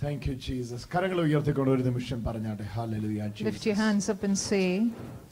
Thank you, Jesus. കരങ്ങൾ ഉയർത്തിക്കൊണ്ട് ഒരു നിമിഷം പറഞ്ഞാട്ടെ. Hallelujah, Jesus. Lift your hands up and say,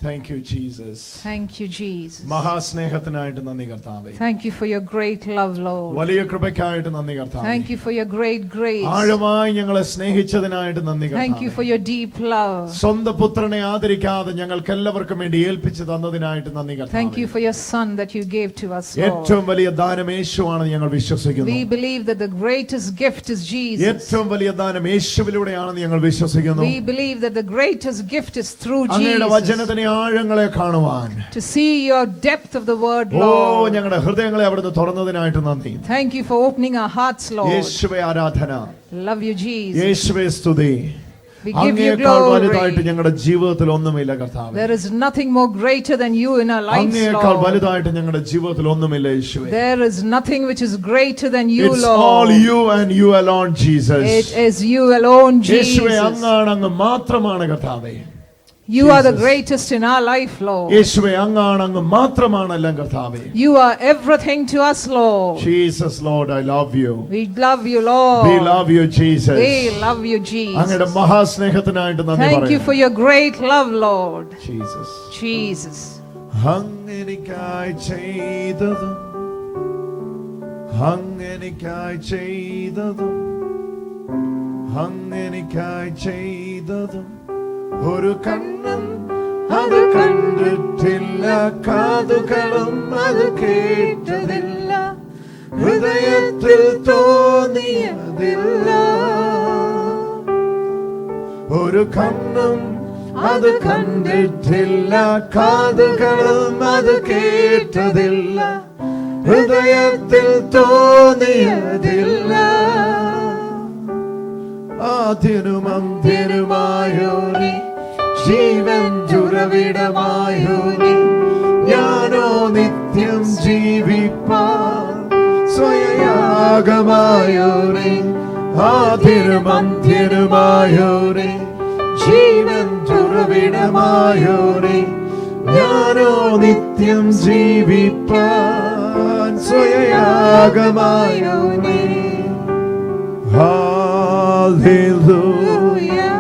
Thank you, Jesus. Thank you, Jesus. മഹാസ്നേഹത്തിനായിട്ട് നന്ദി കർത്താവേ. Thank you for your great love, Lord. വലിയ കൃപയ്ക്കായിട്ട് നന്ദി കർത്താവേ. Thank you for your great grace. ആഴമായി ഞങ്ങളെ സ്നേഹിച്ചതിനായിട്ട് നന്ദി കർത്താവേ. Thank you for your deep love. സ്വന്തം പുത്രനെ ആദരിക്കാതെ ഞങ്ങൾക്ക് എല്ലാവർക്കും വേണ്ടി ഏൽപ്പിച്ചു തന്നതിനായിട്ട് നന്ദി കർത്താവേ. Thank you for your son that you gave to us, Lord. ഏറ്റവും വലിയ ദാനം യേശുവാണെന്ന് ഞങ്ങൾ വിശ്വസിക്കുന്നു. We believe that the greatest gift is Jesus. ഏറ്റവും വലിയ ദാനം യേശുവിലൂടെയാണെന്ന് ഞങ്ങൾ വിശ്വസിക്കുന്നു. We believe that the greatest gift is through അങ്ങയുടെ Jesus. വചനത്തിന്റെ ആഴങ്ങളെ കാണുവാൻ, To see your depth of the word, oh Lord. ഞങ്ങളുടെ ഹൃദയങ്ങളെ അവിടുന്ന് തുറന്നതിനായിട്ട് നന്ദി. Thank you for opening our hearts, Lord. യേശുവേ ആരാധന, Love you, Jesus. യേശുവേ സ്തുതി. We give you അങ്ങേക്കാൾ വലുതായിട്ട് glory. ഞങ്ങളുടെ ജീവിതത്തിൽ ഒന്നുമില്ല കർത്താവേ. There is nothing more greater than you in our lives, അങ്ങേക്കാൾ Lord. വലുതായിട്ട് ഞങ്ങളുടെ ജീവിതത്തിൽ ഒന്നുമില്ല യേശുവേ. There is nothing which is greater than you, It's Lord. all you and you alone, Jesus. It is you alone, യേശുവേ Jesus. അങ്ങാണ്, അങ്ങ് മാത്രമാണ് കർത്താവേ. You are the Jesus. greatest in our life, Lord. യേശുവേ അങ്ങാണ്, അങ്ങ് മാത്രമാണ് എല്ലാം കർത്താവേ. You are everything to us, Lord. Jesus, Lord, I love you. We love you, Lord. We love you, Jesus. We love you, Jesus. അങ്ങയുടെ മഹാസ്നേഹത്തിനായിട്ട് നന്ദി Thank you പറയുന്നു. for your great love, Lord. Jesus. Jesus. അങ്ങെനിക്കായി ചെയ്തതും അങ്ങെനിക്കായി ചെയ്തതും അങ്ങെനിക്കായി ചെയ്തതും ഒരു കണ്ണും അത് കണ്ടിട്ടില്ല, കാതുകളും അത് കേട്ടതില്ല, ഹൃദയത്തിൽ തോന്നിയതില്ല. ഒരു കണ്ണും അത് കണ്ടിട്ടില്ല, കാതുകളും അത് കേട്ടതില്ല, ഹൃദയത്തിൽ തോന്നിയതില്ല. ആദ്യനും അന്ത്യനുമായോനി, ജീവൻ ഉറവിടമായോനി, ഞാനോ നിത്യം ജീവിപ്പാൻ സ്വയയാഗമായോനി. ആദ്യനും അന്ത്യനുമായോനി, ജീവൻ ഉറവിടമായോനി, ഞാനോ നിത്യം ജീവിപ്പാൻ സ്വയയാഗമായോനി. Hallelujah,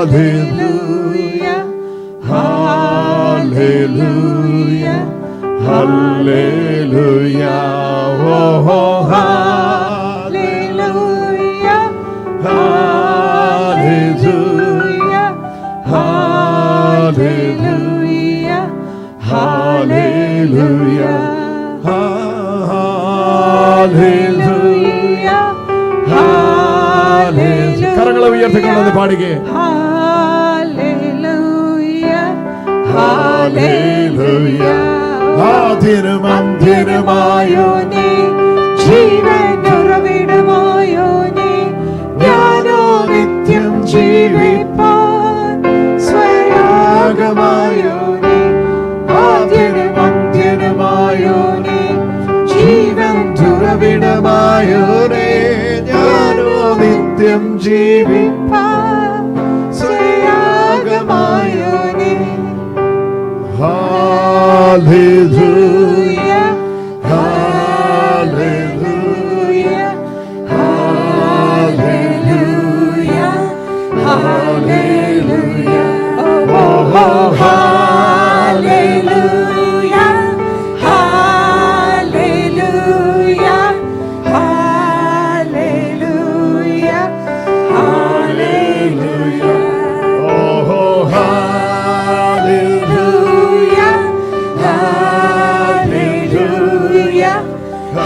hallelujah, hallelujah, hallelujah, oh, Hallelujah. hallelujah, Hallelujah. hallelujah, hallelujah, hallelujah. കരങ്ങളെ ഉയർത്തിക്കൊണ്ടത് പാടുകേ. Hallelujah. Hallelujah. ആദ്യനും അന്ത്യനുമായോനി, ജീവൻ ഉറവിടമായോനി, ഞാനോ നിത്യം ജീവിപ്പാൻ സ്വയയാഗമായോനി. ആദ്യനും അന്ത്യനുമായോനി, ജീവൻ ഉറവിടമായോനി, ഞാനോ നിത്യം ജീവിപ്പാൻ സ്വയയാഗമായോനി. Hallelujah, hallelujah, Hallelujah. Hallelujah. oh, Hallelujah. Hallelujah. Hallelujah. Hallelujah. oh, Hallelujah. Hallelujah.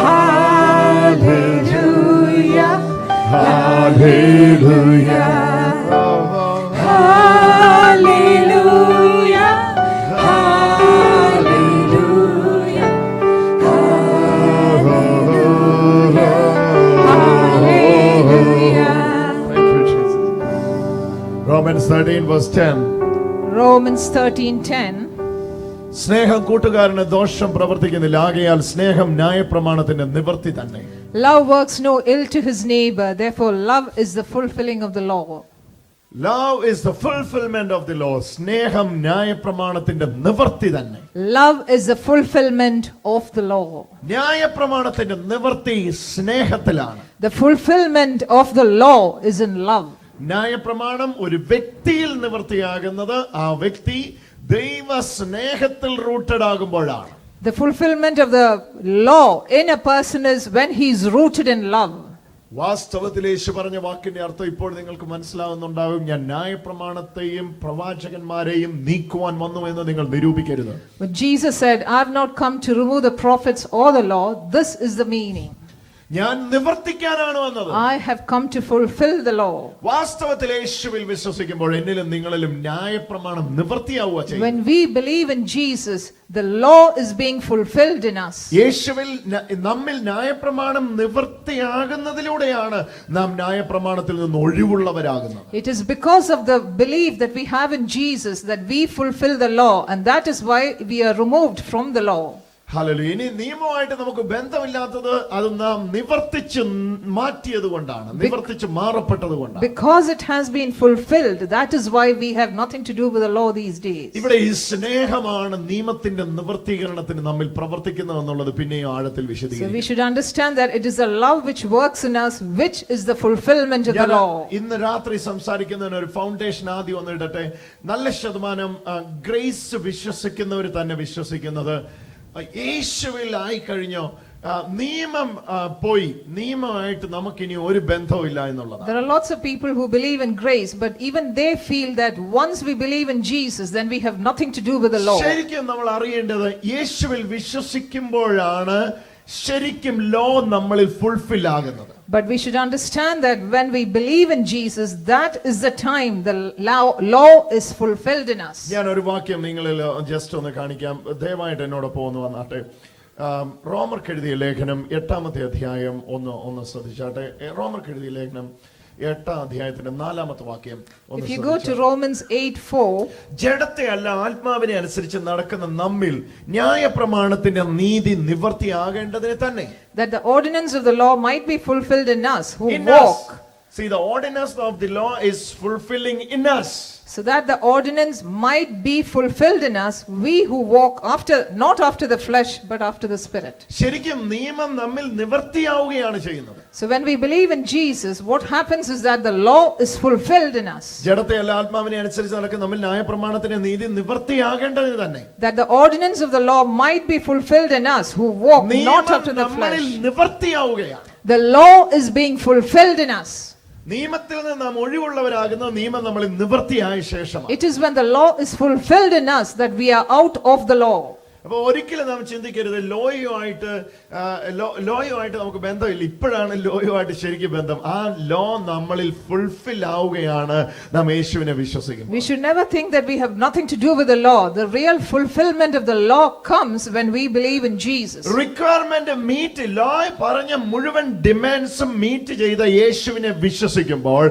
Hallelujah. hallelujah, Hallelujah. Hallelujah. Hallelujah. Thank you, Jesus. Romans 13 verse 10. Romans 13:10. സ്നേഹം കൂട്ടുകാരന് ദോഷം പ്രവർത്തിക്കുന്നില്ല, ആകയാൽ സ്നേഹം ന്യായപ്രമാണത്തിന്റെ നിവൃത്തി തന്നെ. Love works no ill to his neighbor, therefore love is the fulfilling of the law. Love is the fulfillment of the law. സ്നേഹം ന്യായപ്രമാണത്തിന്റെ നിവർത്തി തന്നെ. Love is the fulfillment of the law. ന്യായപ്രമാണത്തിന്റെ നിവർത്തി സ്നേഹത്തിലാണ്. The fulfillment of the law is in love. ന്യായപ്രമാണം ഒരു വ്യക്തിയിൽ നിവർത്തിയാകുന്നത് ആ വ്യക്തി ദൈവ സ്നേഹത്തിൽ റൂട്ടഡ് ആകുമ്പോഴാണ്. The fulfillment of the law in a person is when he is rooted in love. വാസ്തവത്തിൽ യേശു പറഞ്ഞ വാക്കിന്റെ അർത്ഥം ഇപ്പോൾ നിങ്ങൾക്ക് മനസ്സിലാവുന്നുണ്ടാവും. ഞാൻ ന്യായപ്രമാണത്തെയും പ്രവാചകന്മാരെയും നീക്കുവാൻ വന്നു എന്ന് നിങ്ങൾ നിരൂപിക്കരുത്. When Jesus said, I have not come to remove the prophets or the law, this is the meaning. ഞാൻ നിവർത്തിക്കാനാണ് വന്നത്. I have come to fulfill the law. വാസ്തവത്തിൽ യേശുവിൽ വിശ്വസിക്കുമ്പോൾ എന്നിലും നിങ്ങളിലും ന്യായപ്രമാണം നിവർത്തിയാവുക ചെയ്യും. When we believe in Jesus, the law is being fulfilled in us. യേശുവിൽ നമ്മിൽ ന്യായപ്രമാണം നിവർത്തിയാകുന്നതിലൂടെയാണ് നാം ന്യായപ്രമാണത്തിൽ നിന്ന് ഒഴിവുള്ളവരാകുന്നത്. It is because of the belief that we have in Jesus that we fulfill the law, and that is why we are removed from the law. Hallelujah. ഇനി നിയമമായിട്ട് നമുക്ക് ബന്ധമില്ലാത്തത് അത് നാം നിവർത്തിച്ച് മാറ്റിയത് കൊണ്ടാണ്, നിവർത്തിച്ച് മാറപ്പെട്ടത് കൊണ്ടാണ്. Because it has been fulfilled, that is why we have nothing to do with the law these days. ഇവിടെ ഈ സ്നേഹമാണ് നിയമത്തിന്റെ നിവർത്തീകരണത്തിന് നമ്മിൽ പ്രവർത്തിക്കുന്നത് എന്നുള്ളത് പിന്നെയും ആഴത്തിൽ So വിശദീകരിക്കും. we should understand that it is the love which works in us, which is the fulfillment of the law. ഇന്ന് രാത്രി സംസാരിക്കുന്നതിന് ഒരു ഫൗണ്ടേഷൻ ആദ്യം ഒന്ന് ഇടട്ടെ. നല്ല ശതമാനം ഗ്രേസ് വിശ്വസിക്കുന്നവർ തന്നെ വിശ്വസിക്കുന്നത് യേശുവിൽ ആയി കഴിഞ്ഞോ നിയമം പോയി, നിയമമായിട്ട് നമുക്കിനി ഒരു ബന്ധവുമില്ല എന്നുള്ളതാണ്. There are lots of people who believe in grace, but even they feel that once we believe in Jesus, then we have nothing to do with the law. ശരിക്കും നമ്മൾ അറിയേണ്ടത് യേശുവിൽ വിശ്വസിക്കുമ്പോഴാണ് ശരിക്കും ലോ നമ്മളിൽ ഫുൾഫിൽ ആകുന്നത്. But we should understand that when we believe in Jesus, that is the time the law is fulfilled in us. ഞാൻ ഒരു വാക്യം നിങ്ങളിൽ ജസ്റ്റ് ഒന്ന് കാണിക്കാം. ദയവായിട്ട് എന്നോടൊപ്പം ഒന്ന് വന്നാട്ടെ. റോമർക്ക് എഴുതിയ ലേഖനം 8-ാമത്തെ അധ്യായം ഒന്ന് ശ്രദ്ധിച്ചാട്ടെ. റോമർക്ക് എഴുതിയ ലേഖനം 8-ാം അധ്യായത്തിന്റെ 4-ാമത്തെ വാക്യം. If you go to Romans 8:4, ജഡത്തെ അല്ല ആത്മാവിനെ അനുസരിച്ച് നടക്കുന്ന നമ്മിൽ ന്യായപ്രമാണത്തിന്റെ നീതി നിവർത്തിയാകേണ്ടതിന് തന്നെ. that the ordinance of the law might be fulfilled in us who In walk. us. See, the ordinance of the law is fulfilling in us. So that the ordinance might be fulfilled in us, we who walk not after the flesh, but after the Spirit. ശരിക്കും നിയമം നമ്മിൽ നിവർത്തിയാവുകയാണ് ചെയ്യുന്നത്. So when we believe in Jesus, what happens is that the law is fulfilled in us. ജഡത്തെ അല്ല ആത്മാവിനെ അനുസരിച്ച് നടക്കുന്ന നമ്മിൽ ന്യായപ്രമാണത്തിന്റെ നീതി നിവർത്തിയാകേണ്ടതിന് തന്നെ. That the ordinance of the law might be fulfilled in us who walk not after the നമ്മളിൽ flesh. നിവർത്തിയാവുകയാണ്. The law is being fulfilled in us. നിയമത്തിൽ നിന്ന് നാം ഒഴിവുള്ളവരാകുന്ന നിയമം നമ്മളിൽ നിവർത്തിയായ ശേഷമാണ്. It is when the law is fulfilled in us that we are out of the law. അപ്പൊ ഒരിക്കലും നാം ചിന്തിക്കരുത് ലോയുമായിട്ട് നമുക്ക് ബന്ധമില്ല, ഇപ്പോഴാണ് ലോയുമായിട്ട് ശരിക്കും ബന്ധം. ആ ലോ നമ്മളിൽ ഫുൾഫിൽ ആവുകയാണ് നാം യേശുവിനെ വിശ്വസിക്കുന്നത്. We should never think that we have nothing to do with the law. The real fulfillment of the law comes when we believe in Jesus. Requirement meet, law പറഞ്ഞ മുഴുവൻ ഡിമാൻഡ്സും മീറ്റ് ചെയ്ത യേശുവിനെ വിശ്വസിക്കുമ്പോൾ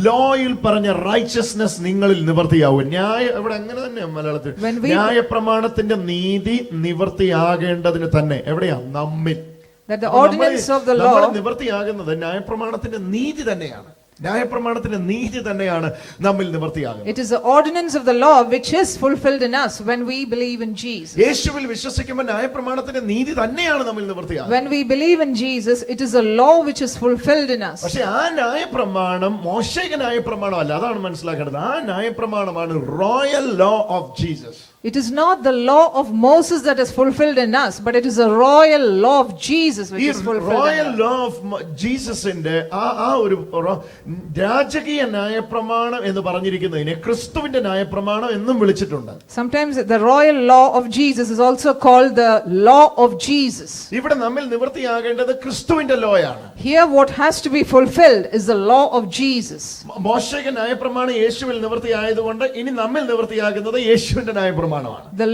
ലോയിൽ പറഞ്ഞ റൈച്ചസ്നെസ് നിങ്ങളിൽ നിവർത്തിയാവും. ഇവിടെ അങ്ങനെ തന്നെ മലയാളത്തിൽ ന്യായപ്രമാണത്തിന്റെ നീതി നിവർത്തിയാകേണ്ടതിന് തന്നെ. എവിടെയാ? നമ്മിൽ. That the ordinance of the law നിവർത്തിയാകുന്നത് ന്യായപ്രമാണത്തിന്റെ നീതി തന്നെയാണ്. ന്യായപ്രമാണത്തിന്റെ നീതി തന്നെയാണ് നമ്മിൽ നിവർത്തിയാകുന്നത്. It is the ordinance of the law which is fulfilled in us when we believe in Jesus. യേശുവിൽ വിശ്വസിക്കുമ്പോൾ ന്യായപ്രമാണത്തിന്റെ നീതി തന്നെയാണ് നമ്മിൽ നിവർത്തിയാകുന്നത്. When we believe in Jesus, it is a law which is fulfilled in us. പക്ഷേ ആ ന്യായപ്രമാണം മോശയിക ന്യായപ്രമാണം അല്ല. അതാണ് മനസ്സിലാക്കേണ്ടത്. ആ ന്യായപ്രമാണമാണ് royal law of Jesus. It is not the law of Moses that is fulfilled in us, but it is a royal law of Jesus which is fulfilled royal in us. law of ജീസസിന്റെ ആ ഒരു രാജകീയ ന്യായപ്രമാണം എന്ന് പറഞ്ഞിരിക്കുന്നതിനെ ക്രിസ്തുവിന്റെ ന്യായപ്രമാണം എന്നും വിളിച്ചിട്ടുണ്ട്. Sometimes the royal law of Jesus is also called the law of Jesus. ഇവിടെ നമ്മിൽ നിവർത്തിയാകേണ്ടത് ക്രിസ്തുവിന്റെ ലോയാണ്. Here what has to be fulfilled is the law of Jesus. മോശയിക ന്യായപ്രമാണം യേശുവിൽ നിവർത്തിയായതുകൊണ്ട് ഇനി നമ്മിൽ നിവർത്തിയാകുന്നത് യേശുവിന്റെ ന്യായപ്രമാണം. The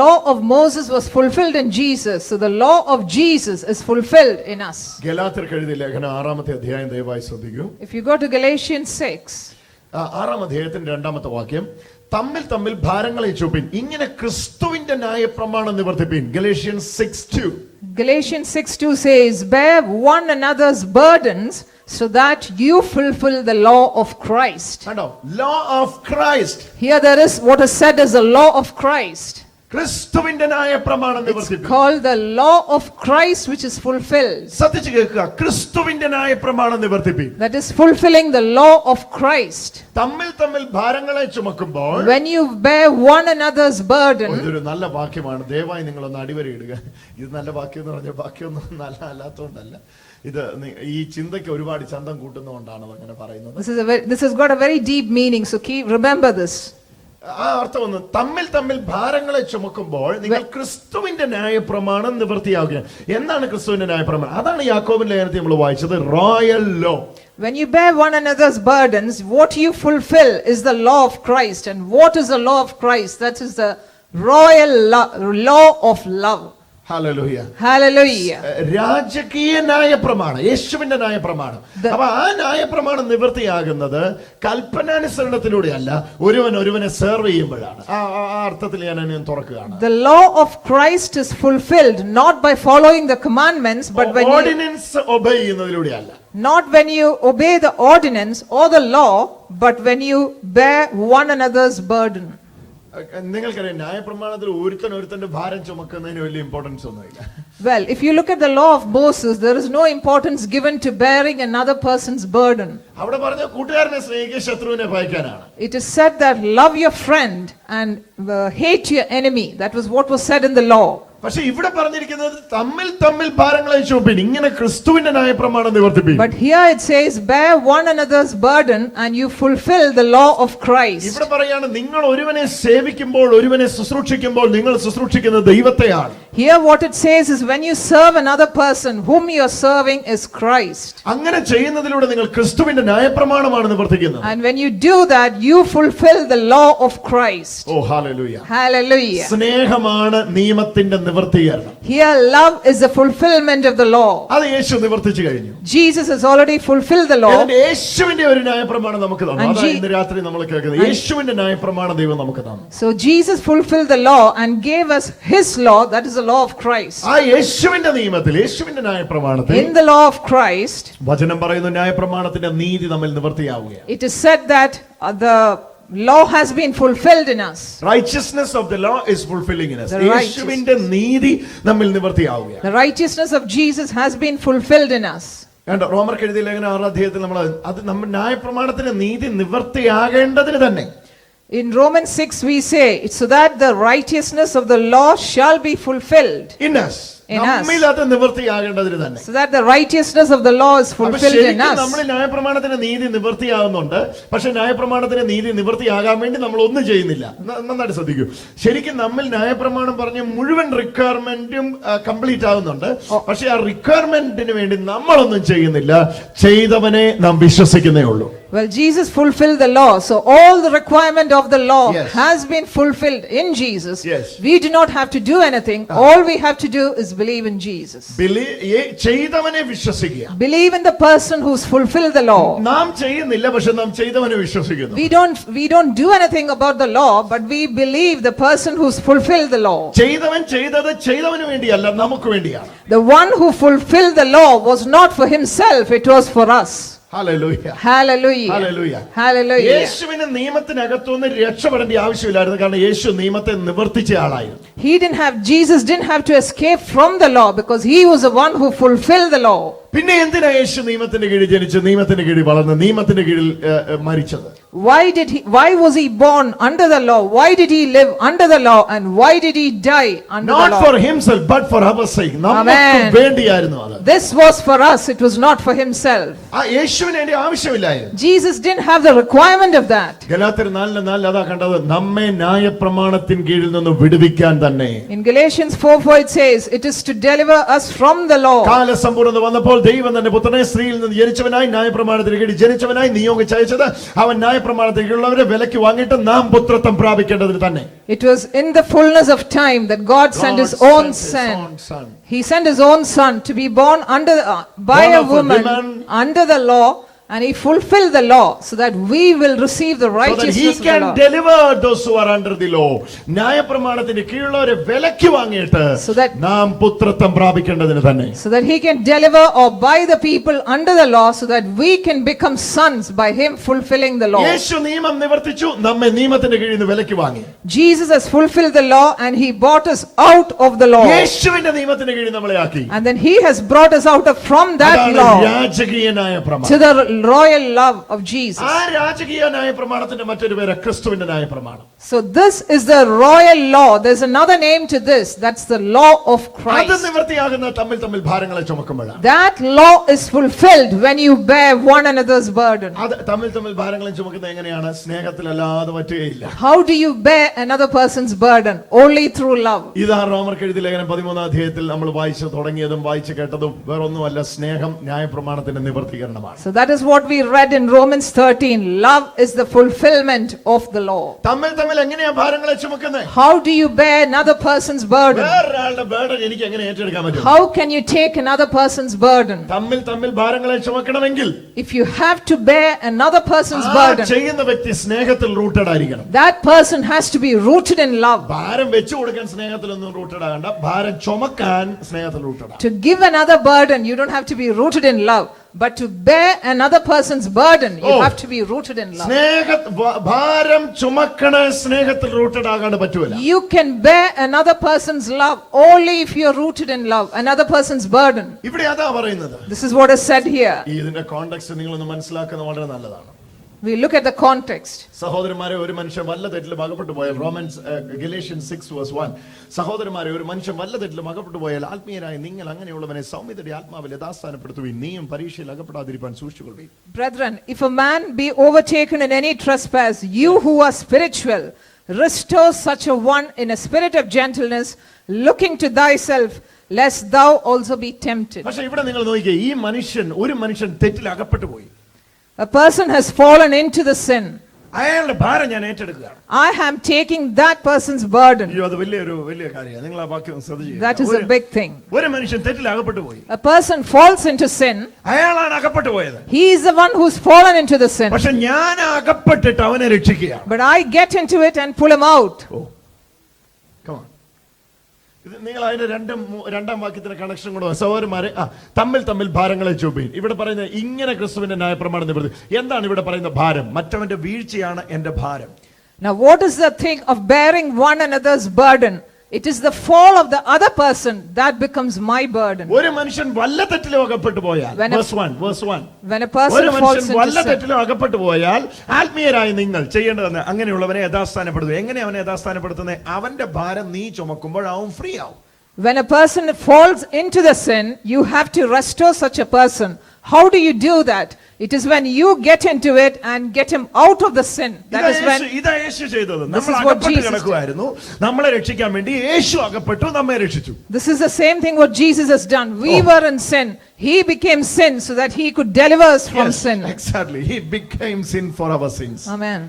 law of Moses was fulfilled in Jesus, so the law of Jesus is fulfilled in us. ഗലാത്യർക്ക് എഴുതിയ ലേഖനം 6-ാമത്തെ അധ്യായം ദയവായി ശ്രദ്ധിക്കൂ. If you go to Galatians 6, 6-ാം അധ്യായത്തിന്റെ 2-ാമത്തെ വാക്യം, തമ്മിൽ ഭാരങ്ങളെ ചുമപ്പിൻ, ഇങ്ങനെ ക്രിസ്തുവിന്റെ ന്യായപ്രമാണം നിവർത്തിപ്പിൻ. Galatians 6:2. Galatians 6:2 says, bear one another's burdens, so that you fulfill the law of Christ. കണ്ടോ, law of Christ. Here there is what is said as the law of Christ. ക്രിസ്തുവിന്റെ ന്യായപ്രമാണം It's നിവർത്തിപ്പിക്കും. called the law of Christ which is fulfilled. ശ്രദ്ധിച്ച് കേൾക്കുക, ക്രിസ്തുവിന്റെ ന്യായപ്രമാണം നിവർത്തിപ്പിക്കും. That is fulfilling the law of Christ. തമ്മിൽ ഭാരങ്ങളെ ചുമക്കുമ്പോൾ, When you bear one another's burden, ഇതൊരു നല്ല വാക്യമാണ്, ദയവായി നിങ്ങളൊന്ന് അടിവരയിടുക. ഇത് നല്ല വാക്യം എന്ന് പറഞ്ഞ വാക്യമൊന്നും നല്ല അല്ലാത്തതുകൊണ്ടല്ല, ഇത് ഈ ചിന്തയ്ക്ക് ഒരുപാട് ചന്തം കൂട്ടുന്നതുകൊണ്ടാണ് അങ്ങനെ പറയുന്നത്. this has got a very deep meaning, so remember this. ആ അർത്ഥം ഒന്ന്, തമ്മിൽ ഭാരങ്ങളെ ചുമക്കുമ്പോൾ നിങ്ങൾ ക്രിസ്തുവിന്റെ ന്യായപ്രമാണം നിവൃത്തിയാകുക. എന്താണ് ക്രിസ്തുവിന്റെ ന്യായപ്രമാണം? അതാണ് യാക്കോബിന്റെ ലേഖനത്തിൽ നമ്മൾ വായിച്ചത്, royal law. When you bear one another's burdens, what you fulfill is the law of Christ. And what is the law of Christ? That is the royal law of love. Hallelujah. Hallelujah. രാജകീയ ന്യായപ്രമാണം, യേശുവിന്റെ ന്യായപ്രമാണം. അപ്പൊ ആ ന്യായപ്രമാണം നിവൃത്തിയാകുന്നത് കൽപ്പനാനുസരണത്തിലൂടെയല്ല, ഒരുവനെ serve ചെയ്യുമ്പോഴാണ്. ആ അർത്ഥത്തിൽ ഞാൻ അതിനെ തുറക്കുകയാണ്. The law of Christ is fulfilled not by following the commandments, but when ordinance obey ചെയ്യുന്നതിലൂടെയല്ല. not when you obey the ordinance or the law, but when you bear one another's burden. നിങ്ങൾക്കറിയാം, ന്യായപ്രമാണത്തിൽ ഒരുത്തന്റെ ഭാരം ചുമക്കുന്നതിന് വലിയ importance ഒന്നുമില്ല. Well, if you look at the law of Moses, there is no importance given to bearing another person's burden. അവിടെ പറഞ്ഞ കൂട്ടുകാരനെ സ്നേഹിക്കുക, ശത്രുവിനെ ഭയക്കാനാണ്. It is said that love your friend and hate your enemy. That was what was said in the law. പക്ഷെ ഇവിടെ പറഞ്ഞിരിക്കുന്നത് തമ്മിൽ ഭാരങ്ങളെ ചുമപ്പിൻ, ഇങ്ങനെ ക്രിസ്തുവിന്റെ ന്യായപ്രമാണം നിവർത്തിപ്പിക്കും. But here it says, bear one another's burden and you fulfill the law of Christ. ഇവിടെ പറയാണ്, നിങ്ങൾ ഒരുവനെ സേവിക്കുമ്പോൾ, ഒരുവനെ ശുശ്രൂഷിക്കുമ്പോൾ നിങ്ങൾ ശുശ്രൂഷിക്കുന്നത് ദൈവത്തെയാണ്. Here what it says is, when you serve another person, whom you are serving is Christ. അങ്ങനെ ചെയ്യുന്നതിലൂടെ നിങ്ങൾ ക്രിസ്തുവിന്റെ ന്യായപ്രമാണമാണ് നിവർത്തിക്കുന്നത്. And when you do that, you fulfill the law of Christ. ഓ ഹല്ലേലൂയ. Hallelujah. സ്നേഹമാണ് നിയമത്തിന്റെ നിവർത്തീകരണം. Here love is the fulfillment of the law. അത് യേശു നിവർത്തിച്ചു കഴിഞ്ഞു. Jesus has already fulfilled the law. എന്നിട്ട് യേശുവിന്റെ ഒരു ന്യായപ്രമാണം നമുക്ക് തന്നു. അതാണ് ഇന്ന് രാത്രി നമ്മൾ കേൾക്കുന്നത്. യേശുവിന്റെ ന്യായപ്രമാണം ദൈവം നമുക്ക് തന്നു. So Jesus fulfilled the law and gave us his law, that is the law of Christ. ആ യേശുവിന്റെ നിയമത്തിൽ, യേശുവിന്റെ ന്യായപ്രമാണത്തിൽ, In the law of Christ, വചനം പറയുന്നു, ന്യായപ്രമാണത്തിന്റെ നീതി നമ്മിൽ നിവർത്തിയാവുകയാണ്. it is said that the law has been fulfilled in us. Righteousness of the law is fulfilling in us. The യേശുവിന്റെ നീതി നമ്മിൽ നിവർത്തിയാവുകയാണ്. The righteousness of Jesus has been fulfilled in us. കണ്ടോ, റോമർക്ക് എഴുതിയ ലേഖനം 6 അധ്യായത്തിൽ നമ്മൾ അത് നമ്മൾ ന്യായപ്രമാണത്തിന്റെ നീതി നിവർത്തിയാകേണ്ടതിന് തന്നെ. In Romans 6 we say, it's so that the righteousness of the law shall be fulfilled. In us. In us. നമ്മിൽ അത് നിവർത്തിയാകേണ്ടതിന് തന്നെ. So that the righteousness of the law is fulfilled in us. നമ്മൾ ന്യായപ്രമാണത്തിന്റെ നീതി നിവർത്തിയാകുന്നുണ്ട്, പക്ഷെ ന്യായപ്രമാണത്തിന്റെ നീതി നിവർത്തിയാകാൻ വേണ്ടി നമ്മൾ ഒന്നും ചെയ്യുന്നില്ല. നന്നായിട്ട് ശ്രദ്ധിക്കൂ. ശരിക്കും നമ്മൾ ന്യായപ്രമാണം പറഞ്ഞ മുഴുവൻ റിക്വയർമെന്റും കംപ്ലീറ്റ് ആകുന്നുണ്ട്, പക്ഷെ ആ റിക്വയർമെന്റിന് വേണ്ടി നമ്മളൊന്നും ചെയ്യുന്നില്ല, ചെയ്തവനെ നാം വിശ്വസിക്കുന്നേ ഉള്ളൂ. Well, Jesus fulfilled the law, so all the requirement of the law Yes. has been fulfilled in Jesus. Yes. We do not have to do anything. All we have to do is believe in Jesus. ചെയ്തവനെ വിശ്വസിക്കുക. Believe in the person who's fulfilled the law. നാം ചെയ്യുന്നില്ല, പക്ഷെ നാം ചെയ്തവനെ വിശ്വസിക്കുന്നു. We don't do anything about the law, but we believe the person who's fulfilled the law. ചെയ്തവൻ ചെയ്തത് ചെയ്തവന് വേണ്ടിയല്ല, നമുക്ക് വേണ്ടിയാണ്. The one who fulfilled the law was not for himself, it was for us. Hallelujah. Hallelujah. Hallelujah. Hallelujah. യേശുവിന് നിയമത്തിനകത്തുനിന്ന് രക്ഷപ്പെടേണ്ട ആവശ്യമില്ലായിരുന്നു, കാരണം യേശു നിയമത്തെ നിവർത്തിച്ച ആളായിരുന്നു. Jesus didn't have to escape from the law because he was the one who fulfilled the law. പിന്നെ എന്തിനാ യേശു നിയമത്തിന്റെ കീഴിൽ ജനിച്ച്, നിയമത്തിന്റെ കീഴിൽ വളർന്ന്, നിയമത്തിന്റെ കീഴിൽ മരിച്ചത്? Why was he born under the law? Why did he live under the law? And why did he die under Not the law? for himself, but for our sake. നമുക്ക് വേണ്ടിയായിരുന്നു അത്. This was for us, it was not for himself. ആ യേശുവിന് അതിന്റെ ആവശ്യമില്ലായിരുന്നു. Jesus didn't have the requirement of that. ഗലാത്യർ 4:4 അതാ കണ്ടത്, നമ്മെ ന്യായപ്രമാണത്തിൻ കീഴിൽ നിന്ന് വിടുവിക്കാൻ തന്നെ. In Galatians 4:4 it says, it is to deliver us from the law. കാലസമ്പൂർണ്ണത വന്നപ്പോൾ ദൈവം തന്റെ പുത്രനെ സ്ത്രീയിൽ നിന്ന് ജനിച്ചവനായി ന്യായപ്രമാണത്തിന് കീഴിൽ ജനിച്ചവനായി നിയോഗിച്ചയച്ചത്, അവൻ ന്യായപ്രമാണത്തിന് കീഴിലുള്ളവരെ വിലയ്ക്ക് വാങ്ങിയിട്ട് നാം പുത്രത്വം പ്രാപിക്കേണ്ടതിന് തന്നെ. It was in the fullness of time that God sent his own son. He sent his own son to be born by a woman under the law And he fulfilled the law so that we will receive the so that he righteousness of the can law. deliver those who are under the law. ന്യായപ്രമാണത്തിന്റെ കീഴിലുള്ളവരെ വിലയ്ക്ക് വാങ്ങിയിട്ട് So that- നാം പുത്രത്വം പ്രാപിക്കേണ്ടതിന് തന്നെ. So that he can deliver or buy the people under the law so that we can become sons by him fulfilling the law. യേശു നിയമം നിവർത്തിച്ചു, നമ്മെ നിയമത്തിന്റെ കീഴിൽ നിന്ന് വിലയ്ക്ക് വാങ്ങി. Jesus has fulfilled the law and he bought us out of the law. യേശുവിന്റെ നിയമത്തിന്റെ കീഴിൽ നമ്മളെ ആക്കി. And then he has brought us out from that അതാണ് law രാജകീയനായ പ്രമാണം. to the royal love of Jesus. ആ രാജകീയനായ പ്രമാണത്തിന്റെ മറ്റൊരു പേര് ക്രിസ്തുവിന്റെ ന്യായ പ്രമാണം. So this is the royal law. There's another name to this. That's the law of അത് Christ. നിവൃത്തിയാകുന്ന തമ്മിൽ ഭാരങ്ങളെ ചുമക്കുമ്പോഴാണ്. That law is fulfilled when you bear one another's burden. അത് തമ്മിൽ ഭാരങ്ങളെ ചുമക്കുന്നത് എങ്ങനെയാണ്? സ്നേഹത്തിലല്ലാതെ പറ്റുകയില്ല. How do you bear another person's burden? Only through love. ഇതാ റോമർക്ക് എഴുതിയ ലേഖനം 13-ാം അധ്യായത്തിൽ നമ്മൾ വായിച്ചു തുടങ്ങിയതും വായിച്ചു കേട്ടതും വേറൊന്നുമല്ല, സ്നേഹം ന്യായപ്രമാണത്തിന്റെ നിവർത്തീകരണമാണ്. So that is what we read in Romans 13. Love is the fulfillment of the law. തമ്മിൽ എങ്ങനെയാ ഭാരങ്ങളെ ചുമക്കുന്നത്? How do you bear another person's burden? വേറൊരാളുടെ ബേർഡൻ എനിക്ക് എങ്ങനെ ഏറ്റെടുക്കാൻ പറ്റും? How can you take another person's burden? തമ്മിൽ ഭാരങ്ങളെ ചുമക്കണമെങ്കിൽ If you have to bear another person's ആ burden, ചെയ്യുന്ന വ്യക്തി സ്നേഹത്തിൽ റൂട്ടഡ് ആയിരിക്കണം. that person has to be rooted in love. ഭാരം വെച്ചു കൊടുക്കാൻ സ്നേഹത്തിലൊന്നും റൂട്ടഡ് ആകണ്ട, ഭാരം ചുമക്കാൻ സ്നേഹത്തിൽ rooted. To give another burden, you don't have to be rooted in love. But to bear another person's burden, you have to be rooted in love. ഭാരം ചുമക്കണ സ്നേഹത്തിൽ rooted ആകാണ്ട് പറ്റൂല. You can bear another person's love only if you are rooted in love. Another person's burden. ഇവിടെ അതാ പറയുന്നത്. This is what is said here. ഇതിന്റെ context നിങ്ങളൊന്ന് മനസ്സിലാക്കുന്നത് വളരെ നല്ലതാണ്. We look at the context. സഹോദരന്മാരെ, ഒരു മനുഷ്യൻ വല്ല തെറ്റിലും അകപ്പെട്ടു പോയാൽ, Galatians 6:1, സഹോദരന്മാരെ, ഒരു മനുഷ്യൻ വല്ല തെറ്റിലും അകപ്പെട്ടു പോയാൽ ആത്മീയരായ നിങ്ങൾ അങ്ങനെയുള്ളവനെ സൗമ്യതയുടെ ആത്മാവിൽ യഥാസ്ഥാനപ്പെടുത്തുകയും നീയും പരീക്ഷയിൽ അകപ്പെടാതിരിക്കാൻ സൂക്ഷിച്ചുകൊള്ളുകയും. Brethren, if a man be overtaken in any trespass, you who are spiritual, restore such a one in a spirit of gentleness, looking to thyself, lest thou also be tempted. പക്ഷേ ഇവിടെ നിങ്ങൾ നോക്കിക്കേ, ഒരു മനുഷ്യൻ തെറ്റിൽ അകപ്പെട്ടു പോയി. A person has fallen into the sin. അയാളുടെ ഭാരം ഞാൻ ഏറ്റെടുക്കുകയാണ്. I am taking that person's burden. അയ്യോ, അത് വലിയ കാര്യമാണ്. നിങ്ങൾ ആ വാക്യം ശ്രദ്ധിക്കുക. That is a big thing. ഒരു മനുഷ്യൻ തെറ്റിൽ അകപ്പെട്ടു പോയി. A person falls into sin. അയാളാണ് അകപ്പെട്ടു പോയത്. He is the one who's fallen into the sin. പക്ഷെ ഞാൻ അകപ്പെട്ടിട്ട് അവനെ രക്ഷിക്കുകയാണ്. But I get into it and pull him out. Come on. ഇത് നിങ്ങൾ അതിന്റെ രണ്ടാം വാക്യത്തിന്റെ കണക്ഷൻ കൂടെ സഹോദരന്മാരെ, തമ്മിൽ ഭാരങ്ങളെ ചുമപ്പീൻ. ഇവിടെ പറയുന്നത് ഇങ്ങനെ ക്രിസ്തുവിന്റെ ന്യായപ്രമാണം നിവർത്തി. എന്താണ് ഇവിടെ പറയുന്ന ഭാരം? മറ്റവന്റെ വീഴ്ചയാണ് എന്റെ ഭാരം. Now what is the thing of bearing one another's burden? It is the fall of the other person that becomes my burden. ഒരു മനുഷ്യൻ വല്ല തെറ്റിലും അകപ്പെട്ടു പോയാൽ, verse 1, when a person ഒരു falls മനുഷ്യൻ into വല്ല sin, തെറ്റിലും അകപ്പെട്ടു പോയാൽ ആത്മീയരായി നിങ്ങൾ ചെയ്യേണ്ടതെന്ന് അങ്ങനെയുള്ളവനെ യഥാസ്ഥാനപ്പെടുത്തുക. എങ്ങനെ അവനെ യഥാസ്ഥാനപ്പെടുത്തുന്നത്? അവന്റെ ഭാരം നീ ചുമക്കുമ്പോൾ അവൻ ഫ്രീ ആവും. when a person falls into the sin, you have to restore such a person. How do you do that? It is when you get into it and get him out of the sin. That is when ഇതാ യേശു ചെയ്തത്. This നമ്മൾ is what അകപ്പെട്ട് Jesus കിടക്കുമായിരുന്നു, നമ്മളെ രക്ഷിക്കാൻ വേണ്ടി യേശു അകപ്പെട്ടു, നമ്മെ രക്ഷിച്ചു. This is the same thing what Jesus has done. We were in sin. He became sin so that he could deliver us from Yes, sin. exactly. He became sin for our sins. Amen.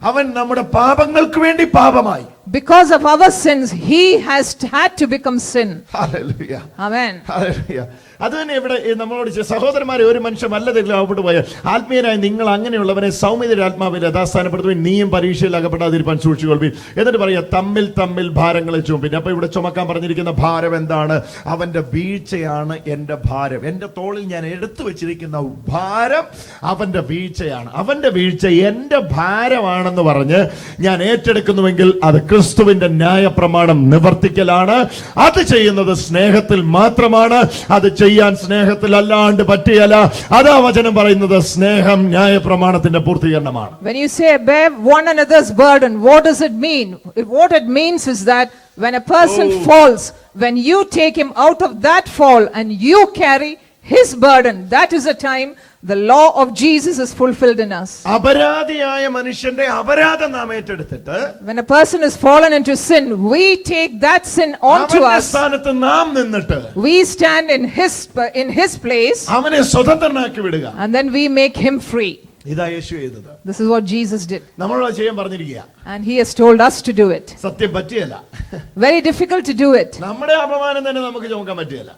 അവൻ നമ്മുടെ പാപങ്ങൾക്ക് വേണ്ടി പാപമായി. Because of our sins, he has had to become sin. Hallelujah. Amen. Hallelujah. അത് തന്നെ ഇവിടെ നമ്മളോട് സഹോദരന്മാരെ, ഒരു മനുഷ്യൻ വല്ല തെറ്റിലും അകപ്പെട്ടു പോയാൽ ആത്മീയനായി നിങ്ങൾ അങ്ങനെയുള്ളവനെ സൗമ്യതയുടെ ആത്മാവിൽ യഥാസ്ഥാനപ്പെടുത്തുകയും നീയും പരീക്ഷയിൽ അകപ്പെടാതിരിക്കാൻ സൂക്ഷിച്ചുകൊള്ളുവിൻ. എന്നിട്ട് പറയാ തമ്മിൽ ഭാരങ്ങളെ ചുമപ്പിൻ. അപ്പൊ ഇവിടെ ചുമക്കാൻ പറഞ്ഞിരിക്കുന്ന ഭാരം എന്താണ്? അവന്റെ വീഴ്ചയാണ് എന്റെ ഭാരം. എന്റെ തോളിൽ ഞാൻ എടുത്തു വെച്ചിരിക്കുന്ന ഭാരം അവന്റെ വീഴ്ചയാണ്. അവന്റെ വീഴ്ച എന്റെ ഭാരമാണെന്ന് പറഞ്ഞ് ഞാൻ ഏറ്റെടുക്കുന്നുവെങ്കിൽ അത് ക്രിസ്തുവിന്റെ ന്യായപ്രമാണം നിവർത്തിക്കലാണ്. അത് ചെയ്യുന്നത് സ്നേഹത്തിൽ മാത്രമാണ്. അത് ചെയ്യാൻ സ്നേഹത്തിൽ അല്ലാണ്ട് പറ്റിയല്ല. അതാ വചനം പറയുന്നത്, സ്നേഹം ന്യായപ്രമാണത്തിന്റെ പൂർത്തീകരണമാണ്. When you say bear one another's burden, what does it mean? What it means is that when a person falls, when you take him out of that fall and you carry his burden, that is the time the law of Jesus is fulfilled in us. അപരാധിയായ മനുഷ്യന്റെ അപരാധം നാം ഏറ്റെടുത്തിട്ട്, when a person is fallen into sin, we take that sin onto അവന്റെ us. സ്ഥാനത്ത് നാം നിന്നിട്ട് We stand in his place അവനെ സ്വതന്ത്രനാക്കി വിടുക. and then we make him free. ഇതാ യേശു ചെയ്തത്. This is what Jesus did. നമ്മളോട് ചെയ്യാൻ പറഞ്ഞിരിക്കുക. And he has told us to do it. സത്യം പറ്റിയല്ല. Very difficult to do it. നമ്മുടെ അപമാനം തന്നെ നമുക്ക് ചുമക്കാൻ പറ്റിയല്ല.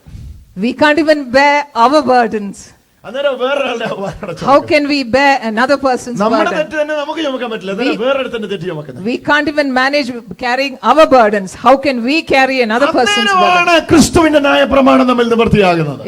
We can't even bear our burdens. അന്നേരം വേറൊരാളുടെ അപമാനം How can we bear another person's നമ്മുടെ burden? തെറ്റ് തന്നെ നമുക്ക് ചുമക്കാൻ പറ്റില്ല അന്നേരം വേറൊരുത്തന്റെ തെറ്റ് ചുമക്കുന്നത്. We can't even manage carrying our burdens. How can we carry another person's burden? അന്നേരമാണ് ക്രിസ്തുവിന്റെ ന്യായപ്രമാണം നമ്മിൽ നിവൃത്തിയാകുന്നത്.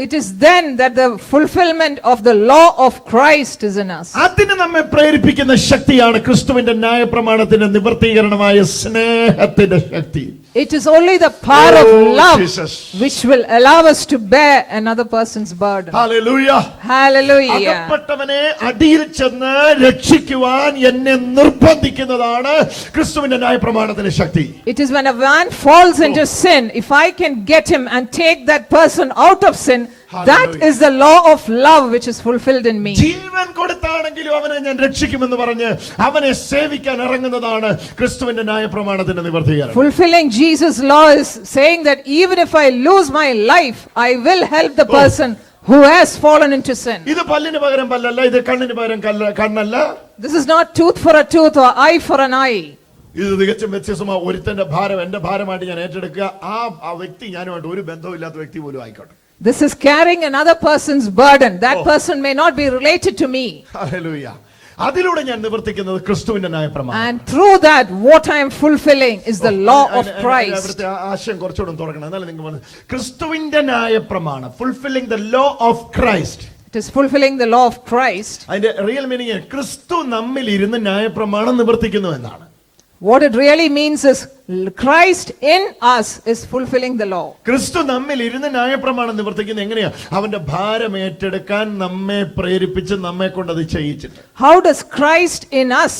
It is then that the fulfillment of the law of Christ is in us. അതിന് നമ്മെ പ്രേരിപ്പിക്കുന്ന ശക്തിയാണ് ക്രിസ്തുവിന്റെ ന്യായപ്രമാണത്തിന്റെ നിവൃത്തീകരണമായ സ്നേഹത്തിന്റെ ശക്തി. It is only the power of love Jesus. which will allow us to bear another person's burden. Hallelujah. Hallelujah. അകപ്പെട്ടവനെ അടിയിൽ ചെന്ന് രക്ഷിക്കുവാൻ എന്നെ നിർബന്ധിക്കുന്നതാണ് ക്രിസ്തുവിന്റെ ന്യായപ്രമാണത്തിന്റെ ശക്തി. It is when a man falls into sin, if I can get him and take that person out of sin, that Hallelujah. is the law of love which is fulfilled in me. ജീവൻ കൊടുത്താണെങ്കിലും അവനെ ഞാൻ രക്ഷിക്കുമെന്ന് പറഞ്ഞ് അവനെ സേവിക്കാൻ ഇറങ്ങുന്നതാണ് ക്രിസ്തുവിന്റെ ന്യായപ്രമാണത്തിന്റെ നിവൃത്തീകരണം. Fulfilling Jesus' law is saying that even if I lose my life, I will help the person who has fallen into sin. ഇത് പല്ലിന് പകരം പല്ലല്ല, ഇത് കണ്ണിന് പകരം കണ്ണല്ല. This is not tooth for a tooth or eye for an eye. ഇത് തികച്ചും വ്യത്യസ്തമായ ഒരുത്തന്റെ ഭാരം എന്റെ ഭാരമായിട്ട് ഞാൻ ഏറ്റെടുക്കുക. ആ വ്യക്തി ഞാനുമായിട്ട് ഒരു ബന്ധവുമില്ലാത്ത വ്യക്തി പോലും ആയിക്കോട്ടെ. This is carrying another person's burden. That person may not be related to me. Hallelujah. അതിലൂടെ ഞാൻ നിവർത്തിക്കുന്നത് ക്രിസ്തുവിന്റെ ന്യായപ്രമാണം. And through that, what I am fulfilling is the law of Christ. അവിടുത്തെ ആശയം കുറച്ചുകൂടെ തുറക്കണം. എന്നാലും നിങ്ങൾ ക്രിസ്തുവിന്റെ ന്യായപ്രമാണം, fulfilling the law of Christ. It is fulfilling the law of Christ. അതിന്റെ റിയൽ മീനിങ് ക്രിസ്തു നമ്മിൽ ഇരുന്ന് ന്യായപ്രമാണം നിവർത്തിക്കുന്നു എന്നാണ്. What it really means is Christ in us is fulfilling the law. ക്രിസ്തു നമ്മിൽ ഇരുന്ന് ന്യായപ്രമാണം നിവർത്തിക്കുന്നത് എങ്ങനെയാ? അവന്റെ ഭാരം ഏറ്റെടുക്കാൻ നമ്മെ പ്രേരിപ്പിച്ച് നമ്മെ കൊണ്ട് അത് ചെയ്യിച്ചിട്ട്. How does Christ in us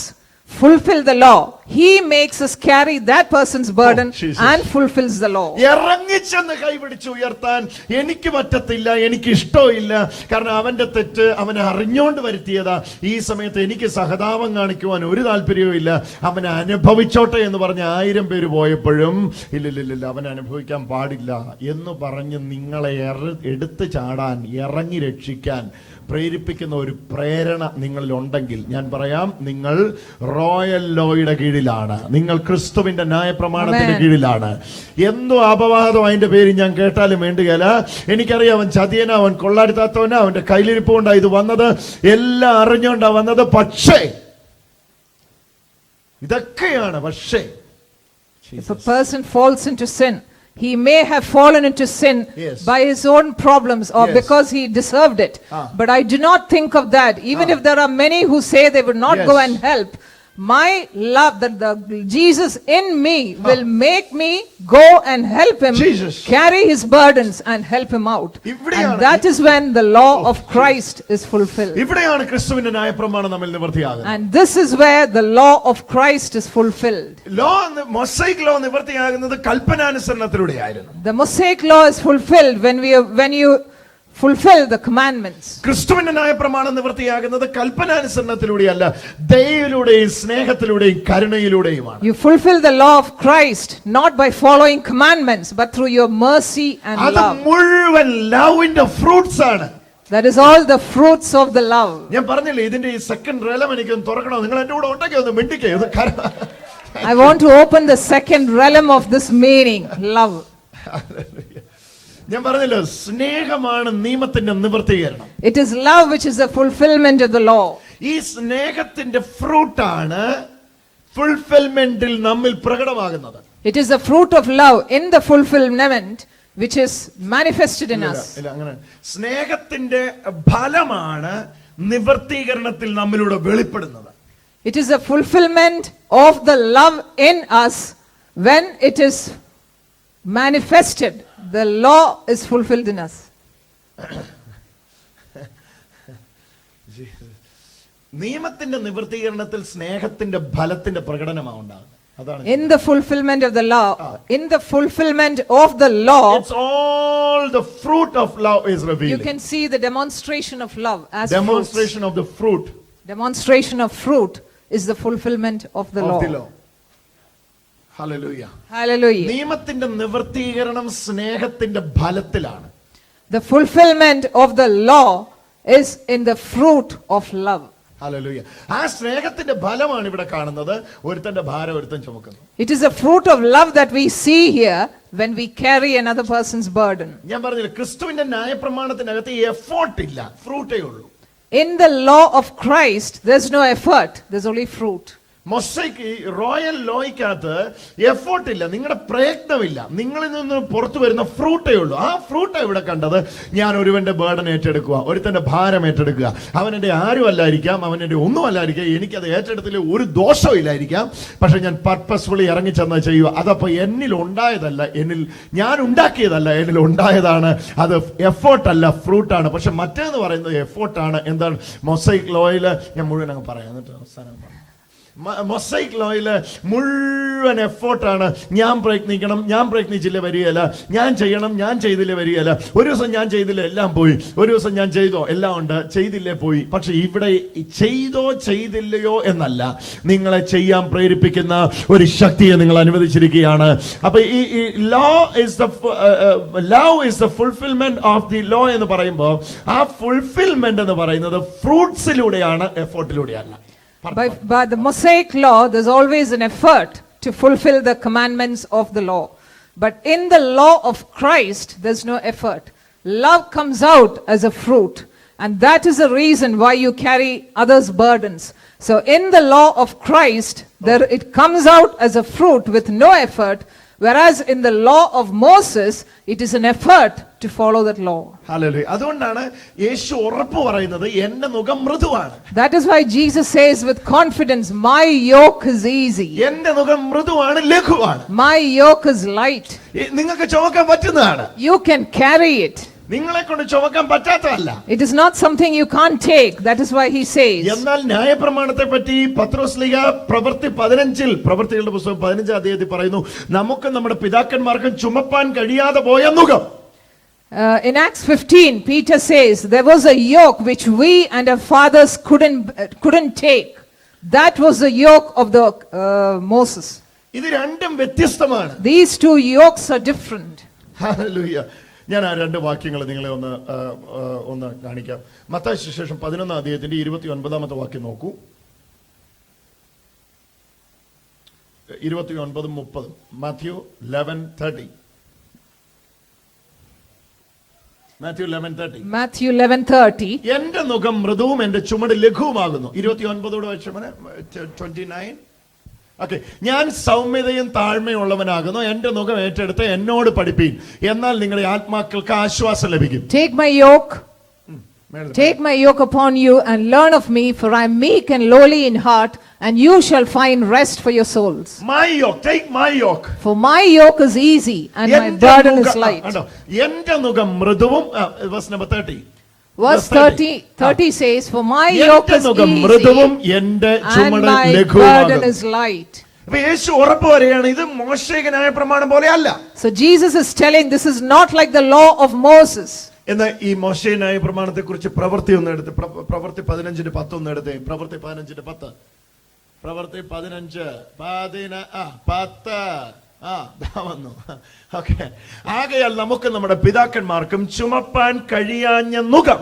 fulfill the law? He makes us carry that person's burden Jesus. and fulfills the law. ഇറങ്ങിച്ചെന്ന് കൈപിടിച്ച് ഉയർത്താൻ എനിക്ക് പറ്റത്തില്ല, എനിക്ക് ഇഷ്ടമില്ല. കാരണം അവന്റെ തെറ്റ് അവനെ അറിഞ്ഞുകൊണ്ട് വരുത്തിയതാ. ഈ സമയത്ത് എനിക്ക് സഹതാപം കാണിക്കുവാൻ ഒരു താല്പര്യവും ഇല്ല. അവനെ അനുഭവിച്ചോട്ടെ എന്ന് പറഞ്ഞ് 1000 പേര് പോയപ്പോഴും ഇല്ലില്ലില്ല അവൻ അനുഭവിക്കാൻ പാടില്ല എന്ന് പറഞ്ഞ് നിങ്ങളെ എടുത്തു ചാടാൻ ഇറങ്ങി രക്ഷിക്കാൻ പ്രേരിപ്പിക്കുന്ന ഒരു പ്രേരണ നിങ്ങളിൽ ഉണ്ടെങ്കിൽ ഞാൻ പറയാം, നിങ്ങൾ റോയൽ ലോയുടെ കീഴിലാണ്, നിങ്ങൾ ക്രിസ്തുവിന്റെ ന്യായപ്രമാണത്തിന്റെ കീഴിലാണ്. എന്തോ അപവാദം അതിന്റെ പേര് ഞാൻ കേട്ടാലും വേണ്ടുകയില്ല. എനിക്കറിയാം അവൻ ചതിയനാ, അവൻ കൊള്ളാടുത്താത്തവനാ, അവന്റെ കയ്യിലിരിപ്പ് കൊണ്ടാ ഇത് വന്നത്, എല്ലാം അറിഞ്ഞോണ്ടാ വന്നത്. പക്ഷേ ഇതൊക്കെയാണ് പക്ഷേ If a person falls into sin, he may have fallen into sin Yes. by his own problems or Yes. because he deserved it. But I do not think of that. Even if there are many who say they would not Yes. go and help, my love, that the Jesus in me will make me go and help him Jesus. carry his burdens and help him out. ഇവിടെയാണ് And that is when the law of Christ is fulfilled. ഇവിടെയാണ് ക്രിസ്തുവിന്റെ ന്യായപ്രമാണം നമ്മിൽ നിവർത്തിയാകുന്നത്. And this is where the law of Christ is fulfilled. Mosaic law നിവർത്തിയാകുന്നത് കൽപ്പനാനുസരണത്തിലൂടെയായിരുന്നു. The Mosaic law is fulfilled when you fulfill the commandments. ക്രിസ്തുവിന്റെ ന്യായപ്രമാണം നിവർത്തിയാകുന്നത് കൽപ്പനാനുസരണത്തിലൂടെയല്ല, ദയയിലൂടെയും സ്നേഹത്തിലൂടെയും കരുണയിലൂടെയുമാണ്. You fulfill the law of Christ not by following commandments but through your mercy and അത് love. മുഴുവൻ ലവിന്റെ fruits ആണ്. That is all the fruits of the love. ഞാൻ പറഞ്ഞില്ലേ ഇതിന്റെ ഈ second realm എനിക്കൊന്ന് തുറക്കണോ? നിങ്ങൾ എന്റെ കൂടെ ഉണ്ടെങ്കിൽ ഒന്ന് മിണ്ടിക്കേ. I want to open the second realm of this meaning, love. ഞാൻ പറഞ്ഞല്ലോ, സ്നേഹമാണ് നിയമത്തിന്റെ നിവർത്തീകരണം. It is love which is the fulfillment of the law. ഈ സ്നേഹത്തിന്റെ ഫ്രൂട്ടാണ് ഫുൾഫിൽമെന്റിൽ നമ്മിൽ പ്രകടമാകുന്നത്. It is the fruit of love in the fulfillment which is manifested in us. അങ്ങനെ സ്നേഹത്തിന്റെ ഫലമാണ് നിവർത്തീകരണത്തിൽ നമ്മിലൂടെ വെളിപ്പെടുന്നത്. It is the fulfillment of the love in us when it is manifested. The law is fulfilled in us. നിയമത്തിന്റെ നിവർത്തീകരണത്തിൽ സ്നേഹത്തിന്റെ ഫലത്തിന്റെ പ്രകടനമാണ് ഉണ്ടാകുന്നത്. അതാണ് In the fulfillment of the law, in the fulfillment of the law, it's all the fruit of love is you revealed. can see the demonstration of love as Demonstration of the fruit fruits. Demonstration of fruit is the fulfillment of the of law. the law. Hallelujah. Hallelujah. നിയമത്തിന്റെ നിവർത്തീകരണം സ്നേഹത്തിന്റെ ഫലത്തിലാണ്. The fulfillment of the law is in the fruit of love. Hallelujah. ആ സ്നേഹത്തിന്റെ ഫലമാണ് ഇവിടെ കാണുന്നത്. ഒരുത്തന്റെ ഭാരം ഒരുത്തൻ ചുമക്കുന്നു. It is a fruit of love that we see here when we carry another person's burden. ഞാൻ പറഞ്ഞില്ല, ക്രിസ്തുവിന്റെ ന്യായപ്രമാണത്തിനകത്ത് എഫോർട്ട് ഇല്ല, ഫ്രൂട്ടേ ഉള്ളൂ. In the law of Christ, there's no effort, there's only fruit. Mosaic royal ലോയ്ക്കകത്ത് എഫോർട്ട് ഇല്ല, നിങ്ങളുടെ പ്രയത്നമില്ല, നിങ്ങളിൽ നിന്ന് പുറത്തു വരുന്ന ഫ്രൂട്ടേ ഉള്ളൂ. ആ ഫ്രൂട്ടാണ് ഇവിടെ കണ്ടത്. ഞാൻ ഒരുവന്റെ ബേർഡൻ ഏറ്റെടുക്കുക, ഒരുത്തന്റെ ഭാരം ഏറ്റെടുക്കുക. അവനെന്റെ ആരും അല്ലായിരിക്കാം, അവനെന്റെ ഒന്നും അല്ലായിരിക്കാം, എനിക്കത് ഏറ്റെടുത്തിൽ ഒരു ദോഷവും ഇല്ലായിരിക്കാം, പക്ഷെ ഞാൻ പർപ്പസ്ഫുള്ളി ഇറങ്ങിച്ചെന്ന് ചെയ്യുക. അതപ്പോൾ എന്നിൽ ഉണ്ടായതല്ല, ഞാൻ ഉണ്ടാക്കിയതല്ല, എന്നിൽ ഉണ്ടായതാണ്. അത് എഫോർട്ടല്ല, ഫ്രൂട്ടാണ്. പക്ഷെ മറ്റേന്ന് പറയുന്നത് എഫോർട്ടാണ്. എന്താണ് മൊസൈക്ക് ലോയില്, ഞാൻ മുഴുവൻ അങ്ങ് പറയാം എന്നിട്ട് അവസാനം മൊസൈക്ക് ലോയില് മുഴുവൻ എഫോർട്ടാണ്. ഞാൻ പ്രയത്നിക്കണം, ഞാൻ പ്രയത്നിച്ചില്ല വരികയല്ല, ഞാൻ ചെയ്യണം, ഞാൻ ചെയ്തില്ലേ വരികയല്ല. ഒരു ദിവസം ഞാൻ ചെയ്തില്ല, എല്ലാം പോയി. ഒരു ദിവസം ഞാൻ ചെയ്തോ, എല്ലാം ഉണ്ട്, ചെയ്തില്ലേ പോയി. പക്ഷെ ഇവിടെ ചെയ്തോ ചെയ്തില്ലയോ എന്നല്ല, നിങ്ങളെ ചെയ്യാൻ പ്രേരിപ്പിക്കുന്ന ഒരു ശക്തിയെ നിങ്ങൾ അനുവദിച്ചിരിക്കുകയാണ്. അപ്പൊ ഈ love is the fulfilment of the law എന്ന് പറയുമ്പോൾ ആ ഫുൾഫിൽമെന്റ് എന്ന് പറയുന്നത് ഫ്രൂട്ട്സിലൂടെയാണ്, എഫോർട്ടിലൂടെയല്ല. By the Mosaic law, there's always an effort to fulfill the commandments of the law. But in the law of Christ, there's no effort. Love comes out as a fruit. And that is the reason why you carry others' burdens. So in the law of Christ, it comes out as a fruit with no effort. Whereas in the law of Moses, it is an effort to follow that law. Hallelujah. അതുകൊണ്ടാണ് യേശു ഉറപ്പ് പറയുന്നത് എൻ്റെ നുകം മൃദുവാണ്. That is why Jesus says with confidence, my yoke is easy. എൻ്റെ നുകം മൃദുവാണ്, ലഘുവാണ്. My yoke is light. നിങ്ങൾക്ക് ചുമക്കാൻ പറ്റുന്നതാണ്. You can carry it. നിങ്ങളെ കൊണ്ട് ചുമക്കാൻ പറ്റാത്തതല്ല. It is not something you can't take. That is why he says. എന്നാൽ ന്യായപ്രമാണത്തെ പറ്റി പത്രോസ്ലീഹ പ്രവൃത്തി 15 പ്രവൃത്തികളുടെ പുസ്തകം 15 അധ്യായത്തിൽ പറയുന്നു, നമുക്ക് നമ്മുടെ പിതാക്കന്മാർക്കും ചുമപ്പാൻ കഴിയാതെ പോയ നുകം. In Acts 15, Peter says there was a yoke which we and our fathers couldn't take. That was the yoke of the Moses. ഇത് രണ്ടും വ്യത്യസ്തമാണ്. These two yokes are different. Hallelujah. ഞാൻ ആ രണ്ട് വാക്യങ്ങൾ നിങ്ങളെ ഒന്ന് കാണിക്കാം. മത്തായി സുവിശേഷം 11 അധ്യായത്തിന്റെ 29 വാക്യം നോക്കൂ. 29-30. മാത്യു 11:30. മാത്യു 11:30. Matthew 11:30. എന്റെ നുകം മൃദുവും എന്റെ ചുമട് ലഘുവുമാകുന്നു. 29 ഓക്കെ. ഞാൻ സൗമ്യതയും താഴ്മയും ഉള്ളവനാകുന്നു, എന്റെ നുകം ഏറ്റെടുത്ത് എന്നോട് പഠിപ്പീൻ, എന്നാൽ നിങ്ങളുടെ ആത്മാക്കൾക്ക് ആശ്വാസം ലഭിക്കും. Take my yoke upon you and learn of me, for I am meek and lowly in heart, and you shall find rest for your souls. My yoke, take my yoke. For my yoke is easy and my burden is light. എന്റെ നുകം മൃദുവും, verse number 30. Verse 30 says, for my yoke is easy and my burden is light. യേശു ഉറപ്പ് പറയുകയാണ്, ഇത് മോശെയുടെ ന്യായപ്രമാണം പോലെയല്ല. So Jesus is telling this is not like the law of Moses. എന്നാൽ ഈ മോശെയുടെ ന്യായപ്രമാണത്തെ കുറിച്ച് പ്രവൃത്തി 15:10 പ്രവൃത്തി 15:10 എടുത്തേ. പ്രവൃത്തി 15:10 പ്രവൃത്തി 15:10 വന്നു. ഓക്കെ. ആകയാൽ നമുക്ക് നമ്മുടെ പിതാക്കന്മാർക്കും ചുമപ്പാൻ കഴിയാഞ്ഞ നുകം.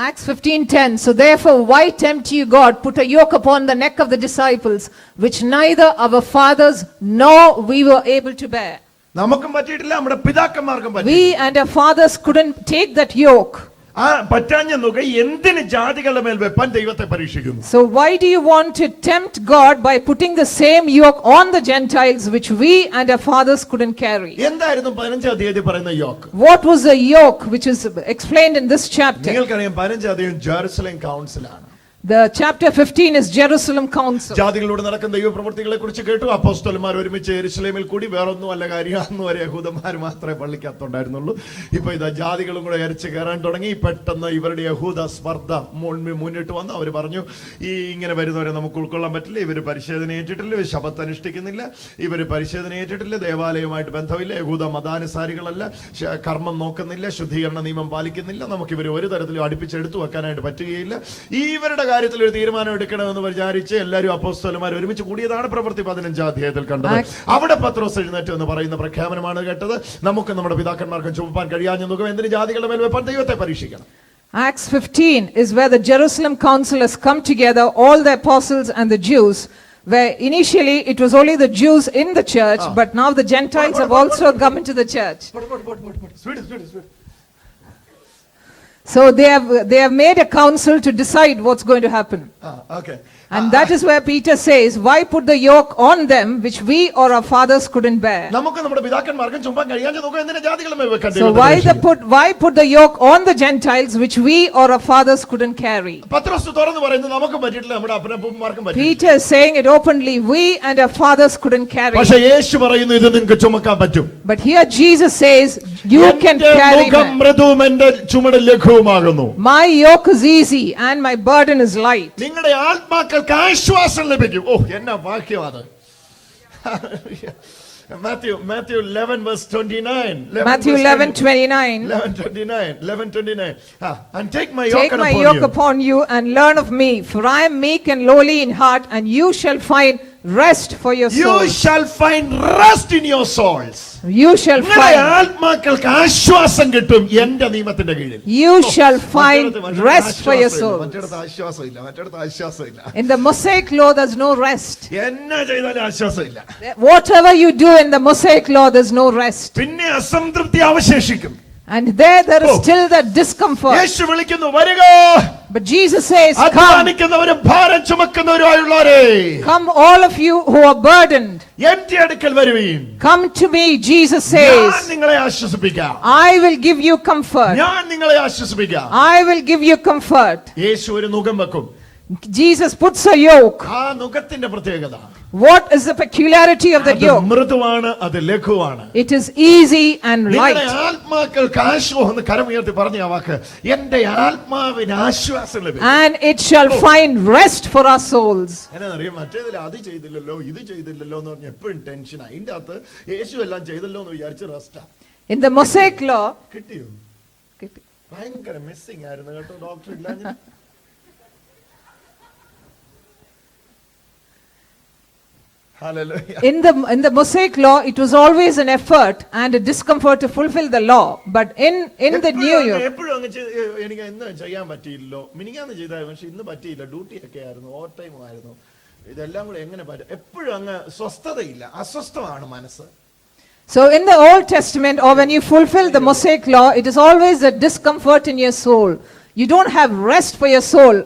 Acts 15:10. So therefore, why tempt you God? Put a yoke upon the neck of the disciples, which neither our fathers nor we were able to bear. നമുക്കും പറ്റിയിട്ടില്ല, നമ്മുടെ പിതാക്കന്മാർക്കും We and our fathers couldn't take that yoke. ആ പറ്റാഞ്ഞ നുക എന്തിന് ജാതികളുടെ മേൽ വെപ്പാൻ ദൈവത്തെ പരീക്ഷിക്കുന്നു? So why do you want to tempt God by putting the same yoke on the Gentiles which we and our fathers couldn't carry? എന്തായിരുന്നു 15 അധ്യായത്തിൽ പറയുന്ന yoke? What was the yoke which is explained in this chapter? നിങ്ങൾക്കറിയാം 15 അധ്യായം Jerusalem കൗൺസിലാണ്. The chapter 15 is Jerusalem Council. ജാതികളോട് നടക്കുന്ന ദൈവപ്രവൃത്തികളെ കുറിച്ച് കേട്ടു. അപ്പോസ്തലന്മാർ ഒരുമിച്ച് യെരുശലേമിൽ കൂടി. വേറൊന്നും അല്ല കാര്യം, അന്ന് വരെ യഹൂദന്മാർ മാത്രമേ പള്ളിക്കകത്തുണ്ടായിരുന്നുള്ളൂ. ഇപ്പൊ ഇതാ ജാതികളും കൂടെ അരച്ച് കയറാൻ തുടങ്ങി. പെട്ടെന്ന് ഇവരുടെ യഹൂദ സ്പർദ്ധ മുന്നിട്ട് വന്ന് അവർ പറഞ്ഞു, ഈ ഇങ്ങനെ വരുന്നവരെ നമുക്ക് ഉൾക്കൊള്ളാൻ പറ്റില്ല, ഇവർ പരിശോധന ഏറ്റിട്ടില്ല, ഇവർ ശബത്ത് അനുഷ്ഠിക്കുന്നില്ല, ഇവർ പരിശോധന ഏറ്റിട്ടില്ല, ദേവാലയവുമായിട്ട് ബന്ധമില്ല, യഹൂദ മതാനുസാരികളല്ല, കർമ്മം നോക്കുന്നില്ല, ശുദ്ധീകരണ നിയമം പാലിക്കുന്നില്ല, നമുക്ക് ഇവർ ഒരു തരത്തിലും അടുപ്പിച്ചെടുത്തു വെക്കാനായിട്ട് പറ്റുകയില്ല. ഇവരുടെ കാര്യത്തിൽ ഒരു തീരുമാനം എടുക്കണമെന്ന് വിചാരിച്ച് എല്ലാവരും അപ്പോസ്തലന്മാർ ഒരുമിച്ച് കൂടിയതാണ് പ്രവൃത്തി 15 അധ്യായത്തിൽ കണ്ടത്. അവിടെ പത്രോസ് എഴുന്നേറ്റ് എന്ന് പറയുന്ന പ്രഖ്യാപനമാണ് കേട്ടത്. നമുക്ക് നമ്മുടെ പിതാക്കന്മാർക്കും ചുമപ്പാൻ കഴിയാഞ്ഞ നുകം എന്തിന് ജാതികളുടെ മേൽ വെപ്പാൻ ദൈവത്തെ പരീക്ഷിക്കണം. Acts 15 is where the Jerusalem council has come together, all the apostles and the Jews, where initially it was only the Jews in the church, but now the Gentiles have also come into the church. Speed. So they have made a council to decide what's going to happen. Okay. And that is where Peter says, why put the yoke on them which we or our fathers couldn't bear? നമുക്ക് നമ്മുടെ പിതാക്കന്മാർക്കും ചുമ്പാൻ കഴിയാതെ നോക്കുക എന്തിനാ ജാതികളെ വെക്കണ്ടേ? So why put the yoke on the Gentiles which we or our fathers couldn't carry? പത്രോസ് തുറന്നു പറയുന്നത് നമുക്കും പറ്റിയിട്ടില്ല, നമ്മുടെ അപ്പനപ്പന്മാർക്കും പറ്റില്ല. Peter is saying it openly, we and our fathers couldn't carry. പക്ഷേ യേശു പറയുന്നു ഇത് നിങ്ങൾക്ക് ചുമക്കാൻ പറ്റും. But here Jesus says, you can carry മുഖം mine. മൃദുവും എന്റെ ചുമട് ലഘുവുമാകുന്നു. My yoke is easy and my burden is light. നിങ്ങളുടെ ആത്മാക്കൾക്ക് ആശ്വാസം ലഭിക്കും. ഓ എന്നാ വാക്യം അത്. Matthew 11 verse 29. Matthew 11:29. 11:29. And take my Take my yoke yoke upon you and learn of me, for I am meek and lowly in heart, and you shall find rest for your You souls. shall find rest in your souls. You shall നിങ്ങളുടെ find, ആത്മാക്കൾക്ക് ആശ്വാസം കിട്ടും എന്റെ നിയമത്തിന്റെ കീഴിൽ. you shall find rest for your souls. മറ്റേടത്ത് ആശ്വാസമില്ല. In the Mosaic law, there's no rest. എന്നാ ചെയ്താലും ആശ്വാസമില്ല. Whatever you do in the Mosaic law, there's no rest. പിന്നെ അസംതൃപ്തി അവശേഷിക്കും. And there is still that discomfort. യേശു വിളിക്കുന്നു, വരിക But Jesus says, come, അധ്വാനിക്കുന്നവരും ഭാരം ചുമക്കുന്നവരുമായുള്ളവരെ, come all of you who are burdened. എന്റെ അടുക്കൽ വരുവീൻ. Come to me, Jesus ഞാൻ says. നിങ്ങളെ ആശ്വസിപ്പിക്കാം. I will give you comfort. ഞാൻ നിങ്ങളെ ആശ്വസിപ്പിക്കാം. I will give you comfort. യേശു ഒരു നുകം വെക്കും. Jesus puts a yoke. ആ നുകത്തിന്റെ പ്രത്യേകത, What is the peculiarity of that അത് yoke? മൃദുവാണ്, അത് ലഘുവാണ്. It is easy and നിങ്ങളുടെ light. ആത്മാക്കൾക്ക് ആശ്വാസം എന്ന് കരമുയർത്തി പറഞ്ഞ ആ വാക്ക്, എന്റെ ആത്മാവിന് ആശ്വാസം ലഭിക്കും. And it shall find rest for our souls. എന്നറിയാം, മറ്റേതിൽ അത് ചെയ്തില്ലല്ലോ ഇത് ചെയ്തില്ലല്ലോ എന്ന് പറഞ്ഞ എപ്പോഴും ടെൻഷൻ. അതിന്റെ അകത്ത് യേശു എല്ലാം ചെയ്തല്ലോ എന്ന് വിചാരിച്ച് റെസ്റ്റാ. In the Mosaic law, കിട്ടിയോ? ഭയങ്കര മിസ്സിംഗ് ആയിരുന്നു കേട്ടോ, ഡോക്ടർ ഇല്ല. Hallelujah. in the Mosaic law, it was always an effort and a discomfort to fulfill the law. But in the new yoke, എപ്പോഴും അങ്ങ് എനിക്ക് ഇന്ന് ചെയ്യാൻ പറ്റിയില്ലോ, മിനിങ്ങാന്ന് ചെയ്താൽ പക്ഷെ ഇന്ന് പറ്റിയില്ല, ഡ്യൂട്ടി ഒക്കെ ആയിരുന്നു, ഓവർ ടൈം ആയിരുന്നു, ഇതെല്ലാം കൂടെ എങ്ങനെ പറ്റും? എപ്പോഴും അങ്ങ് സ്വസ്ഥതയില്ല, അസ്വസ്ഥമാണ് മനസ്സ്. so in the Old Testament, or when you fulfill the Mosaic law, it is always a discomfort in your soul. You don't have rest for your soul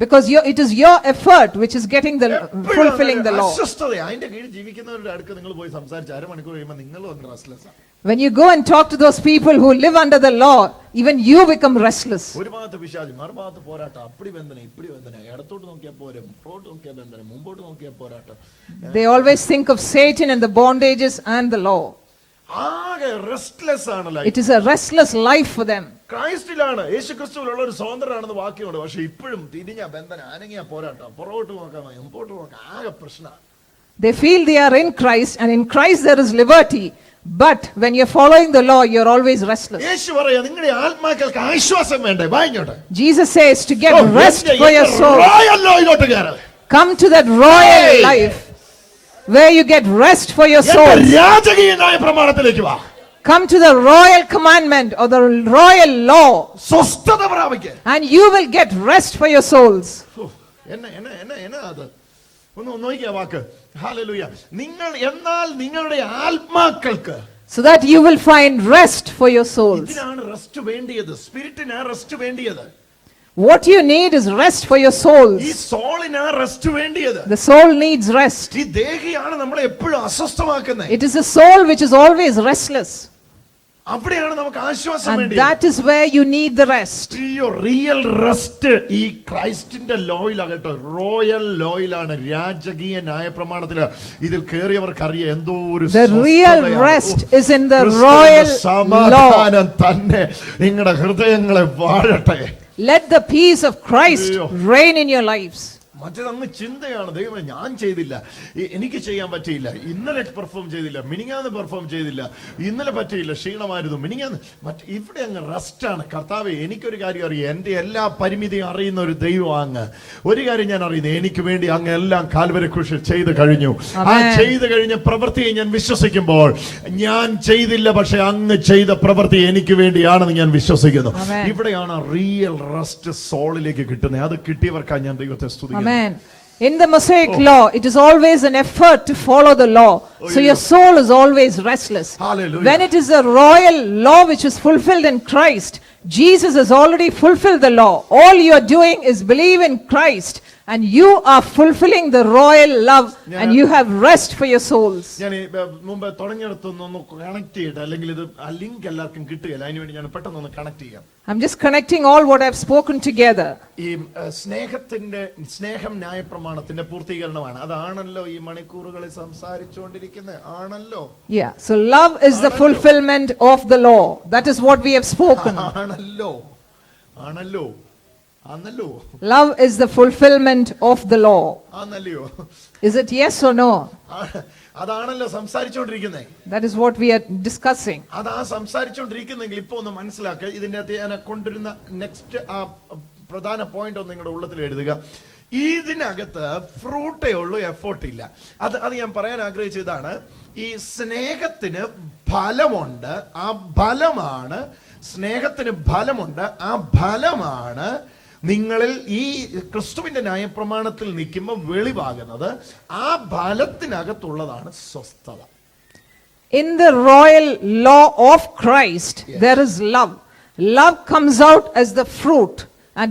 because it is your effort which is getting the fulfilling the law. അസ്വസ്ഥത. അതിന്റെ കീഴിൽ ജീവിക്കുന്നവരുടെ അടുത്ത് നിങ്ങൾ പോയി സംസാരിച്ച് അരമണിക്കൂർ കഴിയുമ്പോൾ നിങ്ങളും ഒന്ന് റെസ്റ്റ്ലെസ് ആണ്. When you go and talk to those people who live under the law, even you become restless. ഒരു ഭാഗത്ത് പിശാച്, മറുഭാഗത്ത് പോരാട്ടം, അപ്പടി ബന്ധന ഇപ്പടി ബന്ധന, ഇടത്തോട്ട് നോക്കിയാൽ പോരും, പുറത്തോട്ട് നോക്കിയാൽ ബന്ധനം, മുമ്പോട്ട് നോക്കിയാൽ പോരാട്ടം. They always think of Satan and the bondages and the law. ആകെ റെസ്റ്റ്ലെസ് ആണ് life. It is a restless life for them. ക്രൈസ്റ്റിലാണ്, യേശു ക്രിസ്തുവിലുള്ള ഒരു സ്വതന്ത്രനാണെന്ന് വാക്യമുണ്ട്. പക്ഷെ ഇപ്പോഴും തിരിഞ്ഞ ബന്ധന, അനങ്ങിയ പോരാട്ടം, പുറകോട്ട് നോക്കാം, മുമ്പോട്ട് നോക്കാം, ആകെ പ്രശ്നം. They feel they are in Christ, and in Christ there is liberty. But when you're following the law, you're always restless. യേശു പറയാ, നിങ്ങളുടെ ആത്മാക്കൾക്ക് ആശ്വാസം വേണ്ടേ? വായിങ്ങോട്ട്. Jesus says to get rest for your soul. Royal ലോയിലോട്ട് കയറ്. Come to that royal life where you get rest for your soul. രാജകീയനായ പ്രമാണത്തിലേക്ക് വാ. Come to the royal commandment or the royal law, സ്വസ്ഥത പ്രാപിക്കുക. and you will get rest for your souls. എന്നാ അത്? ഒന്ന് നോക്കിയ വാക്ക്. Hallelujah. നിങ്ങൾ എന്നാൽ നിങ്ങളുടെ ആത്മാക്കൾക്ക്, so that you will find rest for your souls. ഇതിനാണ് റെസ്റ്റ് വേണ്ടിയത്. സ്പിരിറ്റിനാ റെസ്റ്റ് വേണ്ടിയത്. What you need is rest for your souls. ഈ സോളിനാ റെസ്റ്റ് വേണ്ടിയത്. The soul needs rest. ഈ ദേഹിയാണ് നമ്മളെ എപ്പോഴും അസ്വസ്ഥമാക്കുന്നത്. It is a soul which is always restless. അവിടെയാണ് നമുക്ക് ആശ്വാസം And വേണ്ടത്. that is where you need the rest. Real rest ഈ ക്രൈസ്റ്റിന്റെ ലോയിലാകട്ടെ, റോയൽ ലോയിലാണ്, രാജകീയ ന്യായപ്രമാണത്തില്. ഇതിൽ കയറിയവർക്ക് അറിയാം എന്തോ ഒരു The real rest is in the royal law. സമാധാനം തന്നെ നിങ്ങളുടെ ഹൃദയങ്ങളെ വാഴട്ടെ. Let the peace of Christ reign in your lives. മറ്റേതങ്ങ് ചിന്തയാണ്, ദൈവമേ ഞാൻ ചെയ്തില്ല, എനിക്ക് ചെയ്യാൻ പറ്റിയില്ല, ഇന്നലെ പെർഫോം ചെയ്തില്ല, മിനിങ്ങാന്ന് പെർഫോം ചെയ്തില്ല, ഇന്നലെ പറ്റിയില്ല, ക്ഷീണമായിരുന്നു, മിനിങ്ങാന്ന് ഇവിടെ അങ്ങ് റെസ്റ്റാണ്. കർത്താവേ എനിക്കൊരു കാര്യം അറിയാം, എൻ്റെ എല്ലാ പരിമിതിയും അറിയുന്ന ഒരു ദൈവം അങ്ങ്. ഒരു കാര്യം ഞാൻ അറിയുന്നത്, എനിക്ക് വേണ്ടി അങ്ങ് എല്ലാം കാൽവരി ക്രൂശിൽ ചെയ്ത് കഴിഞ്ഞു. ആ ചെയ്ത് കഴിഞ്ഞ പ്രവൃത്തിയെ ഞാൻ വിശ്വസിക്കുമ്പോൾ, ഞാൻ ചെയ്തില്ല പക്ഷെ അങ്ങ് ചെയ്ത പ്രവൃത്തി എനിക്ക് വേണ്ടിയാണെന്ന് ഞാൻ വിശ്വസിക്കുന്നു. ഇവിടെയാണ് റിയൽ റെസ്റ്റ് സോളിലേക്ക് കിട്ടുന്നത്. അത് കിട്ടിയവർക്കാണ് ഞാൻ ദൈവത്തെ സ്തുതിക്കുന്നു. Amen. In the Mosaic law, it is always an effort to follow the law. So your soul is always restless. Hallelujah. When it is a royal law which is fulfilled in Christ, Jesus has already fulfilled the law. All you are doing is believe in Christ, and you are fulfilling the royal love, and you have rest for your souls. ഞാൻ മുമ്പ് തുടങ്ങിയെടുത്തൊന്ന് connect ചെയ്യട്ടെ, അല്ലെങ്കിൽ ഇത് ആ link എല്ലാവർക്കും കിട്ടുകയില്ല. അതിനുവേണ്ടി ഞാൻ പെട്ടെന്ന് കണക്ട് ചെയ്യാം. I'm just connecting all what I've spoken together. ഈ സ്നേഹം ന്യായപ്രമാണത്തിന്റെ പൂർത്തീകരണമാണ്. അതാണല്ലോ ഈ മണിക്കൂറുകളിൽ സംസാരിച്ചുകൊണ്ടിരിക്കുന്നത് ആണല്ലോ. Yeah, so love is the fulfillment of the law. That is what we have spoken. ആണല്ലോ. Love is the fulfillment of the law. ആണല്ലോ. Is it yes or no? അതാണല്ലോ സംസാരിച്ചുകൊണ്ടിരിക്കുന്നത്. That is what we are discussing. അതാ സംസാരിച്ചുകൊണ്ടിരിക്കുന്നെങ്കിൽ ഇപ്പൊ ഒന്ന് മനസ്സിലാക്കുക. ഇതിന്റെ അകത്ത് ഞാൻ കൊണ്ടുവരുന്ന നെക്സ്റ്റ് ആ പ്രധാന പോയിന്റ് ഒന്ന് നിങ്ങളുടെ ഉള്ളത്തിൽ എഴുതുക. ഇതിനകത്ത് ഫ്രൂട്ടേ ഉള്ളൂ, എഫോർട്ട് ഇല്ല. അത് ഞാൻ പറയാൻ ആഗ്രഹിച്ചതാണ്. ഈ സ്നേഹത്തിന് ഫലമുണ്ട്. ആ ഫലമാണ് സ്നേഹത്തിന് ഫലമുണ്ട്. ആ ഫലമാണ് നിങ്ങളിൽ ഈ ക്രിസ്തുവിന്റെ ന്യായപ്രമാണത്തിൽ നിൽക്കുമ്പോൾ വെളിവാകുന്നത്. ആ ഫലത്തിനകത്തുള്ളതാണ് സ്വസ്ഥത. In the royal law of Christ, there is love. Love comes out as the fruit, and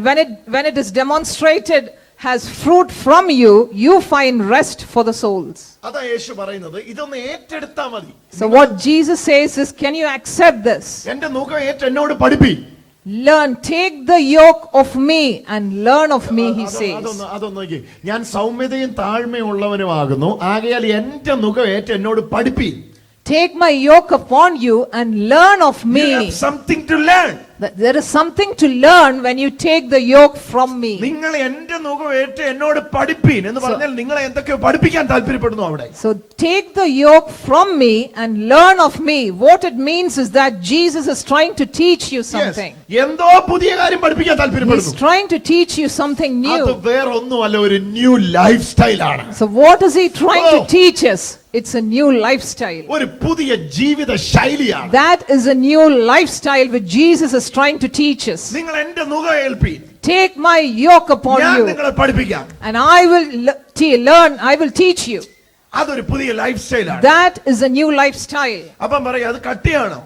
when it is demonstrated has fruit from you, you find rest for the souls. അതാ യേശു പറയുന്നത്, ഇതൊന്ന് ഏറ്റെടുത്താ മതി. So what Jesus says is, can you accept this? എന്റെ നുകം ഏറ്റ എന്നോട് പഠിപ്പി. Learn, take the yoke of me and learn of me, he says. അതൊന്ന് നോക്കി. ഞാൻ സൗമ്യതയും താഴ്മയും ഉള്ളവനുമാകുന്നു, ആകയാൽ എന്റെ നുകം ഏറ്റ എന്നോട് പഠിപ്പി. Take my yoke upon you and learn of me. You have something to learn. There is something to learn when you take the yoke from me. നിങ്ങൾ എന്റെ നുകം ഏറ്റ എന്നോട് പഠിപ്പീൻ എന്ന് പറഞ്ഞാൽ നിങ്ങളെ എന്തൊക്കെയോ പഠിപ്പിക്കാൻ താല്പര്യപ്പെടുന്നു അവിടെ. So take the yoke from me and learn of me. What it means is that Jesus is trying to teach you something. എന്തോ പുതിയ കാര്യം പഠിപ്പിക്കാൻ താല്പര്യപ്പെടുന്നു. He's trying to teach you something new. അത് വേറെ ഒന്നുമല്ല, ഒരു ന്യൂ ലൈഫ് സ്റ്റൈൽ ആണ്. So what is he trying to teach us? It's a new lifestyle. ഒരു പുതിയ ജീവിത ശൈലിയാണ്. That is a new lifestyle which Jesus is trying to teach us. നിങ്ങൾ എന്റെ നുകം ഏൽപ്പീൻ. Take my yoke upon ഞാൻ you. നിങ്ങളെ പഠിപ്പിക്കാം. And I will learn, I will teach you. അതൊരു പുതിയ ലൈഫ് സ്റ്റൈൽ ആണ്. That is a new lifestyle. അപ്പം പറയാം അത് കട്ടിയാണോ?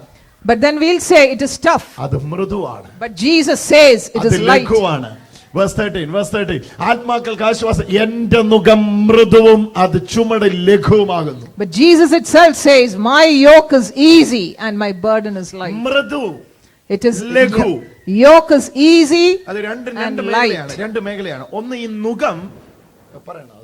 But then we'll say it is tough. അത് മൃദുവാണ്. But Jesus says it is light. ലഘുവാണ്. Verse 13. ആത്മാക്കൾക്ക് ആശ്വാസം, എന്റെ നുകം മൃദുവും അത് ചുമട് ലഘുവുമാകുന്നു. But Jesus itself says, my yoke is easy and my burden is light. മൃദു, It is ലഘു. yoke is easy അത് രണ്ട് and മേഖലയാണ്. light. രണ്ട് മേഖലയാണ്. ഒന്ന് ഈ നുകം പറയണോ?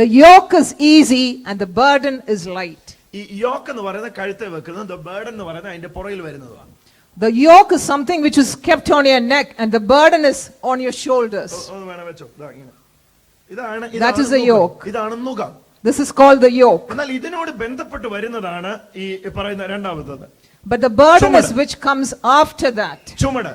The yoke is easy and the burden is light. ഈ യോക്ക് എന്ന് പറയുന്നത് കഴുത്തെ വെക്കുന്നത്, ബർഡൻ എന്ന് പറയുന്നത് അതിന്റെ പുറകിൽ വരുന്നതാണ്. The yoke is something which is kept on your neck and the burden is on your shoulders. That is the yoke. ഇതാണ് നുകം. This is called the yoke. എന്നാൽ ഇതിനോട് ബന്ധപ്പെട്ട് വരുന്നതാണ് ഈ പറയുന്ന രണ്ടാമത്തത്. But the burden is which comes after that. ചുമട്.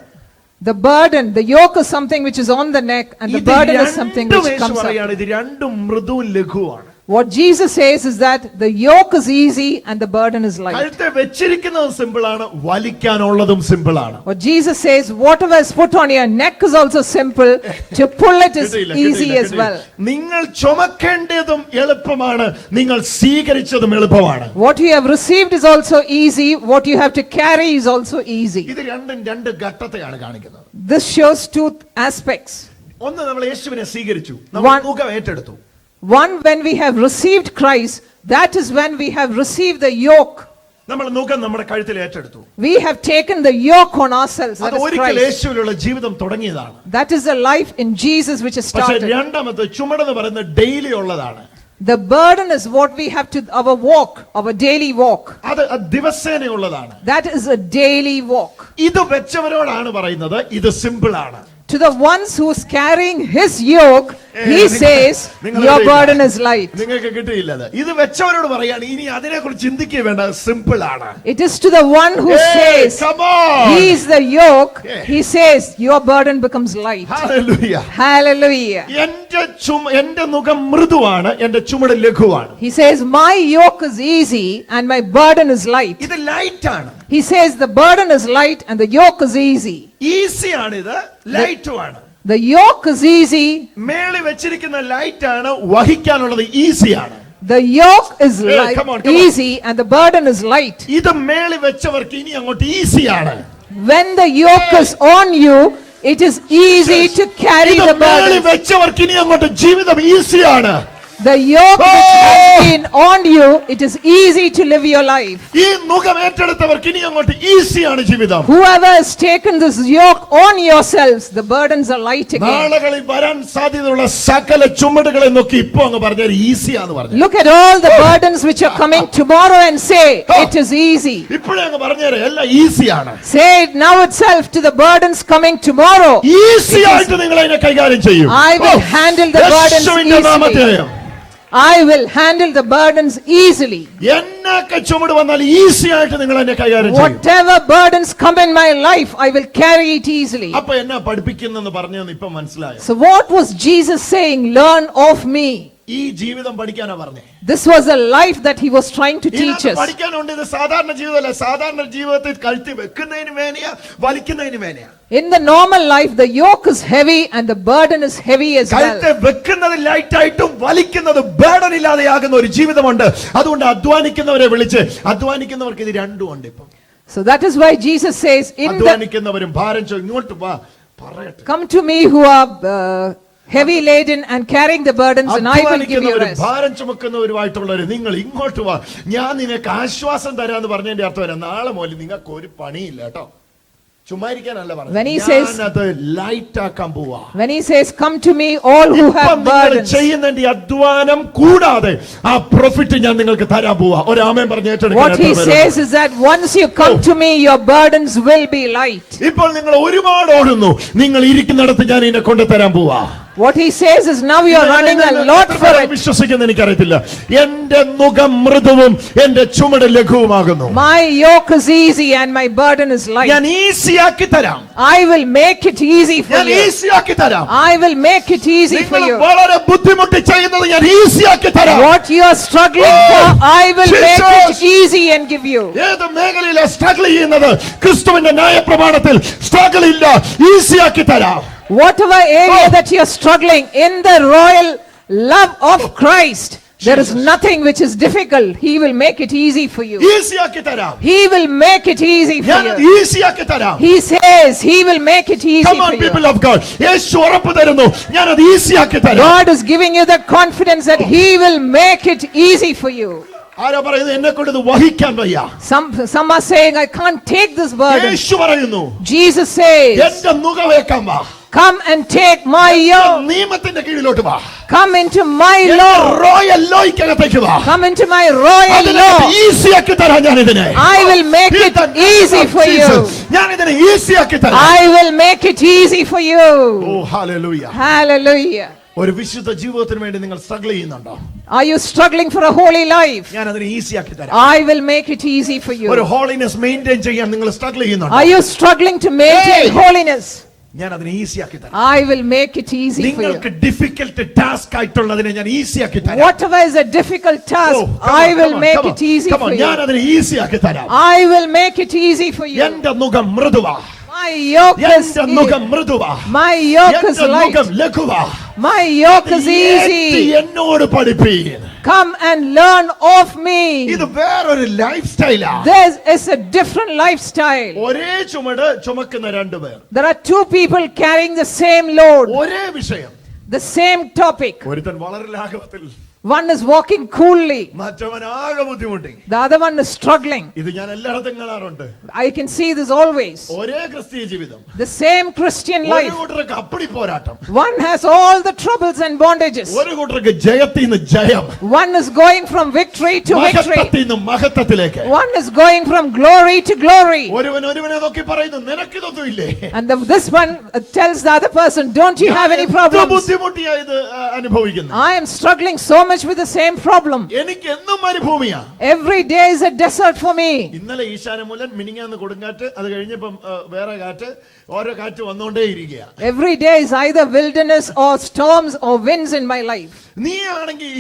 The burden, the yoke is something which is on the neck and the burden is something which comes after. ഇത് രണ്ടും മൃദുവും ലഘുവാണ്. What Jesus says is that the yoke is easy and the burden is light. കഴുത്തെ വെച്ചിരിക്കുന്നത് simple ആണ്, വലിക്കാനുള്ളതും simple ആണ്. What Jesus says, whatever is put on your neck is also simple, to pull it is easy as well. നിങ്ങൾ ചുമക്കേണ്ടതും എളുപ്പമാണ്, നിങ്ങൾ സ്വീകരിച്ചതും എളുപ്പമാണ്. What you have received is also easy, what you have to carry is also easy. ഇത് രണ്ടും രണ്ട് ഘട്ടത്തെയാണ് കാണിക്കുന്നത്. This shows two aspects. ഒന്ന്, നമ്മൾ യേശുവിനെ സ്വീകരിച്ചു, നമ്മൾ നുകം ഏറ്റെടുത്തു. One, when we have received Christ, that is when we have received the yoke. നമ്മൾ നുകം നമ്മുടെ കഴുത്തിൽ ഏറ്റെടുത്തു. We have taken the yoke on ourselves. അത് ഒരിക്കൽ യേശുവിലുള്ള ജീവിതം തുടങ്ങിയതാണ്. That is the life in Jesus which has started. പക്ഷേ രണ്ടാമത്തെ ചുമടെന്ന് പറയുന്നത് ഡെയിലി ഉള്ളതാണ്. The burden is what we have to our walk, our daily walk. അത് ദിവസേനയുള്ളതാണ്. That is a daily walk. ഇത് വെച്ചവരോടാണ് പറയുന്നത് ഇത് സിമ്പിൾ ആണ്. To the ones who's carrying his yoke, he says, your burden is light. നിങ്ങൾക്ക് കിട്ടിയില്ല അത്. ഇത് വെച്ചവരോട് പറയാണ് ഇനി അതിനെ കുറിച്ച് ചിന്തിക്കുക വേണ്ട, സിമ്പിൾ ആണ്. It is to the one who says, Come on. he is the yoke, Yeah. he says, your burden becomes light. Hallelujah. Hallelujah. എന്റെ നുകം മൃദുവാണ്, എന്റെ ചുമട് ലഘുവാണ്. He says, my yoke is easy and my burden is light. ഇത് light ആണ്. He says, the burden is light and the yoke is easy. Easy ആണ്, ഇത് ലൈറ്റും ആണ്. The yoke is easy. മേളി വെച്ചിരിക്കുന്ന ലൈറ്റ് ആണ്, വഹിക്കാനുള്ളത് ഈസിയാണ്. The yoke is Hey, light, come on. easy and the burden is light. ഇത് മേളി വെച്ചവർക്ക് ഇനി അങ്ങോട്ട് ഈസിയാണ്. When the yoke is on you, it is easy to carry ഇത് the മേളി burden. വെച്ചവർക്ക് ഇനി അങ്ങോട്ട് ജീവിതം ഈസിയാണ്. The yoke which has been on you, it is easy to live your life. ഈ നുകം ഏറ്റെടുത്തവർക്ക് ഇനി അങ്ങോട്ട് ഈസിയാണ് ജീവിതം. Whoever has taken this yoke on yourselves, the burdens are light again. നാളുകളിൽ വരാൻ സാധ്യതയുള്ള സകല ചുമടുകളെ നോക്കി ഇപ്പൊ അങ്ങ് പറഞ്ഞാൽ ഈസിയാന്ന് പറഞ്ഞു. Look at all the burdens which are coming tomorrow and say, it is easy. ഇപ്പോഴേ അങ്ങ് പറഞ്ഞേരെ എല്ലാം ഈസിയാണ്. Say it now itself to the burdens coming tomorrow. Easy ആയിട്ട് നിങ്ങൾ അതിനെ കൈകാര്യം ചെയ്യും. I will handle the burdens യേശുവിന്റെ നാമത്തിൽ easily. I will handle the burdens easily. എന്നൊക്കെ ചുമട് വന്നാൽ ഈസി ആയിട്ട് നിങ്ങൾ അതിനെ കൈകാര്യം ചെയ്യും. Whatever burdens come in my life, I will carry it easily. അപ്പൊ എന്നാ പഠിപ്പിക്കുന്നെന്ന് പറഞ്ഞെന്ന് ഇപ്പൊ മനസ്സിലായോ? So what was Jesus saying? Learn of me. ഈ ജീവിതം പഠിക്കാനാ പറഞ്ഞേ. This was a life that he was trying to teach ഇതിനകത്ത് us. പഠിക്കാനുണ്ട്. ഇത് സാധാരണ ജീവിതമല്ല. സാധാരണ ജീവിതത്തിൽ കഴുത്തി വെക്കുന്നതിന് വേനയാ, വലിക്കുന്നതിന് വേനയാ. In the normal life, the yoke is heavy and the burden is heavy as കഴുത്തെ well. വെക്കുന്നത് ലൈറ്റ് ആയിട്ടും വലിക്കുന്നത് ബേർഡൻ ഇല്ലാതെയാകുന്ന ഒരു ജീവിതമുണ്ട്. അതുകൊണ്ട് അധ്വാനിക്കുന്നവരെ വിളിച്ച്, അധ്വാനിക്കുന്നവർക്ക് ഇത് രണ്ടും ഉണ്ട്. ഇപ്പം So that is why Jesus says, അധ്വാനിക്കുന്നവരും ഭാരം ഇങ്ങോട്ട് വാ പറയട്ടെ. come to me who are heavy laden and carrying the burdens and I will give you rest. ഭാരം ചുമക്കുന്നവരുമായിട്ടുള്ളവര് നിങ്ങൾ ഇങ്ങോട്ട് വാ, ഞാൻ നിനക്ക് ആശ്വാസം തരാന്ന് പറഞ്ഞതിന്റെ അർത്ഥം വരാം, നാളെ മുതൽ നിങ്ങൾക്ക് ഒരു പണിയില്ല കേട്ടോ. ചുമ്മാ ഇരിക്കാനല്ല When he പറഞ്ഞത്, says- ഞാനത് ലൈറ്റ് ആക്കാൻ പോവാ. When he says, come to me all who have burdens. ചെയ്യുന്നതിന്റെ അധ്വാനം കൂടാതെ ആ പ്രോഫിറ്റ് ഞാൻ നിങ്ങൾക്ക് തരാൻ പോവാ. ഒരു ആമേൻ പറഞ്ഞ് What he says is that once you come to me, your burdens will be light. ഇപ്പോൾ നിങ്ങൾ ഒരുപാട് ഓടുന്നു, നിങ്ങൾ ഇരിക്കുന്നിടത്ത് ഞാൻ ഇതിനെ കൊണ്ട് തരാൻ പോവാ. What he says is now you are running a lot for it. വിശ്വസിക്കുന്ന എനിക്കറിയത്തില്ല. എന്റെ നുകം മൃദുവും എന്റെ ചുമട് ലഘുവുമാകുന്നു. My yoke is easy and my burden is light. ഞാൻ ഈസിയാക്കി തരാം. I will make it easy for ഞാൻ you. ഈസിയാക്കി തരാം. I will make it easy for നിങ്ങൾ you. വളരെ ബുദ്ധിമുട്ടി ചെയ്യുന്നത് ഞാൻ ഈസിയാക്കി തരാം. What you are struggling for, I will make it Jesus. easy and give you. ഏത് മേഖലയിലാണ് സ്ട്രഗിൾ ചെയ്യുന്നത്? ക്രിസ്തുവിന്റെ ന്യായപ്രമാണത്തിൽ സ്ട്രഗിൾ ഇല്ല, ഈസിയാക്കി തരാം. Whatever area that you are struggling in the royal love of Christ, there is nothing which is difficult. He will make it easy for you. ഈസിയാക്കി തരാം. He will make it easy for ഞാൻ you. ഈസിയാക്കി തരാം. He says he will make it easy Come on for people you. of God. യേശു ഉറപ്പ് തരുന്നു, ഞാൻ അത് ഈസിയാക്കി തരാം. God is giving you that confidence that he will make it easy for you. ആരാ പറയുന്നത് എന്നെ കൊണ്ട് ഇത് വഹിക്കാൻ വയ്യ? Some are saying I can't take this burden. യേശു പറയുന്നു, Jesus says, എന്റെ നുകവേക്കാൻ വാ. come and take my yoke. നിയമത്തിന്റെ കീഴിലോട്ട് വാ. Come into my law. Royal ലോയ്ക്കകത്തേക്ക് വാ. Come into my royal law. ഈസിയാക്കി തരാം ഞാൻ ഇതിനെ. I will make it easy for you. ഞാൻ ഇതിനെ ഈസിയാക്കി തരാം. I will make it easy for you. ഓ ഹല്ലേലൂയ. Hallelujah. ഒരു വിശുദ്ധ ജീവിതത്തിന് വേണ്ടി നിങ്ങൾ സ്ട്രഗിൾ ചെയ്യുന്നുണ്ടോ? Are you struggling for a holy life? ഞാൻ അതിനെ ഈസിയാക്കി തരാം. I will make it easy for you. ഒരു ഹോളിനെസ് മെയിൻറ്റെയിൻ ചെയ്യാൻ നിങ്ങൾ സ്ട്രഗിൾ ചെയ്യുന്നുണ്ടോ? Are you struggling to maintain Hey. holiness? ഞാൻ അതിനെ ഈസിയാക്കി തരാം. I will make it easy for you. നിങ്ങൾക്ക് ഡിഫിക്കൽട്ട് ടാസ്ക് ആയിട്ടുള്ളതിനെ ഞാൻ ഈസിയാക്കി തരാം. Whatever is a difficult task, Oh, come on, I will come on, make come on, it easy come on. for ഞാൻ you. അതിനെ ഈസിയാക്കി തരാം. I will make it easy for you. എന്റെ നുകം മൃദുവാ. My yoke is എന്റെ നുകം മൃദുവാ. My yoke is എന്റെ light. നുകം ലഘുവാ. My yoke is ഏറ്റി easy. എന്നോട് പഠിപ്പീൻ. Come and learn of me. ഇത് വേറൊരു life സ്റ്റൈലാ. There is a different lifestyle. ഒരേ ചുമട് ചുമക്കുന്ന രണ്ടുപേർ, There are two people carrying the same load, ഒരേ വിഷയം. the same topic. ഒരുത്തൻ വളരെ ലാഘവത്തിൽ One is walking coolly, മറ്റവൻ ആകെ ബുദ്ധിമുട്ടി. the other one is struggling. ഇത് ഞാൻ എല്ലായിടത്തും കാണാറുണ്ട്. I can see this always. ഒരേ ക്രിസ്തീയ ജീവിതം. The same Christian ഒരു life. കൂട്ടർക്ക് അപ്പടി പോരാട്ടം. One has all the troubles and bondages. ഒരു കൂട്ടർക്ക് ജയത്തിൽ നിന്ന് ജയം. One is going from victory to victory. മഹത്വത്തിൽ നിന്ന് മഹത്വത്തിലേക്ക്. One is going from glory to glory. ഒരുവനെ നോക്കി പറയുന്നു നിനക്കിതൊന്നും ഇല്ലേ? And this one tells the other person, don't you have any problems? ബുദ്ധിമുട്ടിയാ ഇത് അനുഭവിക്കുന്നു. I am struggling so much with the same problem. എനിക്ക് എന്നും മരുഭൂമിയാ. Every day is a desert for me. ഇന്നലെ ഈശാനമൂലൻ മിനിങ്ങാന്ന് കൊടുങ്കാറ്റ്, അത് കഴിഞ്ഞപ്പം വേറെ കാറ്റ്, ഓരോ കാറ്റ് വന്നുകൊണ്ടേ ഇരിക്കുക. Every day is either wilderness or storms or winds in my life. നീ ആണെങ്കിൽ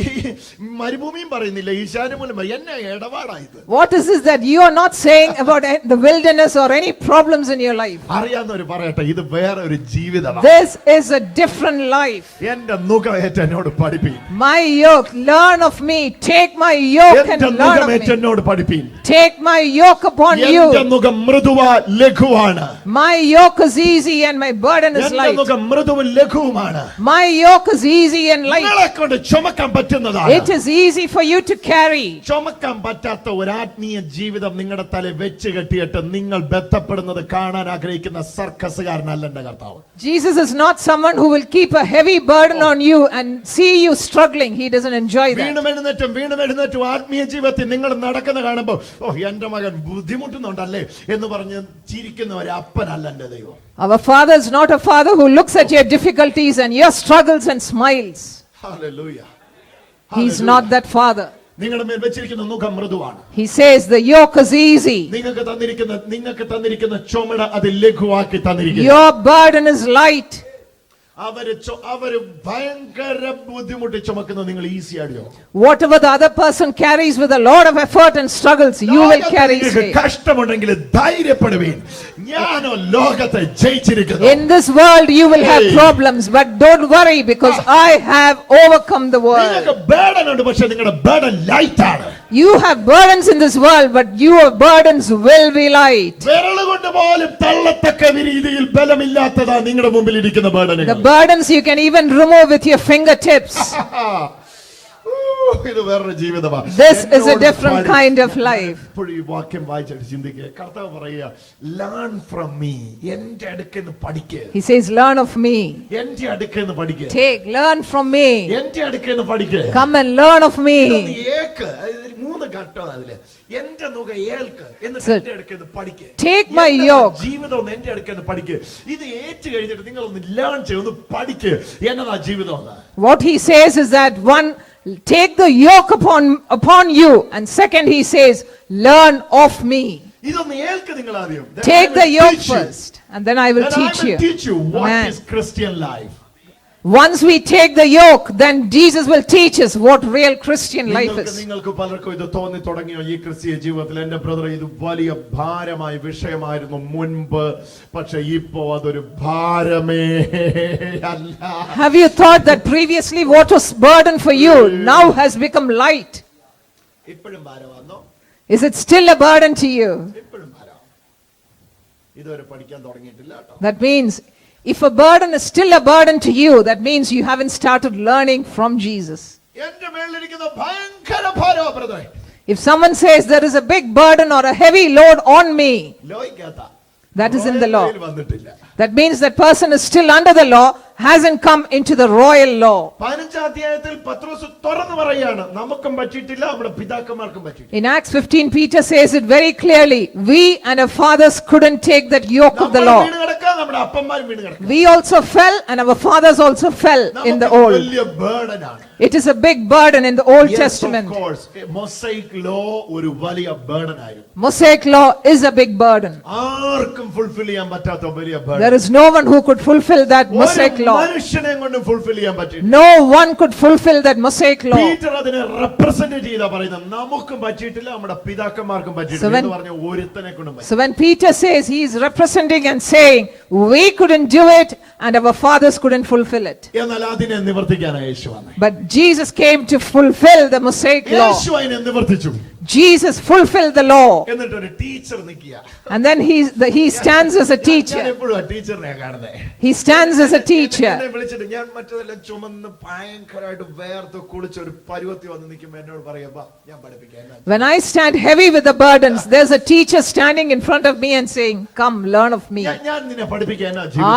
മരുഭൂമിയും പറയുന്നില്ല, ഈശാനമൂലം എന്നെ ഇടപാടായത്. What is this that you are not saying about the wilderness or any problems in your life? അറിയാവുന്നവര് പറയട്ടെ, ഇത് വേറെ ഒരു ജീവിതമാണ്. This is a different life. എന്റെ നുകമേറ്റ് എന്നോട് പഠിപ്പീൻ. My yoke, learn of me. Take my yoke and എന്റെ learn of നുകമേറ്റ് me. എന്നോട് പഠിപ്പീൻ. Take my yoke upon എന്റെ you. നുകം മൃദുവാ ലഘുവാണ്. My yoke is easy and my burden is എന്റെ light. നുകം മൃദുവും ലഘുവുമാണ്. My yoke is easy and light. നിങ്ങളെ കൊണ്ട് ചുമക്കാൻ പറ്റുന്നതാണ്. It is easy for you to carry. ചുമക്കാൻ പറ്റാത്ത ഒരു ആത്മീയ ജീവിതം നിങ്ങളുടെ തല വെച്ച് കെട്ടിയിട്ട് നിങ്ങൾ ബന്ധപ്പെടുന്നത് കാണാൻ ആഗ്രഹിക്കുന്ന സർക്കസുകാരനല്ല എന്റെ കർത്താവ്. Jesus is not someone who will keep a heavy burden on you and see you struggling. He doesn't enjoy that. വീണ്ടും എഴുന്നേറ്റും ആത്മീയ ജീവിതത്തിൽ നിങ്ങൾ നടക്കുന്ന കാണുമ്പോൾ ഓ എന്റെ മകൻ ബുദ്ധിമുട്ടുന്നുണ്ടല്ലേ എന്ന് പറഞ്ഞ് ചിരിക്കുന്ന ഒരു അപ്പനല്ല എന്റെ ദൈവം. Our Father is not a father who looks at your difficulties and your struggles and smiles. Hallelujah. He is not that father. നിങ്ങളുടെ മേൽ വെച്ചിരിക്കുന്ന നുകം മൃദുവാണ്. He says the yoke is easy. നിങ്ങൾക്ക് തന്നിരിക്കുന്ന ചുമട് അത് ലഘുവാക്കി തന്നിരിക്കുന്നു. Your burden is light. അവര് ഭയങ്കര ബുദ്ധിമുട്ടി ചുമക്കുന്നത് നിങ്ങൾ easy ആടിയോ? Whatever the other person carries with a lot of effort and struggles, you will carry easily. കഷ്ടമുണ്ടെങ്കിൽ ധൈര്യപ്പെടുവീൻ, ഞാനോ ലോകത്തെ ജയിച്ചിരിക്കുന്നു. In this world you will have problems, but don't worry because I have overcome the world. നിങ്ങൾക്ക് burden ഉണ്ട്, പക്ഷേ നിങ്ങളുടെ burden light ആണ്. You have burdens in this world, but your burdens will be light. വിരലുകൊണ്ട് പോലും തള്ളത്തക്ക രീതിയിൽ ബലമില്ലാത്തതാ നിങ്ങളുടെ മുമ്പിൽ ഇരിക്കുന്ന ബർഡനുകൾ. The burdens you can even remove with your fingertips. ഇത് വേറൊരു ജീവിതമാണ്. This is a different kind of life. ഇപ്പോൾ ഈ വാക്യം വായിച്ചിട്ട് ചിന്തിക്കുക, കർത്താവ് പറയുക learn from me, എന്റെ അടുക്കന്ന് പഠിക്കുക. He says, learn of me. എന്റെ അടുക്കന്ന് പഠിക്കുക. Take, learn from me. എന്റെ അടുക്കന്ന് പഠിക്കുക. Come and learn of me. മൂന്ന് ഘട്ടം അതില്. എന്റെ നുക ഏൽക്ക്, എന്നിട്ട് Sir, എന്റെ അടുക്കന്ന് പഠിക്കുക. take my yoke. ജീവിതം ഒന്ന് എന്റെ അടുക്കന്ന് പഠിക്കുക. ഇത് ഏറ്റു കഴിഞ്ഞിട്ട് നിങ്ങൾ ഒന്ന് ലേൺ ചെയ്ത് ഒന്ന് പഠിക്കുക എന്നതാ ജീവിതം. What he says is that one, take the yoke upon you, and second he says, learn of me. ഇതൊന്ന് ഏൽക്ക് നിങ്ങൾ ആദ്യം. Take the yoke first, and then I will teach you. Teach you what Amen. is Christian life. Once we take the yoke, then Jesus will teach us what real Christian life is. നിങ്ങൾക്ക് പലർക്കും ഇത് തോന്നി തുടങ്ങിയോ ഈ ക്രിസ്തീയ ജീവിതത്തിൽ? എന്റെ brother, ഇത് വലിയ ഭാരമായ വിഷയമായിരുന്നു മുൻപ്, പക്ഷെ ഇപ്പോ അതൊരു ഭാരമേ അല്ല. Have you thought that previously what was burden for you now has become light? ഇപ്പോഴും ഭാരമാണോ? Is it still a burden to you? ഇപ്പോഴും ഭാരം. ഇതുവരെ പഠിക്കാൻ തുടങ്ങിയിട്ടില്ല കേട്ടോ. That means if a burden is still a burden to you, that means you haven't started learning from Jesus. എന്റെ മേളിലിരിക്കുന്ന ഭയങ്കര ഭാരമാ ബ്രദറെ. If someone says there is a big burden or a heavy load on me, ലോയിക്കാത്ത that is in the law. വന്നിട്ടില്ല. That means that person is still under the law, hasn't come into the royal law. 15 അധ്യായത്തിൽ പത്രോസ് തുറന്നു പറയാണ്, നമുക്കും പറ്റിയിട്ടില്ല, നമ്മുടെ പിതാക്കന്മാർക്കും പറ്റിയിട്ടില്ല. In Acts 15, Peter says it very clearly. We and our fathers couldn't take that yoke of the law. വീണ് കിടക്കാം, നമ്മുടെ അപ്പന്മാരും വീണ് കിടക്കാം. We also fell and our fathers also fell in the old. വലിയ ബർഡനാണ്. It is a big burden in the Old Yes, Testament. of course. Mosaic law ഒരു വലിയ burden ആയിരുന്നു. Mosaic law is a big burden. ആർക്കും fulfil ചെയ്യാൻ പറ്റാത്ത വലിയ burden. There is no one who could fulfill that Mosaic law. മനുഷ്യനെ കൊണ്ട് fulfil ചെയ്യാൻ പറ്റില്ല. No one could fulfill that Mosaic law. Peter അതിനെ റെപ്രസെന്റ് ചെയ്താ പറയുന്നത്, നമുക്കും പറ്റിയിട്ടില്ല, നമ്മുടെ പിതാക്കന്മാർക്കും പറ്റിയിട്ടില്ല എന്ന് പറഞ്ഞ ഒരുത്തനെ കൊണ്ടും പറ്റില്ല. So when Peter says, he is representing and saying, we couldn't do it and our fathers couldn't fulfill it. എന്നാൽ അതിനെ നിവർത്തിക്കാനാണ് യേശു വന്നത്. But Jesus came to fulfill the Mosaic law. യേശു അതിനെ നിവർത്തിച്ചു. Jesus fulfilled the law. എന്നിട്ട് ഒരു teacher നിൽക്കുക. And then he stands as a ഞാൻ teacher. എപ്പോഴും ആ ടീച്ചറിനെ കാണുന്നത്. He stands as a teacher. എന്നെ വിളിച്ചിട്ട് ഞാൻ മറ്റതെല്ലാം ചുമന്ന് ഭയങ്കരമായിട്ട് വേർത്ത് കുളിച്ച് ഒരു പരുവത്തി വന്ന് നിൽക്കുമ്പോൾ എന്നോട് പറയാ ഞാൻ പഠിപ്പിക്കാം. When I stand heavy with the burdens, there's a teacher standing in front of me and saying, "Come, learn of me. ഞാൻ നിന്നെ പഠിപ്പിക്കാൻ.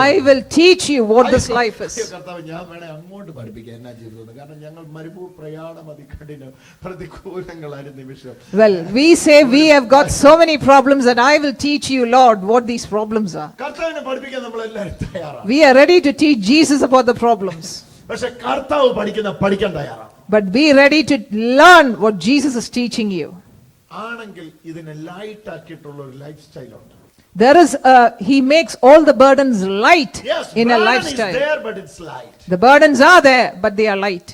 I will teach you what this life is." കർത്താവ് ഞാൻ വേണേ അങ്ങോട്ട് പഠിപ്പിക്കാൻ എന്നാ ജീവിതം. കാരണം ഞങ്ങൾ മരുഭൂമി പ്രയാണം അതികഠിനം പ്രതികൂലങ്ങളായ നിമിഷം. Well, we say we have got so many problems that I will teach you, Lord, what these problems are. കർത്താവിനെ പഠിപ്പിക്കാൻ നമ്മളെല്ലാവരും തയ്യാറാണ്. We are ready to teach Jesus about the problems. പക്ഷെ കർത്താവ് പഠിക്കാൻ തയ്യാറാണ്. But be ready to learn what Jesus is teaching you. ആണെങ്കിൽ ഇതിനെ ലൈറ്റ് ആക്കിയിട്ടുള്ള ഒരു ലൈഫ് സ്റ്റൈൽ ഉണ്ട്. There is he makes all the burdens light Yes, in a burden lifestyle. is there, but it's light. The burdens are there, but they are light.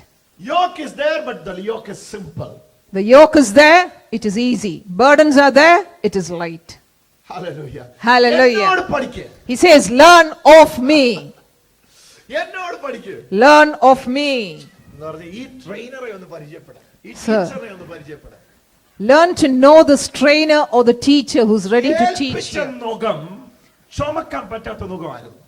Yoke is there, but the yoke is simple. The yoke is there, it is easy. Burdens are there, it is light. Hallelujah. Hallelujah. എന്നോട് പഠിക്ക്. He says, "Learn of me. എന്നോട് പഠിക്ക്. Learn of me. എന്ന് പറഞ്ഞ ഈ ട്രെയിനറെ ഒന്ന് പരിചയപ്പെടാം. ഈ Sir. ടീച്ചറെ ഒന്ന് പരിചയപ്പെടാം. Learn to know this trainer or the teacher who's ready to teach ഏൽപ്പിച്ച you." നുകം ചുമക്കാൻ പറ്റാത്ത നുകമായിരുന്നു.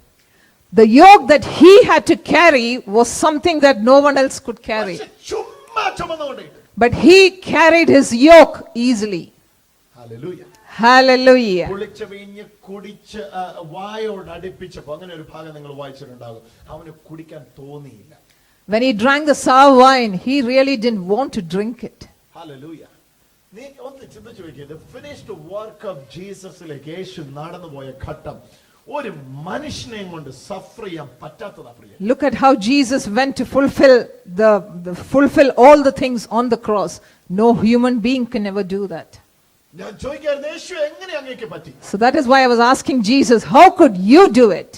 The yoke that he had to carry was something that no one else could carry. പക്ഷെ ചുമ്മാ ചുമന്നുകൊണ്ടേയിട്ട്. But he carried his yoke easily. Hallelujah. Hallelujah. കുളിച്ച് വീഞ്ഞ് കുടിച്ച് വായോട് അടുപ്പിച്ചപ്പോ അങ്ങനെ ഒരു ഭാഗം നിങ്ങൾ വായിച്ചിട്ടുണ്ടാകും. അവന് കുടിക്കാൻ തോന്നിയില്ല. When he drank the sour wine, he really didn't want to drink it. Hallelujah. നീ ഒന്ന് ചിന്തിച്ചു നോക്കിയത് ഫിനിഷ്ഡ് വർക്ക് ഓഫ് ജീസസിലേക്ക് യേശു നടന്നുപോയ ഘട്ടം ഒരു മനുഷ്യനെയും കൊണ്ട് സഫർ ചെയ്യാൻ പറ്റാത്തതാ പ്രിയ. Look at how Jesus went to fulfill all the things on the cross. No human being can ever do that. ഞാൻ ചോദിക്കായിരുന്നു യേശു എങ്ങനെ അങ്ങേക്ക് പറ്റി? So that is why I was asking Jesus, how could you do it?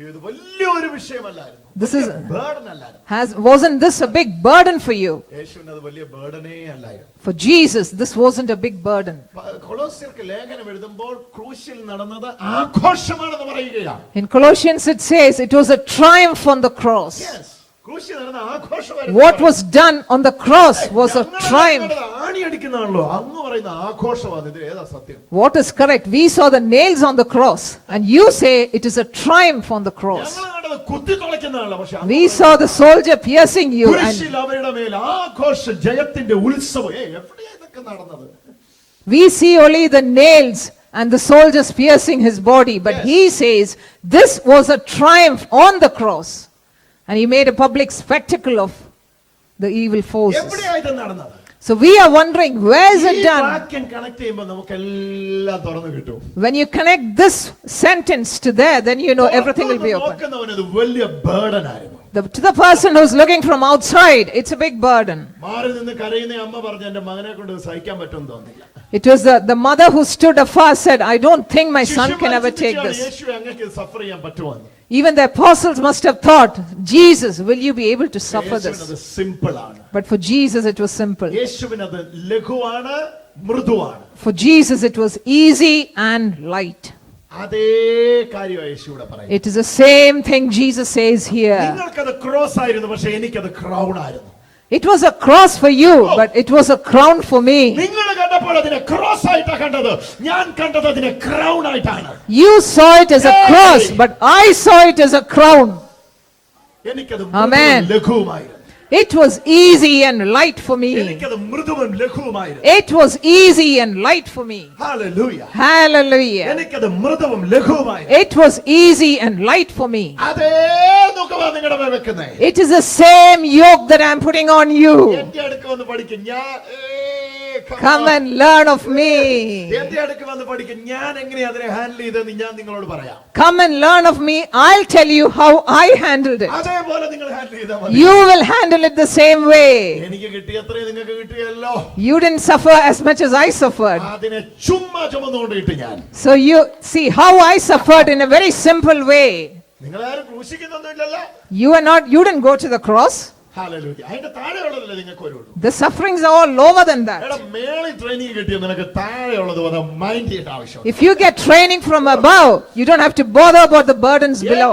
ഇത് വലിയൊരു വിഷയമല്ലായിരുന്നു. This is burden അല്ലായിരുന്നു. wasn't this a big burden for you? യേശുവിന് അത് വലിയ ബർഡനേ അല്ലായിരുന്നു. For Jesus, this wasn't a big burden. കൊളോസ്യർക്ക് ലേഖനം എഴുതുമ്പോൾ ക്രൂശിൽ നടന്നത് ആഘോഷമാണെന്ന് പറയുകയാണ്. In Colossians it says it was a triumph on the cross. Yes. ക്രൂശിൽ നടന്ന ആഘോഷമായിരുന്നു. What was done on the cross was a triumph. ആണി അടിക്കുന്നതാണല്ലോ അങ്ങ് പറയുന്ന ആഘോഷമാണ്. ഇത് ഏതാ സത്യം? What is correct? We saw the nails on the cross and you say it is a triumph on the cross. ഞങ്ങൾ കണ്ടത് കുത്തി തുളയ്ക്കുന്നതാണല്ലോ. പക്ഷെ We saw the soldier piercing you and കുരിശിൽ അവരുടെ മേൽ ആഘോഷ ജയത്തിന്റെ ഉത്സവം. എവിടെയാ ഇതൊക്കെ നടന്നത്? we see only the nails and the soldiers piercing his body, but Yes. he says this was a triumph on the cross and he made a public spectacle of the evil forces. എവിടെയാ ഇത് നടന്നത്? So we are wondering, where is ഈ it done? വാക്യം connect ചെയ്യുമ്പോൾ നമുക്ക് എല്ലാം തുറന്നു കിട്ടും. When you connect this sentence to there, then you know everything will be open. നോക്കുന്നവന് ഇത് വലിയ ബർഡൻ ആയിരുന്നു. To the person who's looking from outside, it's a big burden. മാറി നിന്ന് കരയുന്ന അമ്മ പറഞ്ഞു എന്റെ മകനെ കൊണ്ട് ഇത് സഹിക്കാൻ പറ്റുമെന്ന് തോന്നില്ല. It was the mother who stood afar said, "I don't think my son can ever take this." യേശുവേ അങ്ങേക്ക് ഇത് സഫർ ചെയ്യാൻ പറ്റുമോ? Even the apostles must have thought, "Jesus, will you be able to suffer this?" യേശുവിനത് simple ആണ്. But for Jesus it was simple. യേശുവിനത് ലഘുവാണ്, മൃദുവാണ്. For Jesus it was easy and light. അതേ കാര്യം യേശുവിടെ പറയുന്നു. It is the same thing Jesus says here. നിങ്ങൾക്കത് cross ആയിരുന്നു, പക്ഷെ എനിക്കത് ക്രൗൺ ആയിരുന്നു. It was a cross for you, but it was a crown for me. നിങ്ങൾ കണ്ടപ്പോൾ അതിനെ ക്രോസ് ആയിട്ടാ കണ്ടത്. ഞാൻ കണ്ടത് അതിനെ ക്രൗൺ ആയിട്ടാണ്. You saw it as a cross, but I saw it as a crown. എനിക്കത് Amen. ലഘുവുമായിരുന്നു. It was easy and light for me. എനിക്കത് മൃദുവും ലഘുവുമായിരുന്നു. It was easy and light for me. Hallelujah. Hallelujah. എനിക്കത് മൃദുവും ലഘുവുമായിരുന്നു. It was easy and light for me. അതേ നുകമാ നിങ്ങളുടെ മേൽ വെക്കുന്നേ. It is the same yoke that I am putting on you. എന്റെ അടുക്ക് വന്ന് പഠിക്കും. ഞാൻ Come and learn of me. എന്റെ അടുക്ക് വന്ന് പഠിക്കും. ഞാൻ എങ്ങനെ അതിനെ ഹാൻഡിൽ ചെയ്തെന്ന് ഞാൻ നിങ്ങളോട് പറയാം. Come and learn of me. I'll tell you how I handled it. അതേപോലെ നിങ്ങൾ ഹാൻഡിൽ ചെയ്താൽ മതി. You will handle it the same way. എനിക്ക് കിട്ടിയത്രേ നിങ്ങൾക്ക് കിട്ടിയല്ലോ. You didn't suffer as much as I suffered. അതിനെ ചുമ്മാ ചുമന്നുകൊണ്ടിട്ട് ഞാൻ. So you see how I suffered in a very simple way. നിങ്ങൾ ആരും ക്രൂശിക്കുന്നൊന്നുമില്ലല്ലോ. You didn't go to the cross. Hallelujah. അതിന്റെ താഴെയുള്ളതല്ലേ നിങ്ങൾക്ക് വരുള്ളൂ. The sufferings are all lower than that. എടാ മേളിൽ ട്രെയിനിങ് കിട്ടിയ നിനക്ക് താഴെയുള്ളത് വന്ന് മൈൻഡ് ചെയ്യേണ്ട ആവശ്യം. If you get training from above, you don't have to bother about the burdens below.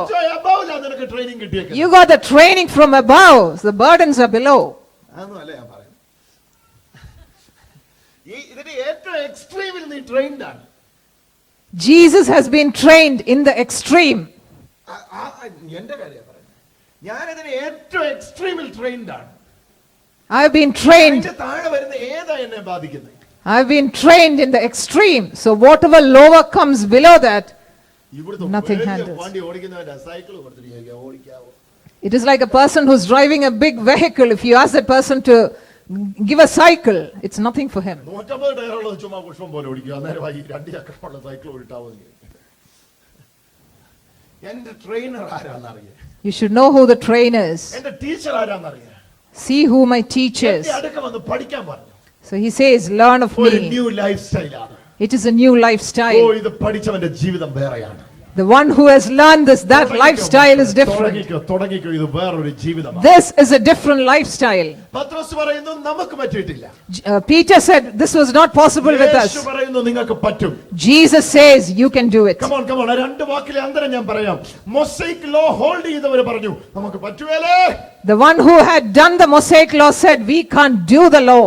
നിനക്ക് ട്രെയിനിങ് കിട്ടിയേക്കുന്നത്. You got the training from above, the burdens are below. അതൊന്നും അല്ല ഞാൻ പറയുന്നത്. ഇതിന്റെ ഏറ്റവും എക്സ്ട്രീമിൽ നീ ട്രെയിൻഡ് ആണ്. Jesus has been trained in the extreme. എന്റെ കാര്യം പറയുന്നത്, ഞാൻ ഇതിന് ഏറ്റവും എക്സ്ട്രീമിൽ ട്രെയിൻഡ് ആണ്. I have been trained. അതിന്റെ താഴെ വരുന്ന ഏതാ എന്നെ ബാധിക്കുന്നത്? I have been trained in the extreme. So whatever lower comes below that, ഇവിടുത്തെ Nothing വലിയ handles. വണ്ടി ഓടിക്കുന്നവന്റെ cycle കൊടുത്തിരിക്കുക, ഓടിക്കാവോ? it is like a person who's driving a big vehicle. If you ask that person to give a cycle, it's nothing for him. 150 ടയറുള്ളത് ചുമ്മാ പുഷ്പം പോലെ ഓടിക്കുക. അന്നേരം ഈ 2 ചക്രമുള്ള cycle ഓടിട്ടാവും. എന്റെ ട്രെയിനർ ആരാന്നറിയാം? You should know who the trainer is. എന്റെ ടീച്ചർ ആരാന്നറിയാം? See who my teacher is. എന്റെ അടുക്ക വന്ന് പഠിക്കാൻ പറഞ്ഞു. So he says, learn of ഒരു me. ന്യൂ ലൈഫ് സ്റ്റൈലാണ്. It is a new oh, lifestyle. ഇത് പഠിച്ചവന്റെ ജീവിതം വേറെയാണ്. The one who has learned this, that lifestyle is different. തുടങ്ങിക്കോ, ഇത് വേറൊരു ജീവിതമാണ്. This is a different lifestyle. പത്രോസ് പറയുന്നു നമുക്ക് പറ്റിയിട്ടില്ല. Peter said this was not possible with Yeshu us. പറയുന്നു നിങ്ങൾക്ക് പറ്റും. Jesus says you can do it. Come on, come on. ആ രണ്ട് വാക്കിലെ അന്തരം ഞാൻ പറയാം. മൊസൈക്ക് ലോ ഹോൾഡ് ചെയ്തവർ പറഞ്ഞു നമുക്ക് പറ്റുവേലേ. The one who had done the Mosaic law said we can't do the law.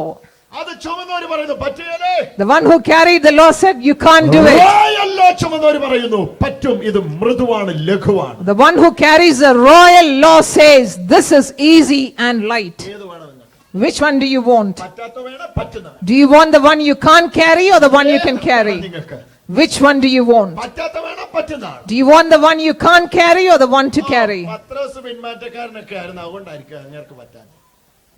അത് ചുമന്നവർ പറയുന്നു പറ്റുവേലേ. The one who carried the law said you can't do it. Royal law ചുമന്നവർ പറയുന്നു പറ്റും, ഇത് മൃദുവാണ്, ലഘുവാണ്. The one who carries the royal law says this is easy and light. ഏത് വേണം നിങ്ങൾക്ക്? Which one do you want? പറ്റാത്ത വേണം, പറ്റുന്ന Do you want the one you can't carry or the one you can carry? നിങ്ങൾക്ക് Which one do you want? പറ്റാത്ത വേണം, പറ്റുന്നതാണ്. Do you want the one you can't carry or the one to carry? പത്രോസ് പിന്മാറ്റക്കാരനൊക്കെ ആയിരുന്നു, അതുകൊണ്ടായിരിക്കും അങ്ങേർക്ക് പറ്റാൻ.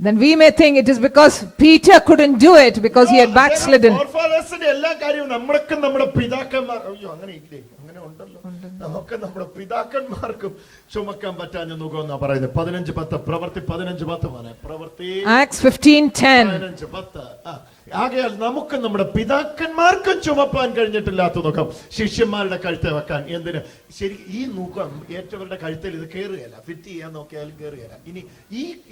Then we may think it is because Peter couldn't do it because he had backslidden. ഫോർഫാദേഴ്സിന്റെ എല്ലാ കാര്യവും നമ്മൾക്കും നമ്മുടെ പിതാക്കന്മാർ, അയ്യോ അങ്ങനെ ഇല്ലേ, അങ്ങനെ ഉണ്ടല്ലോ, നമുക്ക് നമ്മുടെ പിതാക്കന്മാർക്കും ചുമക്കാൻ പറ്റാഞ്ഞ നുഖമെന്നാ പറയുന്നത്. 15:10 പ്രവൃത്തി 15:10 പ്രവൃത്തി Acts 15:10. 15:10. ആകയാൽ നമുക്ക് നമ്മുടെ പിതാക്കന്മാർക്കും ചുമപ്പാൻ കഴിഞ്ഞിട്ടില്ലാത്ത നുഖം ശിഷ്യന്മാരുടെ കഴുത്തെ വെക്കാൻ. എന്തിന്? ശരി, ഈ നുഖം ഏറ്റവരുടെ കഴുത്തിൽ ഇത് കയറുകയല്ല, ഫിറ്റ് ചെയ്യാൻ നോക്കിയാലും കയറുകയല്ല. ഇനി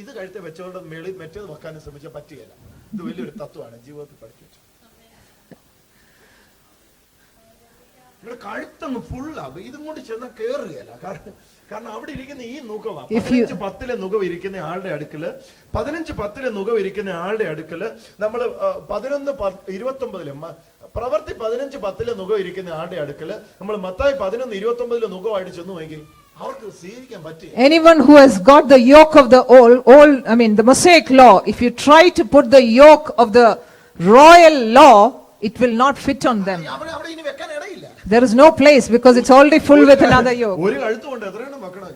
ഇത് കഴുത്തെ വെച്ചവരുടെ മേളിൽ മറ്റേത് വെക്കാനും ശ്രമിച്ചാൽ പറ്റുകയല്ല. ഇത് വലിയൊരു തത്വമാണ് ജീവിതത്തിൽ പഠിച്ചു. ഇവിടെ കഴുത്തങ്ങ് ഫുള്ളാകും, ഇതും കൊണ്ട് ചെന്നാൽ കയറുകയല്ല. കാരണം അവിടെ ഇരിക്കുന്ന ഈ നുഖമാണ്. 15:10 നുഖം ഇരിക്കുന്ന ആളുടെ അടുക്കല്, 15:10 നുഖം ഇരിക്കുന്ന ആളുടെ അടുക്കല് നമ്മൾ 11:29 പ്രവൃത്തി 15:10 നുഖം ഇരിക്കുന്ന ആളുടെ അടുക്കല് നമ്മൾ മത്തായി 11:29 നുഖമായിട്ട് ചെന്നു നോക്കി അവർക്ക് സ്വീകരിക്കാൻ പറ്റില്ല. Anyone who has got the yoke of the the Mosaic law, if you try to put the yoke of the royal law, it will not fit on them. അവിടെ ഇനി വെക്കാൻ ഇടയില്ല. There is no place because it's already full with another yoke. ഒരു കഴുത്ത് കൊണ്ട് എത്രയാണ് വെക്കണം?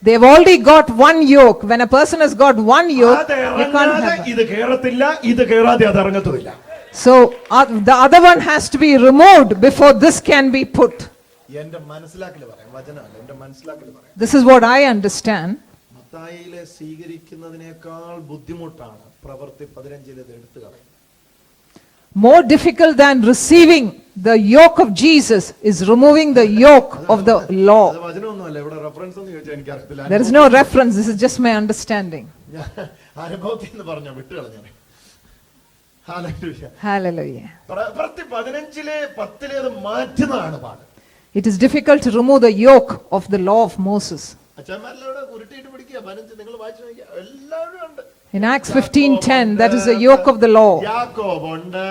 They've already got one yoke. When a person has got one yoke, you can't have ഇത് കേറത്തില്ല, ഇത് കേറാതെ അത് ഇറങ്ങത്തുമില്ല. So the other one has to be removed before this can be put. എന്റെ മനസ്സിലാക്കല് പറയാം, വചനമല്ല, എന്റെ മനസ്സിലാക്കല് പറയാം. This is what I understand. മത്തായിയിലെ സ്വീകരിക്കുന്നതിനേക്കാൾ ബുദ്ധിമുട്ടാണ് പ്രവൃത്തി 15 എടുത്തു കളയുന്നത്. More difficult than receiving the yoke of Jesus is removing the yoke of the law. അത് വചനമൊന്നുമല്ല, ഇവിടെ റെഫറൻസ് എന്ന് ചോദിച്ചാൽ എനിക്ക് അറിയത്തില്ല. There is no reference. This is just my understanding. അനുഭവത്തിൽ നിന്ന് പറഞ്ഞ വിട്ടുകളഞ്ഞ. ഹല്ലേലൂയ. Hallelujah. പ്രവൃത്തി 15:10 അത് മാറ്റുന്നതാണ് പാട്. It is difficult to remove the yoke of the law of Moses. അച്ഛന്മാരിലൂടെ ഉരുട്ടിയിട്ട് പിടിക്കുക. 15 നിങ്ങൾ വായിച്ചു നോക്കിയാൽ എല്ലാവരും ഉണ്ട്. In Acts 15:10, that is the yoke of the law. യാക്കോബ് ഉണ്ട്,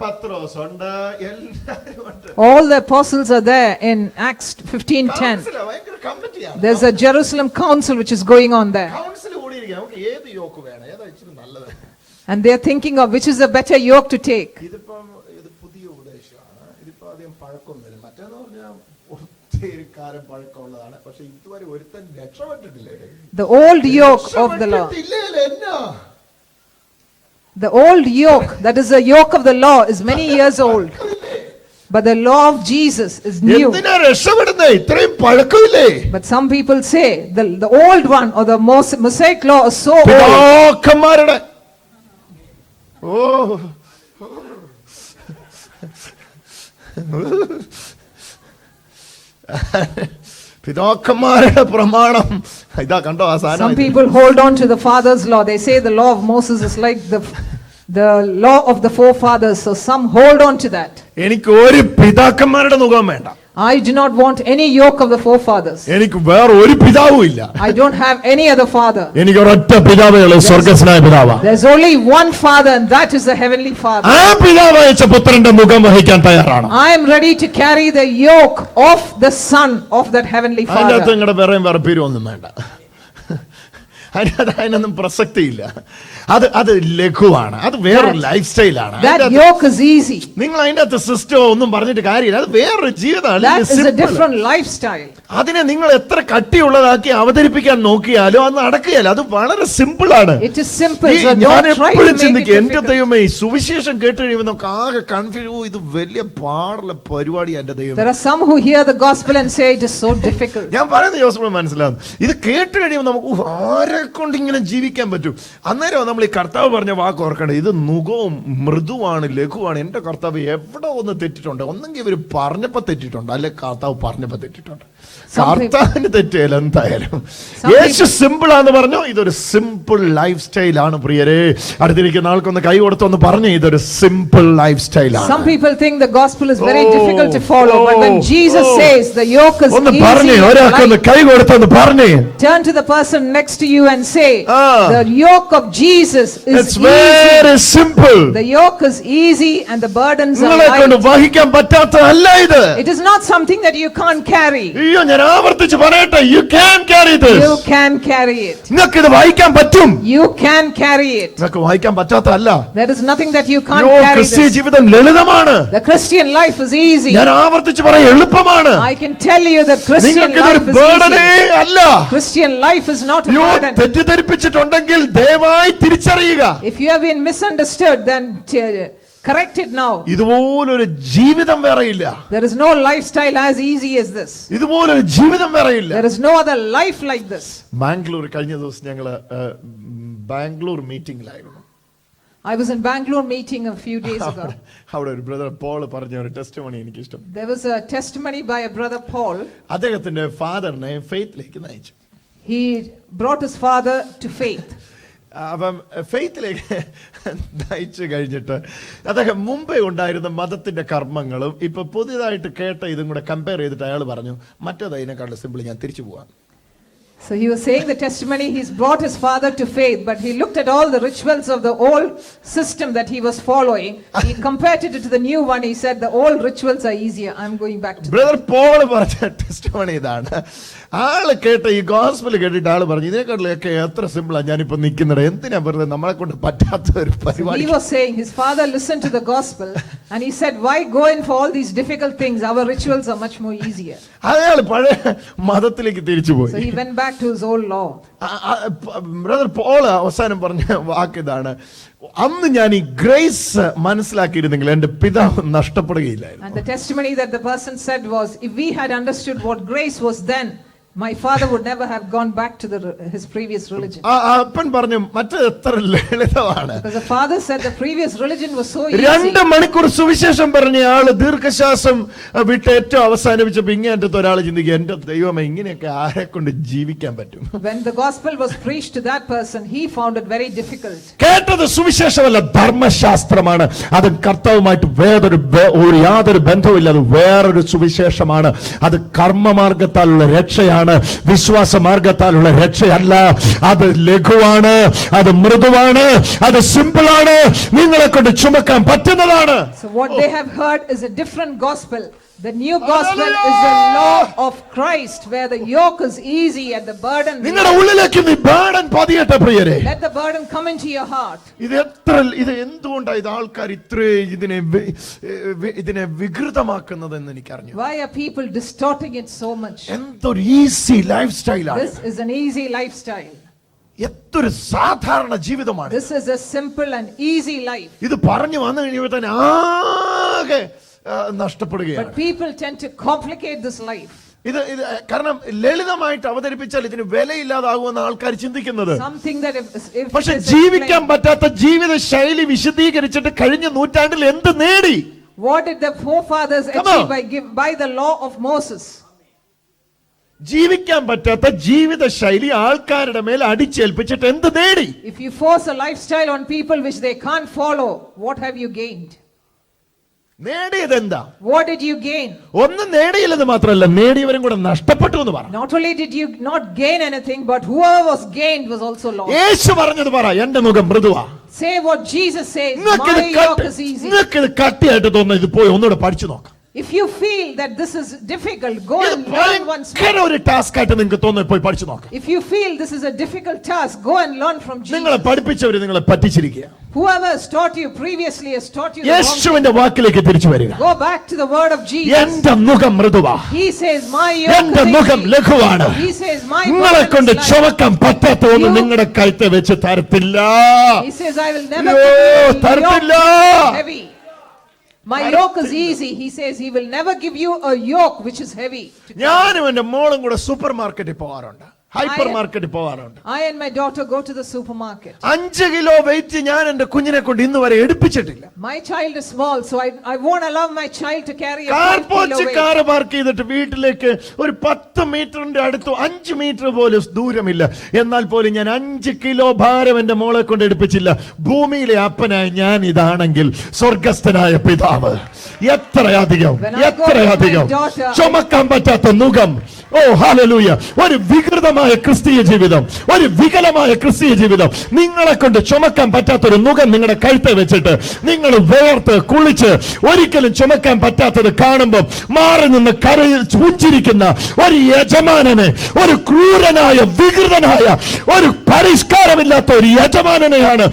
പത്രോസ് ഉണ്ട്, എല്ലാവരും ഉണ്ട്. All the apostles are there in Acts 15:10. കൗൺസിലാ, ഭയങ്കര കമ്മിറ്റിയാണ്. There's a Jerusalem council which is going on there. Council കൂടിയിരിക്കുക, നമുക്ക് ഏത് യോക്ക് വേണം, ഏതാ ഇച്ചിരി നല്ലത്. And they are thinking of which is a better yoke to take. ഇത് പുതിയ ഉപദേശമാണ്. ഇതിപ്പോ അധികം പഴക്കമൊന്നുമില്ല. മറ്റേന്ന് പറഞ്ഞാൽ ഒത്തിരി കാലം പഴക്കമുള്ളതാണ്. പക്ഷെ ഇതുവരെ ഒരുത്തൻ രക്ഷപ്പെട്ടിട്ടില്ലേ? The old yoke of the law. The old yoke, that is the yoke of the law, is many years old. But the law of Jesus is new. എന്തിനാ രക്ഷപ്പെടുന്നേ? ഇത്രയും പഴക്കമില്ലേ? But some people say the old one or the Mosaic law is so old. പിതാക്കന്മാരുടെ പിതാക്കന്മാരുടെ പ്രമാണം ഇതാ കണ്ടോ ആ സാധനം. Some people hold on to the father's law. They say the law of Moses is like the law of the forefathers. So some hold on to that. എനിക്ക് ഒരു പിതാക്കന്മാരുടെ മുഖം വേണ്ട. I do not want any yoke of the forefathers. എനിക്ക് വേറെ ഒരു പിതാവും ഇല്ല. I don't have any other father. എനിക്ക് ഒരൊറ്റ പിതാവേ ഉള്ളൂ, സ്വർഗ്ഗസ്ഥനായ പിതാവാ. There's only one father, and that is the heavenly Father. ആ പിതാവ് അയച്ച പുത്രന്റെ മുഖം വഹിക്കാൻ തയ്യാറാണ്. I am ready to carry the yoke of the son of that heavenly അതിനകത്ത് Father. നിങ്ങളുടെ വേറെ പേരൊന്നും വേണ്ട. അതിനൊന്നും പ്രസക്തിയില്ല. അത് ലഘുവാണ്, അത് വേറൊരു ലൈഫ് സ്റ്റൈലാണ്. That yoke is easy. നിങ്ങൾ അതിന്റെ അകത്ത് സിസ്റ്റം ഒന്നും പറഞ്ഞിട്ട് കാര്യമില്ല, അത് വേറൊരു ജീവിതമാണ്. That is a different lifestyle. അതിനെ നിങ്ങൾ എത്ര കട്ടിയുള്ളതാക്കി അവതരിപ്പിക്കാൻ നോക്കിയാലും അത് നടക്കുകയല്ല. അത് വളരെ സിമ്പിൾ ആണ്. It is simple. So ഞാൻ don't try എപ്പോഴും to make ചിന്തിക്കും, it എന്റെ difficult. ദൈവമേ, ഈ സുവിശേഷം കേട്ട് കഴിയുമ്പോൾ നമുക്ക് ആകെ കൺഫ്യൂഷൻ, ഇത് വലിയ പാടുള്ള പരിപാടി എന്റെ ദൈവം. There are some who hear the gospel and say it is so difficult. ഞാൻ പറയുന്ന ജോസഫ് മനസ്സിലാവും. ഇത് കേട്ട് കഴിയുമ്പോൾ നമുക്ക് ആരെ കൊണ്ട് ഇങ്ങനെ ജീവിക്കാൻ പറ്റും. അന്നേരം നമ്മൾ ഈ കർത്താവ് പറഞ്ഞ വാക്ക് ഓർക്കേണ്ടത്, ഇത് നുകവും മൃദുവാണ്, ലഘുവാണ്. എന്റെ കർത്താവ് എവിടെ ഒന്ന് തെറ്റിട്ടുണ്ട്, ഒന്നെങ്കിൽ ഇവർ പറഞ്ഞപ്പോ തെറ്റിട്ടുണ്ട്, അല്ലെ കർത്താവ് പറഞ്ഞപ്പോ തെറ്റിട്ടുണ്ട്. കർത്താവിന് തെറ്റിയാലും എന്തായാലും യേശു സിമ്പിൾ ആണെന്ന് പറഞ്ഞു. ഇതൊരു സിമ്പിൾ ലൈഫ് സ്റ്റൈൽ ആണ് പ്രിയരെ. അടുത്തിരിക്കുന്ന ആൾക്കൊന്ന് കൈ കൊടുത്തൊന്ന് പറഞ്ഞു, ഇതൊരു സിമ്പിൾ ലൈഫ് സ്റ്റൈൽ ആണ്. Some people think the gospel is very difficult to follow, but when Jesus says the yoke is ഒന്ന് easy, പറഞ്ഞു, ഒരാൾക്കൊന്ന് കൈ കൊടുത്തൊന്ന് പറഞ്ഞു. turn to the person next to you and say, the yoke of Jesus is It's easy. very simple. The yoke is easy and the burdens are നിങ്ങളെ കൊണ്ട് light. വഹിക്കാൻ പറ്റാത്തതല്ല ഇത്. It is not something that you can't carry. അയ്യോ, ഞാൻ ആവർത്തിച്ച് പറയട്ടെ, you can carry this. You can carry it. നിങ്ങൾക്ക് ഇത് വഹിക്കാൻ പറ്റും. You can carry it. നിങ്ങൾക്ക് വഹിക്കാൻ പറ്റാത്തതല്ല. There is nothing that you can't carry. ക്രിസ്തീയ This. ജീവിതം ലളിതമാണ്. The Christian life is easy. ഞാൻ ആവർത്തിച്ച് പറയാം, എളുപ്പമാണ്. I can tell you that Christian നിങ്ങൾക്ക് ഇതൊരു life is ബേർഡനേ easy. അല്ല. Christian life is not a burden. തെറ്റിദ്ധരിപ്പിച്ചിട്ടുണ്ടെങ്കിൽ ദയവായി തിരിച്ചറിയുക. If you have been misunderstood, then correct it now. ഇതുപോലൊരു ജീവിതം വേറെയില്ല. There is no lifestyle as easy as this. ഇതുപോലൊരു ജീവിതം വേറെയില്ല. There is no other life like this. Bangalore കഴിഞ്ഞ ദിവസം ഞങ്ങള് Bangalore മീറ്റിംഗിലായിരുന്നു. I was in Bangalore meeting a few days ago. അവിടെ ഒരു ബ്രദർ പോൾ പറഞ്ഞ ഒരു ടെസ്റ്റിമണി എനിക്ക് ഇഷ്ടം. There was a testimony by a brother Paul. അദ്ദേഹത്തിന്റെ ഫാദറിനെ ഫെയ്ത്തിലേക്ക് നയിച്ചു. He brought his father to faith. അപ്പം ഫെയ്ത്തിലേക്ക് നയിച്ചു കഴിഞ്ഞിട്ട് അദ്ദേഹം മുമ്പേ ഉണ്ടായിരുന്ന മതത്തിന്റെ കർമ്മങ്ങളും ഇപ്പൊ പുതിയതായിട്ട് കേട്ട ഇതും കൂടെ കമ്പയർ ചെയ്തിട്ട് അയാൾ പറഞ്ഞു, മറ്റേത് അതിനെക്കാളും സിമ്പിൾ, ഞാൻ തിരിച്ചു പോവാം. So he was saying the testimony, he's brought his father to faith, but he looked at all the rituals of the old system that he was following. He compared it to the new one. He said the old rituals are easier. I'm going back to brother Paul പറഞ്ഞ testimony ഇതാണ്. ആള് കേട്ട ഈ gospel കേട്ടിട്ട് ആള് പറഞ്ഞു, ഇതിനെക്കാട്ടിലൊക്കെ എത്ര സിമ്പിളാണ് ഞാനിപ്പോ നിൽക്കുന്നത്, എന്തിനാ വെറുതെ നമ്മളെ കൊണ്ട് പറ്റാത്ത ഒരു പരിപാടി. He was saying his father listened to the gospel and he said, why go in for all these difficult things? Our rituals are much more easier. അയാൾ പഴയ മതത്തിലേക്ക് തിരിച്ചു പോയി. So he went back to his old law. Brother Paul അവസാനം പറഞ്ഞ വാക്ക് ഇതാണ്, അന്ന് ഞാൻ ഈ ഗ്രേസ് മനസ്സിലാക്കിയിരുന്നെങ്കിൽ എന്റെ പിതാവ് നഷ്ടപ്പെടുകയില്ലായിരുന്നു. And the testimony that the person said was, if we had understood what grace was then, my father would never have gone back to his previous religion. അപ്പൻ പറഞ്ഞു, മറ്റേ എത്ര ലളിതമാണ്. Because the father said the previous religion was so easy. 2 മണിക്കൂർ സുവിശേഷം പറഞ്ഞ ആള് ദീർഘശ്വാസം വിട്ട് ഏറ്റവും അവസാനിപ്പിച്ചപ്പോ ഇങ്ങനത്തെ ഒരാൾ ചിന്തിക്കുക, എന്റെ ദൈവമേ, ഇങ്ങനെയൊക്കെ ആരെ കൊണ്ട് ജീവിക്കാൻ പറ്റും. When the gospel was preached to that person, he found it very difficult. കേട്ടത് സുവിശേഷമല്ല, ധർമ്മശാസ്ത്രമാണ്. അത് കർത്താവുമായിട്ട് യാതൊരു ബന്ധവുമില്ല. അത് വേറൊരു സുവിശേഷമാണ്. അത് കർമ്മമാർഗത്താലുള്ള രക്ഷയാണ്, വിശ്വാസ മാർഗത്താലുള്ള രക്ഷയല്ല. അത് ലഘുവാണ്, അത് മൃദുവാണ്, അത് സിമ്പിളാണ്, നിങ്ങളെ കൊണ്ട് ചുമക്കാൻ പറ്റുന്നതാണ്. So what they have heard is a different gospel. The new gospel is the law of Christ, where the yoke is easy and the burden. നിങ്ങളുടെ ഉള്ളിലേക്ക് ഈ ബർഡൻ പതിയട്ടെ പ്രിയരെ. Let the burden come into your heart. ഇത് എന്തുകൊണ്ടാണ് ഇത് ആൾക്കാർ ഇത്രേ ഇതിനെ വികൃതമാക്കുന്നതെന്ന് എനിക്കറിഞ്ഞു. Why are people distorting it so much? എന്തൊരു ഈസി ലൈഫ് സ്റ്റൈലാണ്. This is an easy lifestyle. എത്തൊരു സാധാരണ ജീവിതമാണ്. This is a simple and easy life. ഇത് പറഞ്ഞു വന്നു കഴിയുമ്പോൾ തന്നെ ആകെ നഷ്ടപ്പെടുകയാണ്. But people tend to complicate this life. ഇത് കാരണം ലളിതമായിട്ട് അവതരിപ്പിച്ചാൽ ഇതിന് വിലയില്ലാതാകുമെന്ന് ആൾക്കാർ ചിന്തിക്കുന്നത്. Something that if പക്ഷെ ജീവിക്കാൻ പറ്റാത്ത ജീവിത ശൈലി വിശദീകരിച്ചിട്ട് കഴിഞ്ഞ നൂറ്റാണ്ടിൽ എന്ത് നേടി? What did the forefathers achieve by the law of Moses? ജീവിക്കാൻ പറ്റാത്ത ജീവിത ശൈലി ആൾക്കാരുടെ മേൽ അടിച്ചേൽപ്പിച്ചിട്ട് എന്ത് നേടി? If you force a lifestyle on people which they can't follow, what have you gained? നേടിയത് എന്താ? What did you gain? ഒന്നും നേടിയില്ലെന്ന് മാത്രമല്ല, നേടിയവരും കൂടെ നഷ്ടപ്പെട്ടു എന്ന് പറ. Not only did you not gain anything, but whoever was gained was also lost. യേശു പറഞ്ഞത് പറ, എന്റെ മുഖം മൃദുവാ. Say what Jesus says. നിങ്ങൾക്കിത് My yoke is easy. നിങ്ങൾക്കിത് കട്ടിയായിട്ട് തോന്നുന്നു, ഇത് പോയി ഒന്നുകൂടെ പഠിച്ചു നോക്കാം. If you feel that this is difficult, go ഇത് and learn once more. ഭയങ്കര ഒരു ടാസ്ക് ആയിട്ട് നിങ്ങൾക്ക് തോന്നുന്നു, പോയി പഠിച്ചു നോക്കാം. If you feel this is a difficult task, go and learn from നിങ്ങളെ Jesus. പഠിപ്പിച്ചവര് നിങ്ങളെ പറ്റിച്ചിരിക്കുക. Whoever has taught you previously has taught you the wrong. യേശുവിന്റെ വാക്കിലേക്ക് തിരിച്ചു വരിക. Go back to the word of Jesus. എന്റെ മുഖം മൃദുവാ, He says, my yoke എന്റെ is മുഖം easy. ലഘുവാണ്. He says, my നിങ്ങളെ burden കൊണ്ട് is light. ചുമക്കാൻ പറ്റാത്ത ഒന്നും നിങ്ങളുടെ കഴുത്തെ വെച്ച് തരത്തില്ല. He says, I will never No, give you a തരത്തില്ല. yoke which is heavy. My yoke is easy. He says, he will never give you a yoke which is heavy. ഞാനും എന്റെ മോളും കൂടെ സൂപ്പർ മാർക്കറ്റിൽ പോകാറുണ്ട്, ഹൈപ്പർ മാർക്കറ്റിൽ പോകാറുണ്ട്. I and my daughter go to the supermarket. 5 kilo weight ഞാൻ എന്റെ കുഞ്ഞിനെ കൊണ്ട് ഇന്ന് വരെ എടുപ്പിച്ചിട്ടില്ല. My child is small, so I won't allow my child to carry a 5 car kilo പോച്ച് weight. Car park ചെയ്തിട്ട് വീട്ടിലേക്ക് ഒരു 10 മീറ്ററിന്റെ അടുത്ത് 5 മീറ്റർ പോലും ദൂരമില്ല. എന്നാൽ പോലും ഞാൻ 5 കിലോ ഭാരം എന്റെ മോളെ കൊണ്ട് എടുപ്പിച്ചില്ല. ഭൂമിയിലെ അപ്പനായ ഞാൻ ഇതാണെങ്കിൽ സ്വർഗസ്ഥനായ പിതാവ് എത്രയധികം എത്രയധികം ചുമക്കാൻ പറ്റാത്ത മുഖം. ഓ ഹല്ലേലൂയ. ഒരു വികൃതമായ ക്രിസ്തീയ ജീവിതം, ഒരു വികലമായ ക്രിസ്തീയ ജീവിതം, നിങ്ങളെ കൊണ്ട് ചുമക്കാൻ പറ്റാത്തൊരു മുഖം നിങ്ങളുടെ കഴുത്തെ വെച്ചിട്ട് നിങ്ങൾ വേർത്ത് കുളിച്ച് ഒരിക്കലും ചുമക്കാൻ പറ്റാത്തത് കാണുമ്പോൾ മാറി നിന്ന് കരയിൽ പുഞ്ചിരിക്കുന്ന ഒരു യജമാനനെ, ഒരു ക്രൂരനായ വികൃതനായ ഒരു പരിഷ്കാരമില്ലാത്ത ഒരു യജമാനനെയാണ്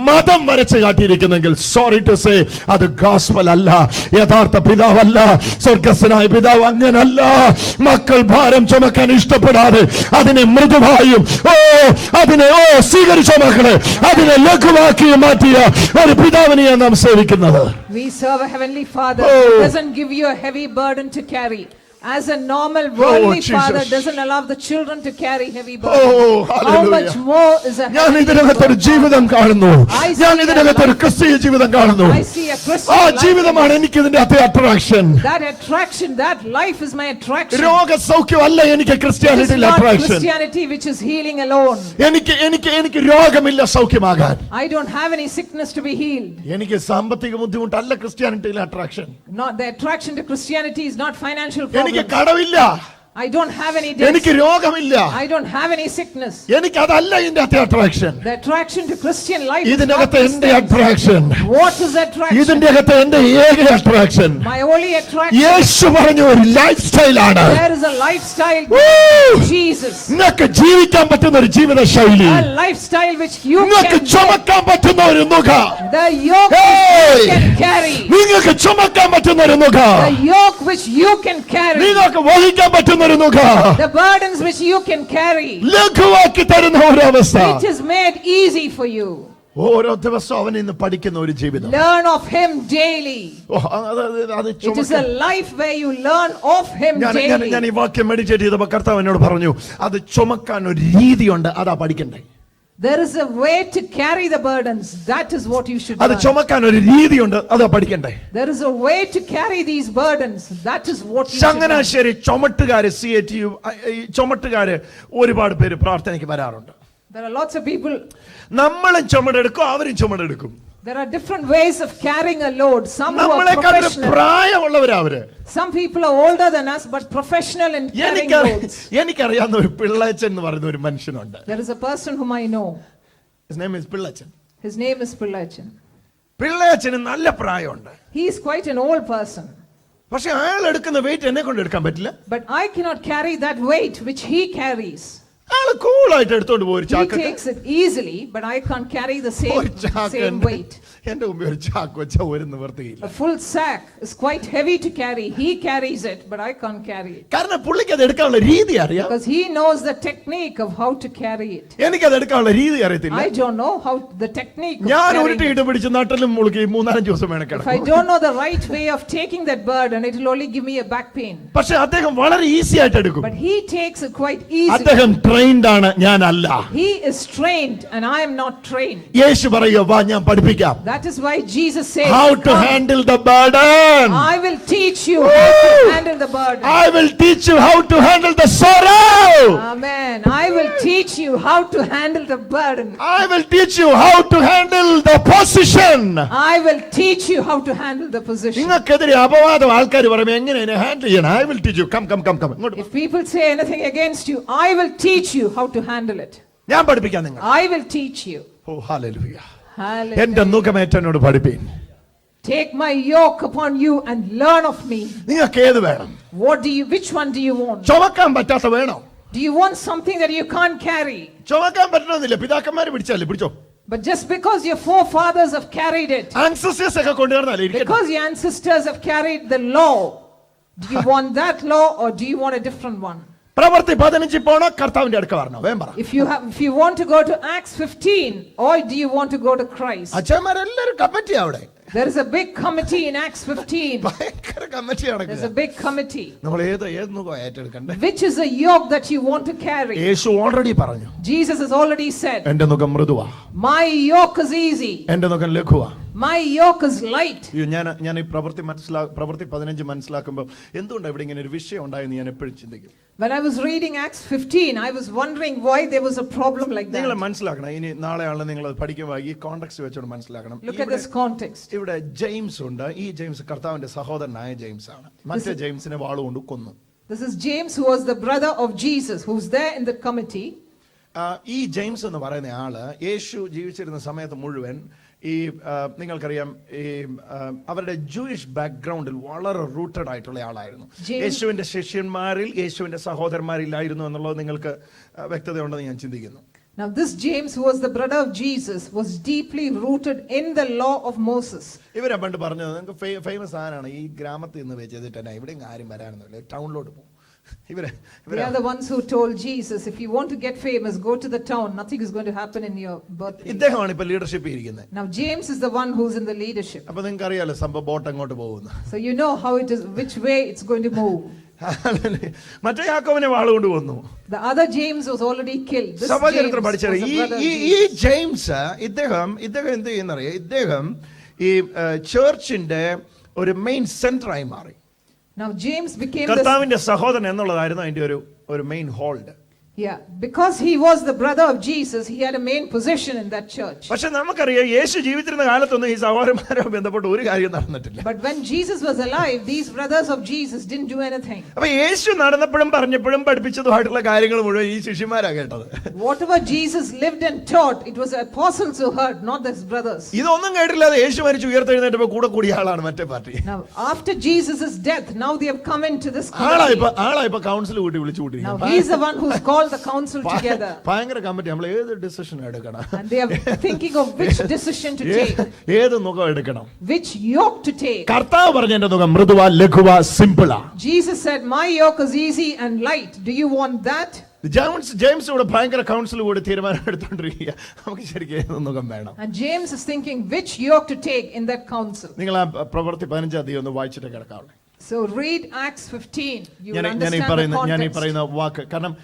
മതം വരച്ച് കാട്ടിയിരിക്കുന്നെങ്കിൽ സോറി ടു സേ അത് ഗോസ്പൽ അല്ല, യഥാർത്ഥ പിതാവല്ല. സ്വർഗസ്ഥനായ പിതാവ് അങ്ങനല്ല. മക്കൾ ഭാരം ചുമക്കാൻ ഇഷ്ടപ്പെടാതെ അതിനെ മൃദുവായും അതിനെ സ്വീകരിച്ച മക്കളെ അതിനെ ലഘുവാക്കി മാറ്റിയ ഒരു പിതാവിനെയാണ് നാം സേവിക്കുന്നത്. We serve a heavenly Father Oh. who doesn't give you a heavy burden to carry. As a normal worldly Jesus. father doesn't allow the children to carry heavy Oh, burdens. How hallelujah. much more is a ഞാൻ heavenly ഇതിനകത്തൊരു Father? ജീവിതം കാണുന്നു. I see ഞാൻ ഇതിനകത്തൊരു a- ക്രിസ്തീയ ജീവിതം കാണുന്നു. I see a ആ Christian life. ജീവിതമാണ് എനിക്ക് ഇതിന്റെ അത്ര attraction. That attraction, that life is my attraction. രോഗസൗഖ്യമല്ല എനിക്ക് It is ക്രിസ്ത്യാനിറ്റിയിൽ not attraction. Christianity which is healing alone. എനിക്ക് രോഗമില്ല സൗഖ്യമാകാൻ. I don't have any sickness to be healed. എനിക്ക് സാമ്പത്തിക ബുദ്ധിമുട്ടല്ല ക്രിസ്ത്യാനിറ്റിയിലെ attraction. Not the attraction to Christianity is not financial എനിക്ക് problems. കടമില്ല, I don't have any debts. എനിക്ക് രോഗമില്ല, I don't have any sickness. എനിക്ക് അതല്ല ഇതിന്റെ അത്ര attraction. The attraction to Christian life is not ഇതിനകത്ത് these എന്റെ things. Attraction, What is attraction? ഇതിന്റെ അകത്ത് എന്റെ ഏക അട്രാക്ഷൻ My only attraction. യേശു പറഞ്ഞ ഒരു ലൈഫ് സ്റ്റൈലാണ്. There is a lifestyle. Woo! Jesus. നിങ്ങൾക്ക് ജീവിക്കാൻ പറ്റുന്ന ഒരു ജീവിത ശൈലി, A lifestyle which you നിങ്ങൾക്ക് can ചുമക്കാൻ പറ്റുന്ന ഒരു മുഖം, The yoke Hey! which you can carry. നിങ്ങൾക്ക് ചുമക്കാൻ പറ്റുന്ന ഒരു മുഖം, The yoke which you can carry. നിങ്ങൾക്ക് വഹിക്കാൻ പറ്റുന്ന ഒരു മുഖം, The burdens which you can carry. ലഘുവാക്കി തരുന്ന ഒരു അവസ്ഥ. It is made easy for you. ഓരോ ദിവസവും അവൻ ഇന്ന് പഠിക്കുന്ന ഒരു ജീവിതം. Learn of him daily. ഓ, അത് It is a ചുമക്കാൻ. life where you learn of him ഞാൻ daily. ഈ വാക്യം മെഡിറ്റേറ്റ് ചെയ്തപ്പോൾ കർത്താവ് എന്നോട് പറഞ്ഞു, അത് ചുമക്കാൻ ഒരു രീതിയുണ്ട്, അതാ പഠിക്കണ്ടേ. There is a way to carry the burdens. That is what you should അത് learn. ചുമക്കാൻ ഒരു രീതിയുണ്ട്, അതാ പഠിക്കണ്ടേ. There is a way to carry these burdens. That is what you should learn. Changanassery ചുമട്ടുകാര് CATU ചുമട്ടുകാര് ഒരുപാട് പേര് പ്രാർത്ഥനയ്ക്ക് വരാറുണ്ട്. There are lots of people. നമ്മളും ചുമടെടുക്കും, അവരും ചുമടെടുക്കും. There are different ways of carrying a load. Some who are നമ്മളെക്കാൾ professional. പ്രായമുള്ളവരാ അവര്. Some people are older than us but professional in carrying loads. എനിക്കറിയാവുന്ന ഒരു പിള്ളച്ചൻ എന്ന് പറയുന്ന ഒരു മനുഷ്യനുണ്ട്. There is a person whom I know. His name is പിള്ളച്ചൻ. His name is Pillachan. പിള്ളച്ചന് നല്ല പ്രായമുണ്ട്. He is quite an old person. പക്ഷെ അയാൾ എടുക്കുന്ന വെയിറ്റ് എന്നെ കൊണ്ട് എടുക്കാൻ പറ്റില്ല. But I cannot carry that weight which he carries. അയാൾ കൂളായിട്ട് എടുത്തോണ്ട് പോയി ഒരു He ചാക്ക്. takes it easily, but I can't carry the ഒരു same ചാക്ക് weight. എന്റെ മുമ്പിൽ ഒരു ചാക്ക് വെച്ചാൽ ഒരു നിവൃത്തിയില്ല. A full sack is quite heavy to carry. He carries it, but I can't carry it. കാരണം പുള്ളിക്ക് അത് എടുക്കാനുള്ള രീതി അറിയാം. Because he knows the technique of how to carry it. എനിക്കത് എടുക്കാനുള്ള രീതി അറിയത്തില്ല. I don't know how the technique of ഞാൻ carrying it. ഉരുട്ടിയിട്ട് പിടിച്ച് നട്ടലും മുളുക്കി 3-4 ദിവസം വേണം If I കിടക്കും. don't know the right way of taking that burden, it will only give me a back pain. പക്ഷെ അദ്ദേഹം വളരെ ഈസി ആയിട്ട് എടുക്കും. But he takes it quite easily. അദ്ദേഹം ട്രെയിൻഡ് ആണ്, ഞാനല്ല. He is trained and I am not trained. യേശു പറയുക, വാ ഞാൻ പഠിപ്പിക്കാം. That is why Jesus says, How to "Come, handle the burden. I will teach you how to handle the burden." I will teach you how to handle the sorrow. Amen. I will teach you how to handle the burden. I will teach you how to handle the position. I will teach you how to handle the position. നിങ്ങൾക്കെതിരെ അപവാദം ആൾക്കാർ പറയുമ്പോൾ എങ്ങനെ handle ചെയ്യണം? I will teach you. Come. ഇങ്ങോട്ട് If people say anything against you, I will teach you how to handle it. ഞാൻ പഠിപ്പിക്കാം നിങ്ങൾ. I will teach you. ഓ ഹല്ലേലൂയ. Hallelujah. എന്റെ നുകമേറ്റനോട് പഠിപ്പീൻ. Take my yoke upon you and learn of me. നിങ്ങൾക്ക് ഏത് വേണം? Which one do you want? ചുമക്കാൻ പറ്റാത്ത വേണോ? Do you want something that you can't carry? ചുമക്കാൻ പറ്റണമെന്നില്ല. പിതാക്കന്മാര് പിടിച്ചാലേ പിടിച്ചോ. But just because your forefathers have carried it, ancestors ഒക്കെ കൊണ്ടുവന്നാലേ ഇരിക്കട്ടെ. because your ancestors have carried the law, do you want that law or do you want a different one? പ്രവൃത്തി 15 പോണോ കർത്താവിന്റെ അടുക്ക വരണോ? വേം പറ. If you want to go to Acts 15 or do you want to go to Christ? അച്ഛന്മാരെല്ലാരും committee അവിടെ. There is a big committee in Acts 15. ഭയങ്കര കമ്മിറ്റി There's നടക്കുക. a big committee. നമ്മൾ ഏത് നുകം ഏറ്റെടുക്കണ്ടേ? Which is the yoke that you want to carry? യേശു already പറഞ്ഞു. Jesus has already said, എന്റെ നുകം മൃദുവാ, my yoke is easy, എന്റെ നുകം ലഘുവാ. my yoke is light. ഞാൻ ഈ പ്രവൃത്തി 15 മനസ്സിലാക്കുമ്പോൾ എന്തുകൊണ്ടാണ് ഇവിടെ ഇങ്ങനെ ഒരു വിഷയം ഉണ്ടായെന്ന് ഞാൻ എപ്പോഴും ചിന്തിക്കും. When I was reading Acts 15, I was wondering why there was a problem like നിങ്ങൾ that. മനസ്സിലാക്കണം. ഇനി നാളെ ആണല്ലോ നിങ്ങൾ അത് പഠിക്കുമ്പോൾ ഈ കോണ്ടെക്സ്റ്റ് വെച്ചോണ്ട് മനസ്സിലാക്കണം. Look at this context. ഇവിടെ ജെയിംസ് ഉണ്ട്. ഈ ജെയിംസ് കർത്താവിന്റെ സഹോദരനായ ജെയിംസ് ആണ്. മറ്റേ ജെയിംസിനെ വാളുകൊണ്ട് കൊന്നു. This is James, who was the brother of Jesus, who's there in the committee. ഈ ജെയിംസ് എന്ന് പറയുന്ന ആള് യേശു ജീവിച്ചിരുന്ന സമയത്ത് മുഴുവൻ ഈ നിങ്ങൾക്കറിയാം ഈ അവരുടെ ജൂയിഷ് ബാക്ക്ഗ്രൗണ്ടിൽ വളരെ റൂട്ടഡ് ആയിട്ടുള്ള ആളായിരുന്നു. യേശുവിന്റെ ശിഷ്യന്മാരിൽ യേശുവിന്റെ സഹോദരന്മാരില്ലായിരുന്നു എന്നുള്ളത് നിങ്ങൾക്ക് വ്യക്തതയുണ്ടെന്ന് ഞാൻ ചിന്തിക്കുന്നു. Now this James, who was the brother of Jesus, was deeply rooted in the law of Moses. ഇവരെ പണ്ട് പറഞ്ഞത് നിങ്ങൾക്ക് ഫേമസ് ആരാണ് ഈ ഗ്രാമത്തിൽ നിന്ന് വെച്ചിട്ട് തന്നെ ഇവിടെയും ആരും വരാനൊന്നുമില്ല, ടൗണിലോട്ട് പോകും. They are the ones who told Jesus, if you want to get famous, go to the town. Nothing is going to happen in your birthplace. ഇദ്ദേഹമാണ് ഇപ്പൊ ലീഡർഷിപ്പ് ഇരിക്കുന്നത്. Now James is the one who's in the leadership. അപ്പൊ നിങ്ങൾക്ക് അറിയാലോ സംഭവം boat അങ്ങോട്ട് പോകുന്നു. So you know how it is, which way it's going to move. മറ്റേ യാക്കോബിനെ വാളുകൊണ്ട് കൊന്നു. The other James was already killed. This സഭാചരിത്രം James പഠിച്ചത് was the brother of ഈ Jesus. ജെയിംസ് ഇദ്ദേഹം എന്ത് ചെയ്യുന്നറിയാം? ഇദ്ദേഹം ഈ ചർച്ചിന്റെ ഒരു മെയിൻ സെന്ററായി മാറി. Now James became കർത്താവിന്റെ സഹോദരൻ എന്നുള്ളതായിരുന്നു അതിന്റെ ഒരു main hold. Yeah, because he was the brother of Jesus, he had a main position in that church. പക്ഷെ നമുക്കറിയാം യേശു ജീവിച്ചിരുന്ന കാലത്തൊന്നും ഈ സഹോദരന്മാരുമായി ബന്ധപ്പെട്ട് ഒരു കാര്യം നടന്നിട്ടില്ല. But when Jesus was alive, these brothers of Jesus didn't do anything. അപ്പൊ യേശു നടന്നപ്പോഴും പറഞ്ഞപ്പോഴും പഠിപ്പിച്ചതുമായിട്ടുള്ള കാര്യങ്ങൾ മുഴുവൻ ഈ ശിഷ്യന്മാരാ കേട്ടത്. Whatever Jesus lived and taught, it was the apostles who heard, not his brothers. ഇതൊന്നും കേട്ടില്ലാതെ യേശു മരിച്ചു ഉയർത്തെഴുന്നേറ്റപ്പോ കൂടിയ ആളാണ് മറ്റേ party. Now after Jesus' death, now they have come into this committee. ആളായിപ്പോ കൗൺസിൽ കൂട്ടി വിളിച്ചു കൂട്ടിരിക്കുന്നു. Now he is the one who's called the council together. ഭയങ്കര കമ്മിറ്റി. നമ്മൾ ഏത് ഡിസിഷൻ എടുക്കണം? And they are thinking of which decision to take. ഏത് നുകം എടുക്കണം? Which yoke to take. കർത്താവ് പറഞ്ഞ എന്റെ നുകം മൃദുവാ ലഘുവാ സിമ്പിളാ. Jesus said, my yoke is easy and light. Do you want that? James ഇവിടെ ഭയങ്കര കൗൺസിൽ കൂടി തീരുമാനം എടുത്തോണ്ടിരിക്കുക. നമുക്ക് ശരിക്കും ഏത് നുകം വേണം? And James is thinking which yoke to take in that council. നിങ്ങൾ ആ പ്രവൃത്തി 15 ഒന്ന് വായിച്ചിട്ട് കിടക്കാവുള്ളൂ. So read Acts 15. You will ഞാൻ ഈ understand പറയുന്ന വാക്ക് കാരണം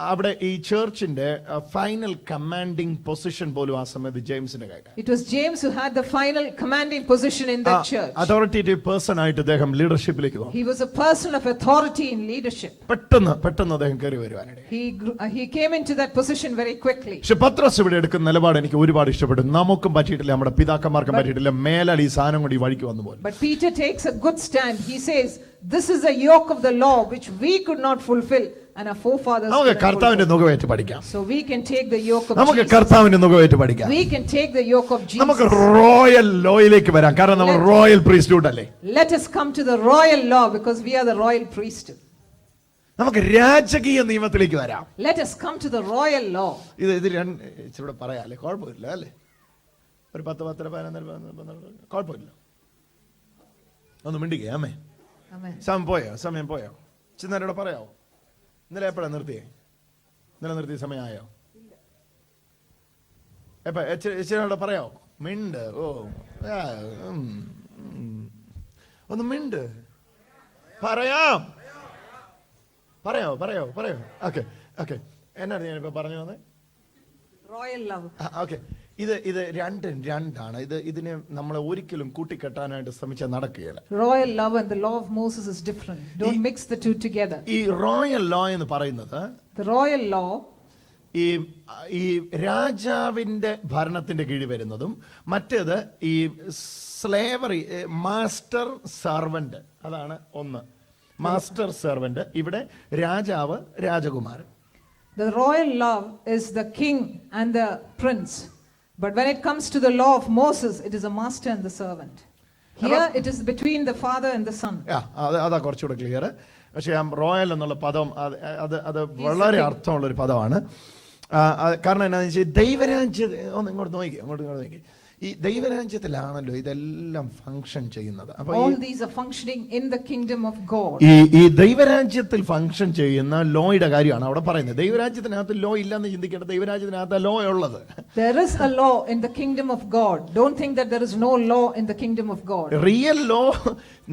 അവിടെ ഈ ചർച്ചിന്റെ ഫൈനൽ കമാൻഡിംഗ് പൊസിഷൻ പോലും ആ സമയത്ത് ജെയിംസിന്റെ കയ്യിലാണ്. It was James who had the final commanding position in that church. Authoritative person ആയിട്ട് അദ്ദേഹം ലീഡർഷിപ്പിലേക്ക് പോകും. He was a person of authority in leadership. പെട്ടെന്ന് അദ്ദേഹം കയറി വരുവാനിടയായി. He came into that position very quickly. പക്ഷെ പത്രോസ് ഇവിടെ എടുക്കുന്ന നിലപാട് എനിക്ക് ഒരുപാട് ഇഷ്ടപ്പെട്ടു. നമുക്കും പറ്റിയിട്ടില്ല, നമ്മുടെ പിതാക്കന്മാർക്കും പറ്റിയിട്ടില്ല, മേലാൽ ഈ സാധനം കൊണ്ട് ഈ വഴിക്ക് വന്നു പോലും. But Peter takes a good stand. He says, this is a yoke of the law which we could not fulfill and our forefathers നമുക്ക് couldn't കർത്താവിന്റെ fulfill. നുകമേറ്റ് പഠിക്കാം. So we can take the yoke of നമുക്ക് Jesus. കർത്താവിന്റെ നുകമേറ്റ് പഠിക്കാം. We can take the yoke of Jesus. നമുക്ക് royal ലോയിലേക്ക് വരാം. കാരണം നമ്മൾ റോയൽ പ്രീസ്റ്റ്ഹുഡ് അല്ലേ. Let us come to the royal law because we are the royal priesthood. നമുക്ക് രാജകീയ നിയമത്തിലേക്ക് വരാം. Let us come to the royal law. ഇത് ഇച്ചിരി പറയാം അല്ലേ? കുഴപ്പമില്ല അല്ലേ? ഒരു 10 കുഴപ്പമില്ല. ഒന്ന് മിണ്ടിക്കേ അമ്മേ. Amen. സമയം പോയോ? ചിന്നരോട് പറയാവോ? ഇന്നലെ എപ്പോഴാണ് നിർത്തിയേ? ഇന്നലെ നിർത്തിയ സമയമായോ? എപ്പോ ഇച്ചിരിയോട് പറയാവോ? മിണ്ട്. ഒന്ന് മിണ്ട്. പറയാവോ? ഓക്കെ. എന്നാണ് ഞാനിപ്പോ പറഞ്ഞു വന്നേ? Royal love. ഓക്കെ. ഇത് രണ്ടാണ്. ഇതിനെ നമ്മളെ ഒരിക്കലും കൂട്ടിക്കെട്ടാനായിട്ട് ശ്രമിച്ചാൽ നടക്കുകയില്ല. Royal love and the law of Moses is different. Don't mix the two together. ഈ റോയൽ ലോ എന്ന് പറയുന്നത് The royal law ഈ ഈ രാജാവിൻ്റെ ഭരണത്തിൻ്റെ കീഴിൽ വരുന്നതും മറ്റേത് ഈ സ്ലേവറി മാസ്റ്റർ സർവൻ്റ്. അതാണ് ഒന്ന്. മാസ്റ്റർ സെർവന്റ്, ഇവിടെ രാജാവ്, രാജകുമാരൻ. The royal love is the king and the prince. But when it comes to the law of Moses, it is a master and the servant. Here it is between the father and the son. അതാ കുറച്ചുകൂടെ clear. പക്ഷേ royal എന്നുള്ള പദം അത് വളരെ അർത്ഥമുള്ളൊരു പദമാണ്. കാരണം എന്താണെന്ന് വെച്ചാൽ ദൈവരാജ്യ ഒന്ന് ഇങ്ങോട്ട് നോക്കി ഈ ദൈവരാജ്യത്തിലാണല്ലോ ഇതെല്ലാം ഫംഗ്ഷൻ ചെയ്യുന്നത്. All these are functioning in the kingdom of God. ഈ ദൈവരാജ്യത്തിൽ ഫംഗ്ഷൻ ചെയ്യുന്ന ലോയുടെ കാര്യമാണ് അവിടെ പറയുന്നത്. ദൈവരാജ്യത്തിനകത്ത് ലോ ഇല്ലെന്ന് ചിന്തിക്കേണ്ട, ദൈവരാജ്യത്തിനകത്ത് ലോ ഉള്ളത്. There is a law in the kingdom of God. Don't think that there is no law in the kingdom of God. Real law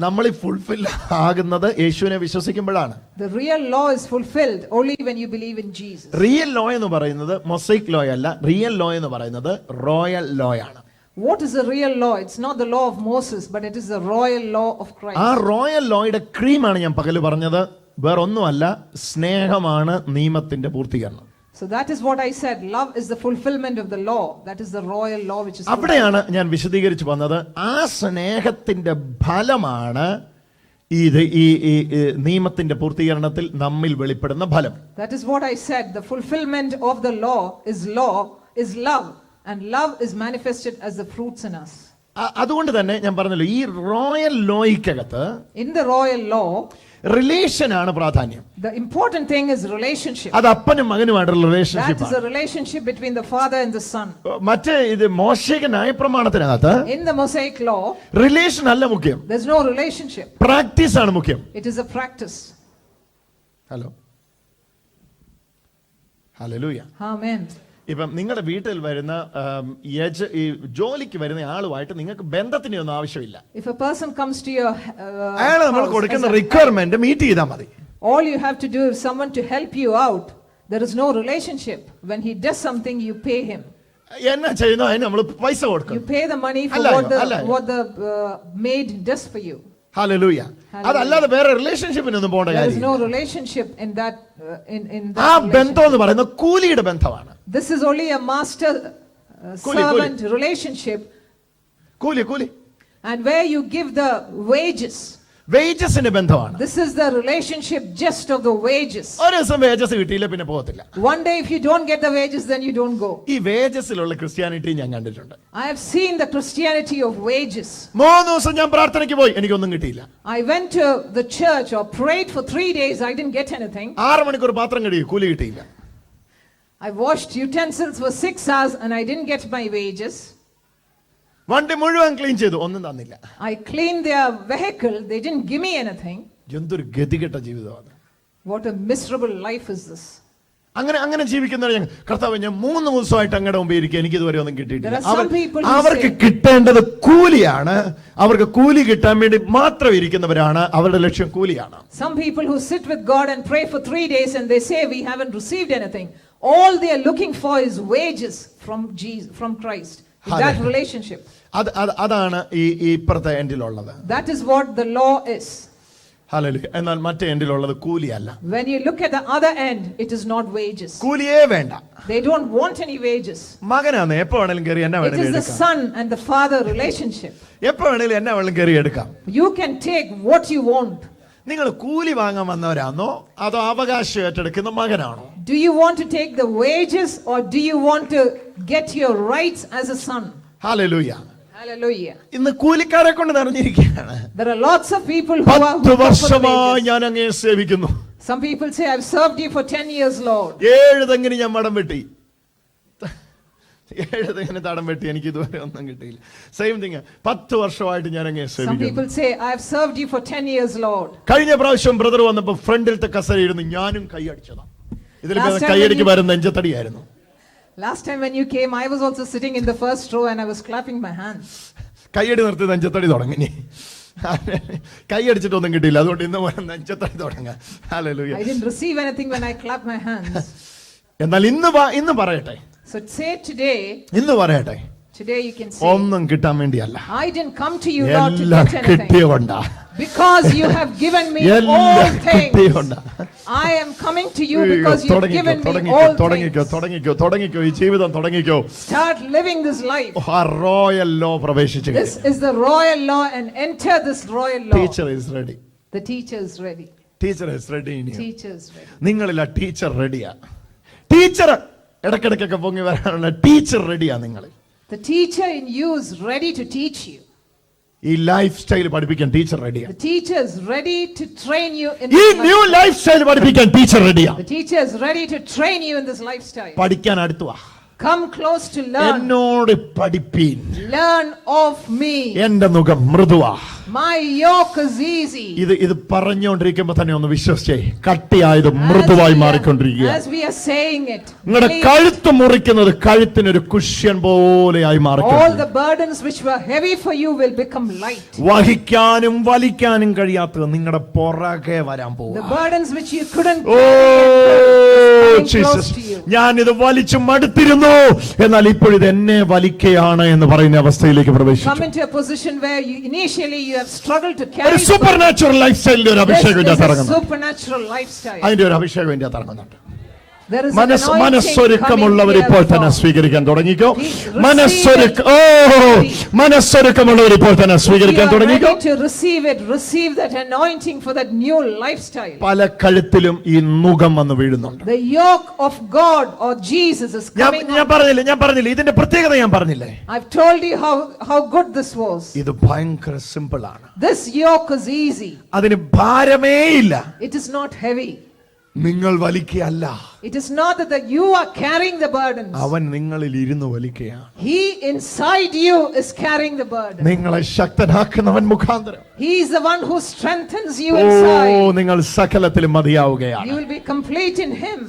നമ്മൾ ഫുൾഫിൽ ആകുന്നത് യേശുവിനെ വിശ്വസിക്കുമ്പോഴാണ്. The real law is fulfilled only when you believe in Jesus. Real law എന്ന് പറയുന്നത് Mosaic law അല്ല. Real law എന്ന് പറയുന്നത് royal law ആണ്. What is the real law? It's not the law of Moses, but it is the royal law of Christ. ആ royal ലോയുടെ ക്രീമാണ് ഞാൻ പകല് പറഞ്ഞത്. വേറൊന്നുമല്ല, സ്നേഹമാണ് നിയമത്തിന്റെ പൂർത്തീകരണം. So that is what I said. Love is the fulfillment of the law. That is the royal law which is. അവിടെയാണ് ഞാൻ വിശദീകരിച്ചു വന്നത്. ആ സ്നേഹത്തിന്റെ ഫലമാണ് ഈ നിയമത്തിന്റെ പൂർത്തീകരണത്തിൽ നമ്മിൽ വെളിപ്പെടുന്ന ഫലം. That is what I said. The fulfillment of the law is love. And love is manifested as the fruits in us. അതുകൊണ്ട് തന്നെ ഞാൻ പറഞ്ഞല്ലോ, ഈ റോയൽ ലോയ്ക്കകത്ത് in the royal law relation ആണ് പ്രാധാന്യം. The important thing is relationship. അത് അപ്പനും മകനുമായിട്ടുള്ള relationship. That is a relationship between the father and the son. മറ്റേ ഇത് മോശിക ന്യായപ്രമാണത്തിനകത്ത് in the Mosaic law relation അല്ല മുഖ്യം. There's no relationship. പ്രാക്ടീസ് ആണ് മുഖ്യം. It is a practice. Hallelujah. Amen. ഇപ്പം നിങ്ങളുടെ വീട്ടിൽ വരുന്ന ഈ ജോലിക്ക് വരുന്ന ആളുമായിട്ട് നിങ്ങൾക്ക് ബന്ധത്തിന് ഒന്നും ആവശ്യമില്ല. If a person comes to your അയാൾ നമ്മൾ കൊടുക്കുന്ന റിക്വയർമെന്റ് മീറ്റ് ചെയ്താൽ മതി. All you have to do is someone to help you out. There is no relationship. When he does something, you pay him. എന്നാ ചെയ്യുന്നോ അതിന് നമ്മൾ പൈസ കൊടുക്കണം. You pay the money for what the maid does for you. Hallelujah. അതല്ലാതെ വേറെ റിലേഷൻഷിപ്പിനൊന്നും പോകേണ്ട കാര്യമില്ല. There is കാര്യം. no relationship in that ആ ബന്ധം എന്ന് പറയുന്നത് കൂലിയുടെ ബന്ധമാണ്. This is only a master servant relationship. കൂലി. And where you give the wages. വേജസിന്റെ ബന്ധമാണ്. This is the relationship just of the wages. ഒരു ദിവസം വേജസ് കിട്ടിയില്ല പിന്നെ പോകത്തില്ല. One day if you don't get the wages, then you don't go. ഈ വേജസിലുള്ള Christianity ഞാൻ കണ്ടിട്ടുണ്ട്. I have seen the Christianity of wages. 3 ദിവസം ഞാൻ പ്രാർത്ഥനയ്ക്ക് പോയി, എനിക്കൊന്നും കിട്ടിയില്ല. I went to the church or prayed for 3 days, I didn't get anything. 6 മണിക്കൂർ പാത്രം കഴുകി, കൂലി കിട്ടിയില്ല. I washed utensils for 6 hours and I didn't get my wages. വണ്ടി മുഴുവൻ ക്ലീൻ ചെയ്തു, ഒന്നും തന്നില്ല. I cleaned their vehicle, they didn't give me anything. എന്തൊരു ഗതികെട്ട ജീവിതമാണ്. What a miserable life is this. അങ്ങനെ ജീവിക്കുന്നവർ ഞാൻ കർത്താവേ ഞാൻ 3 ദിവസമായിട്ട് അങ്ങയുടെ മുമ്പിൽ ഇരിക്കുക, എനിക്ക് ഇതുവരെ ഒന്നും കിട്ടിയിട്ടില്ല. അവർക്ക് കിട്ടേണ്ടത് കൂലിയാണ്. അവർക്ക് കൂലി കിട്ടാൻ വേണ്ടി മാത്രം ഇരിക്കുന്നവരാണ്. അവരുടെ ലക്ഷ്യം കൂലിയാണ്. Some people who sit with God and pray for 3 days and they say we haven't received anything. All they are looking for is wages from Jesus, from Christ. That relationship. അതാണ് ഈ ഇപ്പുറത്തെ എൻഡിലുള്ളത്. That is what the law is. Hallelujah. എന്നാൽ മറ്റേ എൻഡിലുള്ളത് കൂലിയല്ല. When you look at the other end, it is not wages. കൂലിയേ വേണ്ട. They don't want any wages. മകനാണ് എപ്പോ വേണേലും കയറി എന്നെ വേണേലും എടുക്കാം. It is the son and the father relationship. എപ്പോ വേണേലും എന്നെ വേണേലും കയറി എടുക്കാം. You can take what you want. നിങ്ങൾ കൂലി വാങ്ങാൻ വന്നവരാണോ അതോ അവകാശം ഏറ്റെടുക്കുന്ന മകനാണോ? Do you want to take the wages or do you want to get your rights as a son? Hallelujah. Hallelujah. ഇന്ന് കൂലിക്കാരെ കൊണ്ട് നിറഞ്ഞിരിക്കുകയാണ്. There are lots of people who are 10 വർഷമായി ഞാൻ അങ്ങയെ സേവിക്കുന്നു. Some people say I've served you for 10 years, Lord. 7 തെങ്ങിന് ഞാൻ മടം വെട്ടി. 7 തെങ്ങിന് തടം വെട്ടി, എനിക്ക് ഇതുവരെ ഒന്നും കിട്ടിയില്ല. സെയിം തിങ് 10 വർഷമായിട്ട് ഞാൻ അങ്ങയെ സേവിക്കുന്നു. Some people say I've served you for 10 years, Lord. കഴിഞ്ഞ പ്രാവശ്യം ബ്രദർ വന്നപ്പോൾ ഫ്രണ്ടിലത്തെ കസേരയിരുന്നു, ഞാനും കൈയടിച്ചതാ. ഇതിൽ കൈയടിക്ക് വരുന്ന നെഞ്ചത്തടിയായിരുന്നു. Last time when you came, I was also sitting in the first row and I was clapping my hands. കൈയടി നിർത്തി നെഞ്ചത്തടി തുടങ്ങി. കൈയടിച്ചിട്ടൊന്നും കിട്ടിയില്ല, അതുകൊണ്ട് ഇന്ന് നെഞ്ചത്തടി തുടങ്ങാം. Hallelujah. I didn't receive anything when I clapped my hands. എന്നാൽ ഇന്ന് പറയട്ടെ. So say today. ഇന്ന് പറയട്ടെ. Today you can say. ഒന്നും കിട്ടാൻ വേണ്ടിയല്ല. I didn't come to you, Lord, to get anything. കിട്ടിയതുകൊണ്ടാ. Because you have given me all എല്ലാം things. കിട്ടിയുണ്ട്. I am coming to you because you have given me തുടങ്ങിക്കോ all തുടങ്ങിക്കോ ഈ ജീവിതം തുടങ്ങിക്കോ. things. Start living this life. ആ royal law പ്രവേശിച്ചു. This is the royal law and enter this royal law. Teacher is ready. The teacher is ready. Teacher is ready. Teacher is ready. നിങ്ങളില്ല teacher റെഡിയാ. Teacher ഇടയ്ക്കിടയ്ക്കൊക്കെ പൊങ്ങി വരാനുള്ള teacher റെഡിയാ നിങ്ങൾ. The teacher in you is ready to teach you. ഈ life style പഠിപ്പിക്കാൻ teacher റെഡിയാ. The teacher is ready to train you in ഈ this ന്യൂ ലൈഫ് സ്റ്റൈൽ പഠിപ്പിക്കാൻ ടീച്ചർ റെഡിയാ. The teacher is ready to train you in this lifestyle. പഠിക്കാൻ അടുത്തു വാ. Come close to learn. എന്നോട് പഠിപ്പീൻ. Learn of me. എന്റെ മുഖം മൃദുവാ. My yoke is easy. ഇത് പറഞ്ഞുകൊണ്ടിരിക്കുമ്പോ തന്നെ ഒന്ന് വിശ്വസിച്ചേ, കട്ടിയായത് മൃദുവായി മാറിക്കൊണ്ടിരിക്കുക. As we are saying it, നിങ്ങളുടെ കഴുത്ത് മുറിക്കുന്നത് കഴുത്തിനൊരു കുഷ്യൻ പോലെയായി all മാറിക്കൊണ്ടിരിക്കുക. the burdens which were heavy for you will become light. വഹിക്കാനും വലിക്കാനും കഴിയാത്തത് നിങ്ങളുടെ പുറകെ വരാൻ The പോകും. burdens which you couldn't oh carry Jesus, close to you. ഞാൻ ഇത് വലിച്ചു മടുത്തിരുന്നു, എന്നാൽ ഇപ്പോഴിത് എന്നെ വലിക്കുകയാണ് എന്ന് പറയുന്ന അവസ്ഥയിലേക്ക് Come പ്രവേശിച്ചു. into a position where initially you have struggled to ഒരു carry. സൂപ്പർ നാച്ചുറൽ ലൈഫ് സ്റ്റൈലിന്റെ ഒരു This അഭിഷേകം is ഇതിനകത്ത് a ഇറങ്ങുന്നു. supernatural lifestyle. അതിന്റെ ഒരു അഭിഷേകം ഇതിനകത്ത് ഇറങ്ങുന്നുണ്ട്. There is an anointing മനസ്സൊരുക്കമുള്ളവർ coming ഇപ്പോൾ തന്നെ therefore. സ്വീകരിക്കാൻ തുടങ്ങിക്കോ. Receive മനസ്സൊരുക്കമുള്ളവർ ഇപ്പോൾ തന്നെ You സ്വീകരിക്കാൻ are തുടങ്ങിക്കോ. ready to receive it. Receive that anointing for that new lifestyle. പല കഴുത്തിലും ഈ നുകം വന്ന് വീഴുന്നുണ്ട്. The yoke of God or Jesus is coming ഞാൻ up. പറഞ്ഞില്ല ഇതിന്റെ പ്രത്യേകത ഞാൻ പറഞ്ഞില്ലേ. I've told you how good this was. ഇത് ഭയങ്കര സിമ്പിൾ ആണ്. This yoke is easy. അതിന് ഭാരമേ ഇല്ല. It is not heavy. നിങ്ങൾ വലിക്കുകയല്ല, It is not that you are carrying the burdens. അവൻ നിങ്ങളിൽ ഇരുന്ന് വലിക്കുകയാണ്. He inside you is carrying the burden. നിങ്ങളെ ശക്തനാക്കുന്നവൻ മുഖാന്തരം. He is the one who strengthens you oh inside. നിങ്ങൾ സകലത്തിലും മതിയാവുകയാണ്. You will be complete in Him.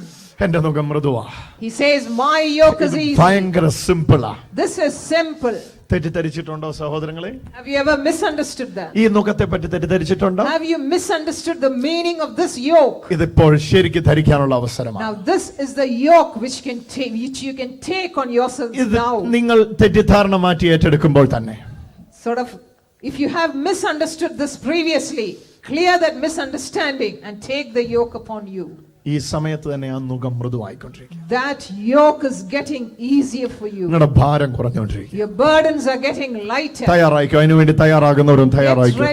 എന്റെ മുഖം മൃദുവാ. He says, my yoke is easy. ഭയങ്കര സിമ്പിളാ. This is simple. തെറ്റിദ്ധരിച്ചിട്ടുണ്ടോ സഹോദരങ്ങളെ? Have you ever misunderstood that? ഈ നുകത്തെ പറ്റി തെറ്റിദ്ധരിച്ചിട്ടുണ്ടോ? Have you misunderstood the meaning of this yoke? ഇതിപ്പോൾ ശരിക്ക് ധരിക്കാനുള്ള അവസരമാണ്. Now this is the yoke which you can take on yourself ഇത് now. നിങ്ങൾ തെറ്റിദ്ധാരണ മാറ്റി ഏറ്റെടുക്കുമ്പോൾ തന്നെ Sort of, if you have misunderstood this previously, clear that misunderstanding and take the yoke upon you. ഈ സമയത്ത് തന്നെ ആ നുകം മൃദുവായിക്കൊണ്ടിരിക്കും. That yoke is getting easier for you. നിങ്ങളുടെ ഭാരം കുറഞ്ഞുകൊണ്ടിരിക്കും. Your burdens are getting lighter. തയ്യാറായിക്കോ, അതിനുവേണ്ടി തയ്യാറാകുന്നവരും തയ്യാറായിക്കോ.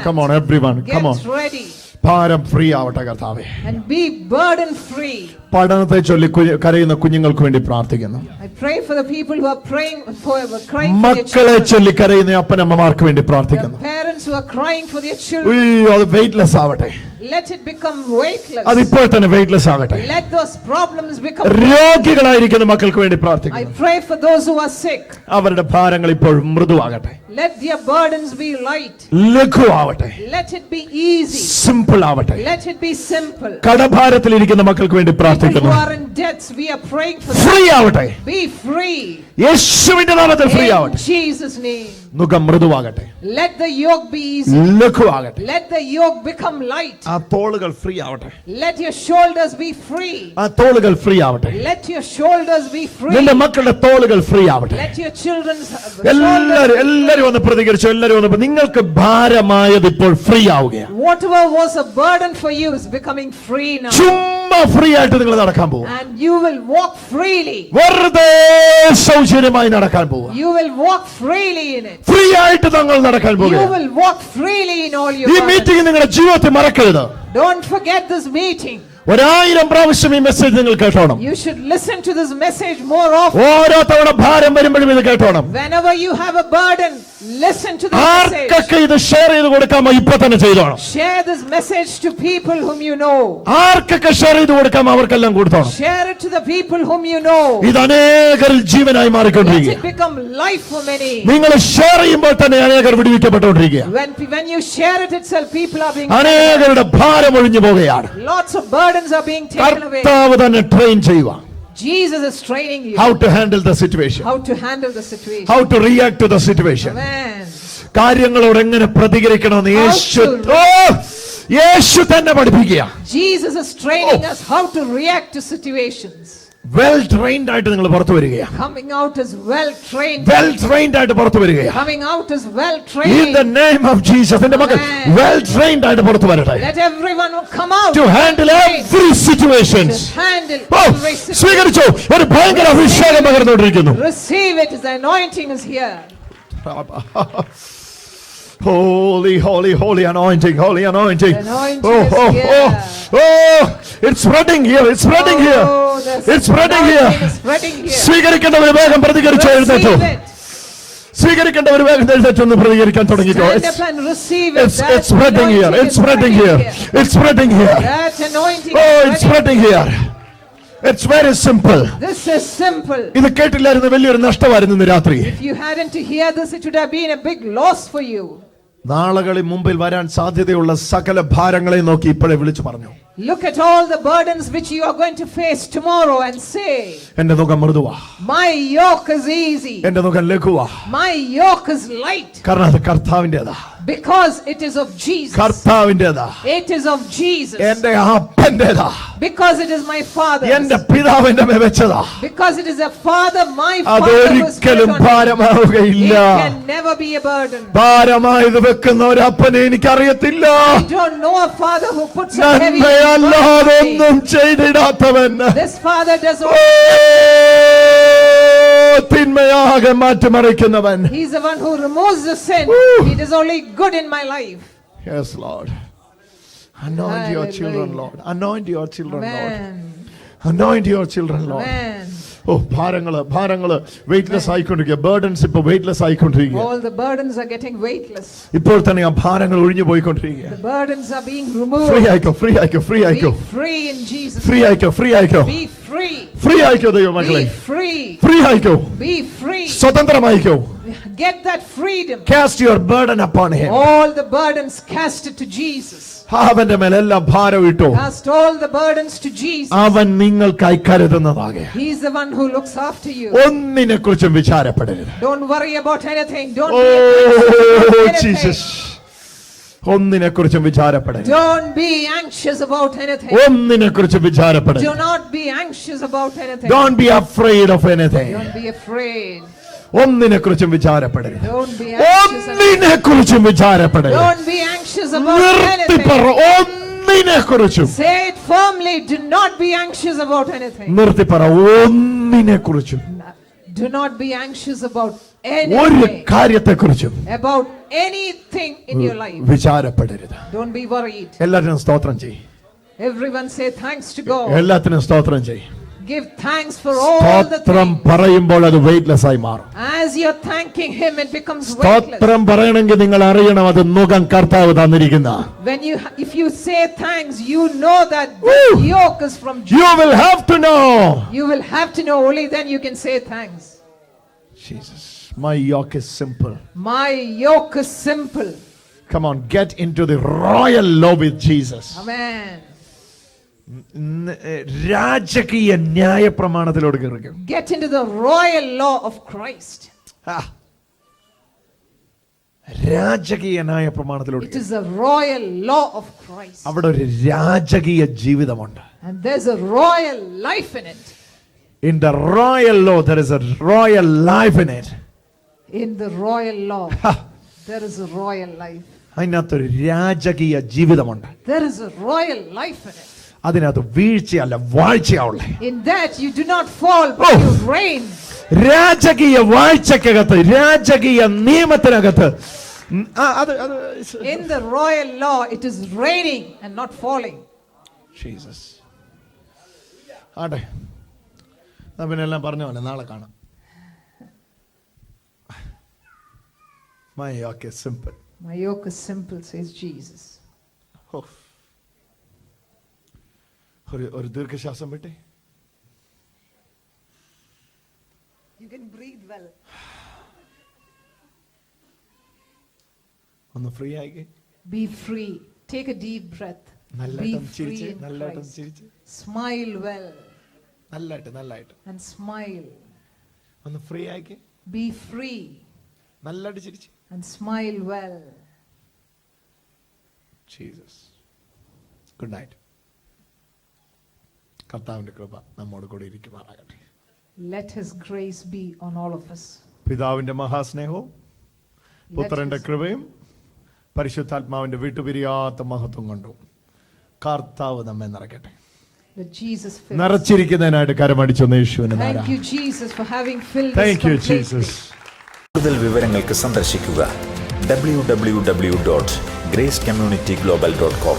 Come on everyone, come on. Get ready ഭാരം free ആവട്ടെ കർത്താവേ. and be burden free. പഠനത്തെ ചൊല്ലി കരയുന്ന കുഞ്ഞുങ്ങൾക്ക് വേണ്ടി പ്രാർത്ഥിക്കുന്നു. I pray for the people who are crying for their മക്കളെ children. ചൊല്ലി കരയുന്ന അപ്പനമ്മമാർക്ക് വേണ്ടി പ്രാർത്ഥിക്കുന്നു. The parents who are crying for their children. അത് വെയിറ്റ്ലെസ് ആവട്ടെ. Let it become weightless. അതിപ്പോൾ തന്നെ വെയിറ്റ്ലെസ് ആവട്ടെ. Let those problems become. രോഗികളായിരിക്കുന്ന മക്കൾക്ക് വേണ്ടി I പ്രാർത്ഥിക്കുന്നു. pray for those who are sick. അവരുടെ ഭാരങ്ങൾ ഇപ്പോൾ മൃദുവാകട്ടെ. Let their burdens be light. ലഘുവാവട്ടെ. Let it be easy. Simple ആവട്ടെ. Let it be simple. കടഭാരത്തിലിരിക്കുന്ന മക്കൾക്ക് വേണ്ടി People പ്രാർത്ഥിക്കുന്നു. who are in debts, we are praying for free them. ആവട്ടെ. Be free. യേശുവിന്റെ നാമത്തിൽ ഫ്രീ In ആവട്ടെ. Jesus' name. നുകം മൃദുവാകട്ടെ. Let the yoke be easy. ലഘുവാകട്ടെ. Let the yoke become light. ആ തോളുകൾ free ആവട്ടെ. Let your shoulders be free. ആ തോളുകൾ free ആവട്ടെ. Let your shoulders be free. നിന്റെ മക്കളുടെ തോളുകൾ ഫ്രീ ആവട്ടെ. Let your children's എല്ലാരും ഒന്ന് പ്രതികരിച്ചു. എല്ലാരും ഒന്ന് നിങ്ങൾക്ക് ഭാരമായത് ഇപ്പോൾ ഫ്രീ ആവുകയാണ്. whatever was a burden for you is becoming free now. ചുമ്മാ ഫ്രീ ആയിട്ട് നിങ്ങൾ നടക്കാൻ പോകും. And you will walk freely. വെറുതെ സൗജന്യമായി നടക്കാൻ പോകും. You will walk freely in it. Free ആയിട്ട് നിങ്ങൾ നടക്കാൻ You പോകും. will walk freely in all your ഈ burdens. മീറ്റിംഗ് നിങ്ങളുടെ ജീവിതത്തിൽ മറക്കരുത്. Don't forget this meeting. 1000 പ്രാവശ്യം ഈ മെസ്സേജ് നിങ്ങൾ കേട്ടോണം. You should listen to this message more often. ഓരോ തവണ ഭാരം വരുമ്പോഴും ഇത് കേട്ടോണം. Whenever you have a burden, listen to this message. ആർക്കൊക്കെ ഇത് ഷെയർ ചെയ്ത് കൊടുക്കാമോ ഇപ്പൊ തന്നെ ചെയ്തോണം. Share this message to people whom you know. ആർക്കൊക്കെ ഷെയർ ചെയ്ത് കൊടുക്കാമോ അവർക്കെല്ലാം കൊടുത്തോണം. Share it to the people whom you know. ഇത് അനേകരിൽ ജീവനായി Let മാറിക്കൊണ്ടിരിക്കുക. it become life for many. നിങ്ങൾ ഷെയർ ചെയ്യുമ്പോൾ തന്നെ അനേകർ വിടുവിക്കപ്പെട്ടുകൊണ്ടിരിക്കുക. When you share it itself, people are being അനേകരുടെ ഭാരം ഒഴിഞ്ഞു പോകുകയാണ്. lots of burdens are being taken away. കർത്താവ് തന്നെ ട്രെയിൻ ചെയ്യുക. Jesus is training you. How to handle the situation. How to handle the situation. How to react to the situation. Amen. കാര്യങ്ങളോട് എങ്ങനെ പ്രതികരിക്കണമെന്ന് യേശു തന്നെ പഠിപ്പിക്കുക. Jesus is training us how to react to situations. Well trained ആയിട്ട് നിങ്ങൾ പുറത്തു വരികയാണ്. Coming out as well trained. Well trained ആയിട്ട് പുറത്തു വരികയാണ്. Coming out as well In trained. the name of Jesus. എന്റെ മക്കൾ Amen. വെൽ ട്രെയിൻഡ് ആയിട്ട് പുറത്തു വരട്ടെ. Let everyone who come out To handle every situations. to handle oh, every situation. സ്വീകരിച്ചു. ഒരു ഭയങ്കര അഭിഷേകം പകർന്നുകൊണ്ടിരിക്കുന്നു. Receive it. The anointing is here. Holy, holy, holy anointing, holy anointing. Anointing Oh, is oh, here. oh, oh, it's spreading here, it's spreading here. Oh, the It's spreading here. anointing is spreading here. സ്വീകരിക്കേണ്ടവർ വേഗം പ്രതികരിച്ചു എഴുന്നേറ്റു. Receive it. സ്വീകരിക്കേണ്ടവർ വേഗം എഴുന്നേറ്റൊന്ന് പ്രതികരിക്കാൻ തുടങ്ങിക്കോ. Stand up and receive it. It's That spreading here, anointing it's is spreading here, it's spreading here. That anointing Oh, is it's spreading. spreading here. It's very simple. This is simple. ഇത് കേട്ടില്ലായിരുന്നു വലിയൊരു നഷ്ടമായിരുന്നു ഇന്ന് രാത്രി. If you hadn't to hear this, it would have been a big loss for you. നാളുകളിൽ മുമ്പിൽ വരാൻ സാധ്യതയുള്ള സകല ഭാരങ്ങളെ നോക്കി ഇപ്പോഴേ വിളിച്ചു പറഞ്ഞു. Look at all the burdens which you are going to face tomorrow and say, എന്റെ നുകം മൃദുവാ, my yoke is easy, എന്റെ നുകം ലഘുവാ. my yoke is light, കാരണം അത് കർത്താവിന്റേതാ, because it is of Jesus. കർത്താവിന്റേതാ. It is of Jesus. എന്റെ അപ്പന്റേതാ, Because it is my Father's. എന്റെ പിതാവിന്റെ മേൽ വെച്ചതാ. Because it is a Father, my Father who has put അതൊരിക്കലും it on me. ഭാരമാവുകയില്ല. It can never be a burden. ഭാരമായത് വെക്കുന്ന ഒരു അപ്പനെ എനിക്കറിയത്തില്ല. I don't know a father who puts a heavy നന്മയല്ലാതെ burden on me. ഒന്നും ചെയ്തിടാത്തവൻ, This Father does oh, all. തിന്മയാകെ മാറ്റിമറിക്കുന്നവൻ. He's the one who removes the sin. Woo. He does only good in my life. Yes, Lord. Anoint your Hallelujah. children, Lord. Anoint your children, Lord. Amen. Anoint your children, Lord. Amen. ഓ, ഭാരങ്ങള് weightless ആയിക്കൊണ്ടിരിക്കുക. Burdens ഇപ്പൊ weightless ആയിക്കൊണ്ടിരിക്കുക. All the burdens are getting weightless. ഇപ്പോൾ തന്നെ ആ ഭാരങ്ങൾ ഒഴിഞ്ഞു പോയിക്കൊണ്ടിരിക്കുക. The burdens are being free removed. ആയിക്കോ, ഫ്രീ ആയിക്കോ, ഫ്രീ ആയിക്കോ, Be free in Jesus' free name. ആയിക്കോ, ഫ്രീ ആയിക്കോ, Be free. ഫ്രീ ആയിക്കോ ദൈവമക്കളെ. Be free. ഫ്രീ ആയിക്കോ, Be free. സ്വതന്ത്രമായിക്കോ. Get that freedom. Cast your burden upon him. All the burdens cast it to Jesus. അവന്റെ മേൽ എല്ലാം ഭാരം ഇട്ടോ. Cast all the burdens to Jesus. അവൻ നിങ്ങൾക്കായി കരുതുന്നതാകെ. He's the one who looks after you. ഒന്നിനെ കുറിച്ചും വിചാരപ്പെടരുത്. Don't worry about anything. Don't oh, be anxious Jesus, about anything. ഒന്നിനെ കുറിച്ചും വിചാരപ്പെടരുത്. Don't be anxious about anything. ഒന്നിനെ കുറിച്ചും വിചാരപ്പെടരുത്. Do not be anxious about anything. Don't be afraid of anything. Don't be afraid. ഒന്നിനെ കുറിച്ചും വിചാരപ്പെടരുത്. Don't be anxious. ഒന്നിനെ കുറിച്ചും വിചാരപ്പെടരുത്. Don't be anxious about നിർത്തിപ്പറ, anything. ഒന്നിനെ കുറിച്ചും. Say it firmly. Do not be anxious about anything. നിർത്തിപ്പറ, ഒന്നിനെ കുറിച്ചും, Do not be anxious about ഒരു anything. കാര്യത്തെ കുറിച്ചും About anything in your life. വിചാരപ്പെടരുത്. Don't be worried. എല്ലാത്തിനും സ്തോത്രം ചെയ്യും. Everyone say thanks to God. എല്ലാത്തിനും സ്തോത്രം ചെയ്യും. Give thanks for all the സ്തോത്രം things. പറയുമ്പോൾ അത് വെയിറ്റ്ലെസ് ആയി മാറും. As you're thanking Him, it becomes weightless. സ്തോത്രം പറയണമെങ്കിൽ നിങ്ങൾ അറിയണം അത് നുകം കർത്താവ് തന്നിരിക്കുന്ന. If you say thanks, you know that this Woo. yoke is from Jesus. You will have to know. You will have to know, only then you can say thanks. Jesus, my yoke is simple. My yoke is simple. Come on, get into the royal law with Jesus. Amen. രാജകീയ ന്യായ പ്രമാണത്തിലോട് കയറിക്കും. Get into the royal law of Christ. രാജകീയ ന്യായ പ്രമാണത്തിലോട്. It is the royal law of Christ. അവിടെ ഒരു രാജകീയ ജീവിതമുണ്ട്. And there's a royal life in it. In the royal law there is a royal life in it. In the royal law, there is a royal life. അതിനകത്തൊരു രാജകീയ ജീവിതമുണ്ട്. There is a royal life in it. അതിനകത്ത് വീഴ്ചയല്ല വാഴ്ചയാവുള്ളേ. In that you do not fall, but Oh. you reign. രാജകീയ വാഴ്ചക്കകത്ത്, രാജകീയ നിയമത്തിനകത്ത് In the royal law, it is reigning and not falling. Jesus. ആട്ടെ, പിന്നെ എല്ലാം പറഞ്ഞ പോലെ നാളെ കാണാം. My yoke is simple. My yoke is simple, says Jesus. ഒരു ദീർഘശ്വാസം വിട്ടേ. You can breathe well. ഒന്ന് free ആയിക്കേ. Be free. Take a deep breath. Be നല്ലതായിട്ട് free ചിരിച്ച്, in നല്ലതായിട്ട് Christ. ചിരിച്ച്, Smile well നല്ലതായിട്ട് and smile. ഒന്ന് ഫ്രീ ആയിക്കേ. Be free നല്ലതായിട്ട് ചിരിച്ച്. and smile well. Jesus. Good night. കർത്താവിന്റെ കൃപ നമ്മോട് കൂടി ഇരിക്കുമാറാകട്ടെ. Let His grace be on all of us. പിതാവിന്റെ മഹാസ്നേഹവും പുത്രന്റെ കൃപയും പരിശുദ്ധാത്മാവിന്റെ വിട്ടുപിരിയാത്ത മഹത്വം കൊണ്ടും കർത്താവ് നമ്മെ നിറയ്ക്കട്ടെ. Let Jesus fill us. നിറച്ചിരിക്കുന്നതിനായിട്ട് കരമടിച്ചൊന്ന് യേശുവിനെ Thank you, Jesus, for having filled us thank you completely. Jesus. കൂടുതൽ വിവരങ്ങൾക്ക് സന്ദർശിക്കുക www.gracecommunityglobal.com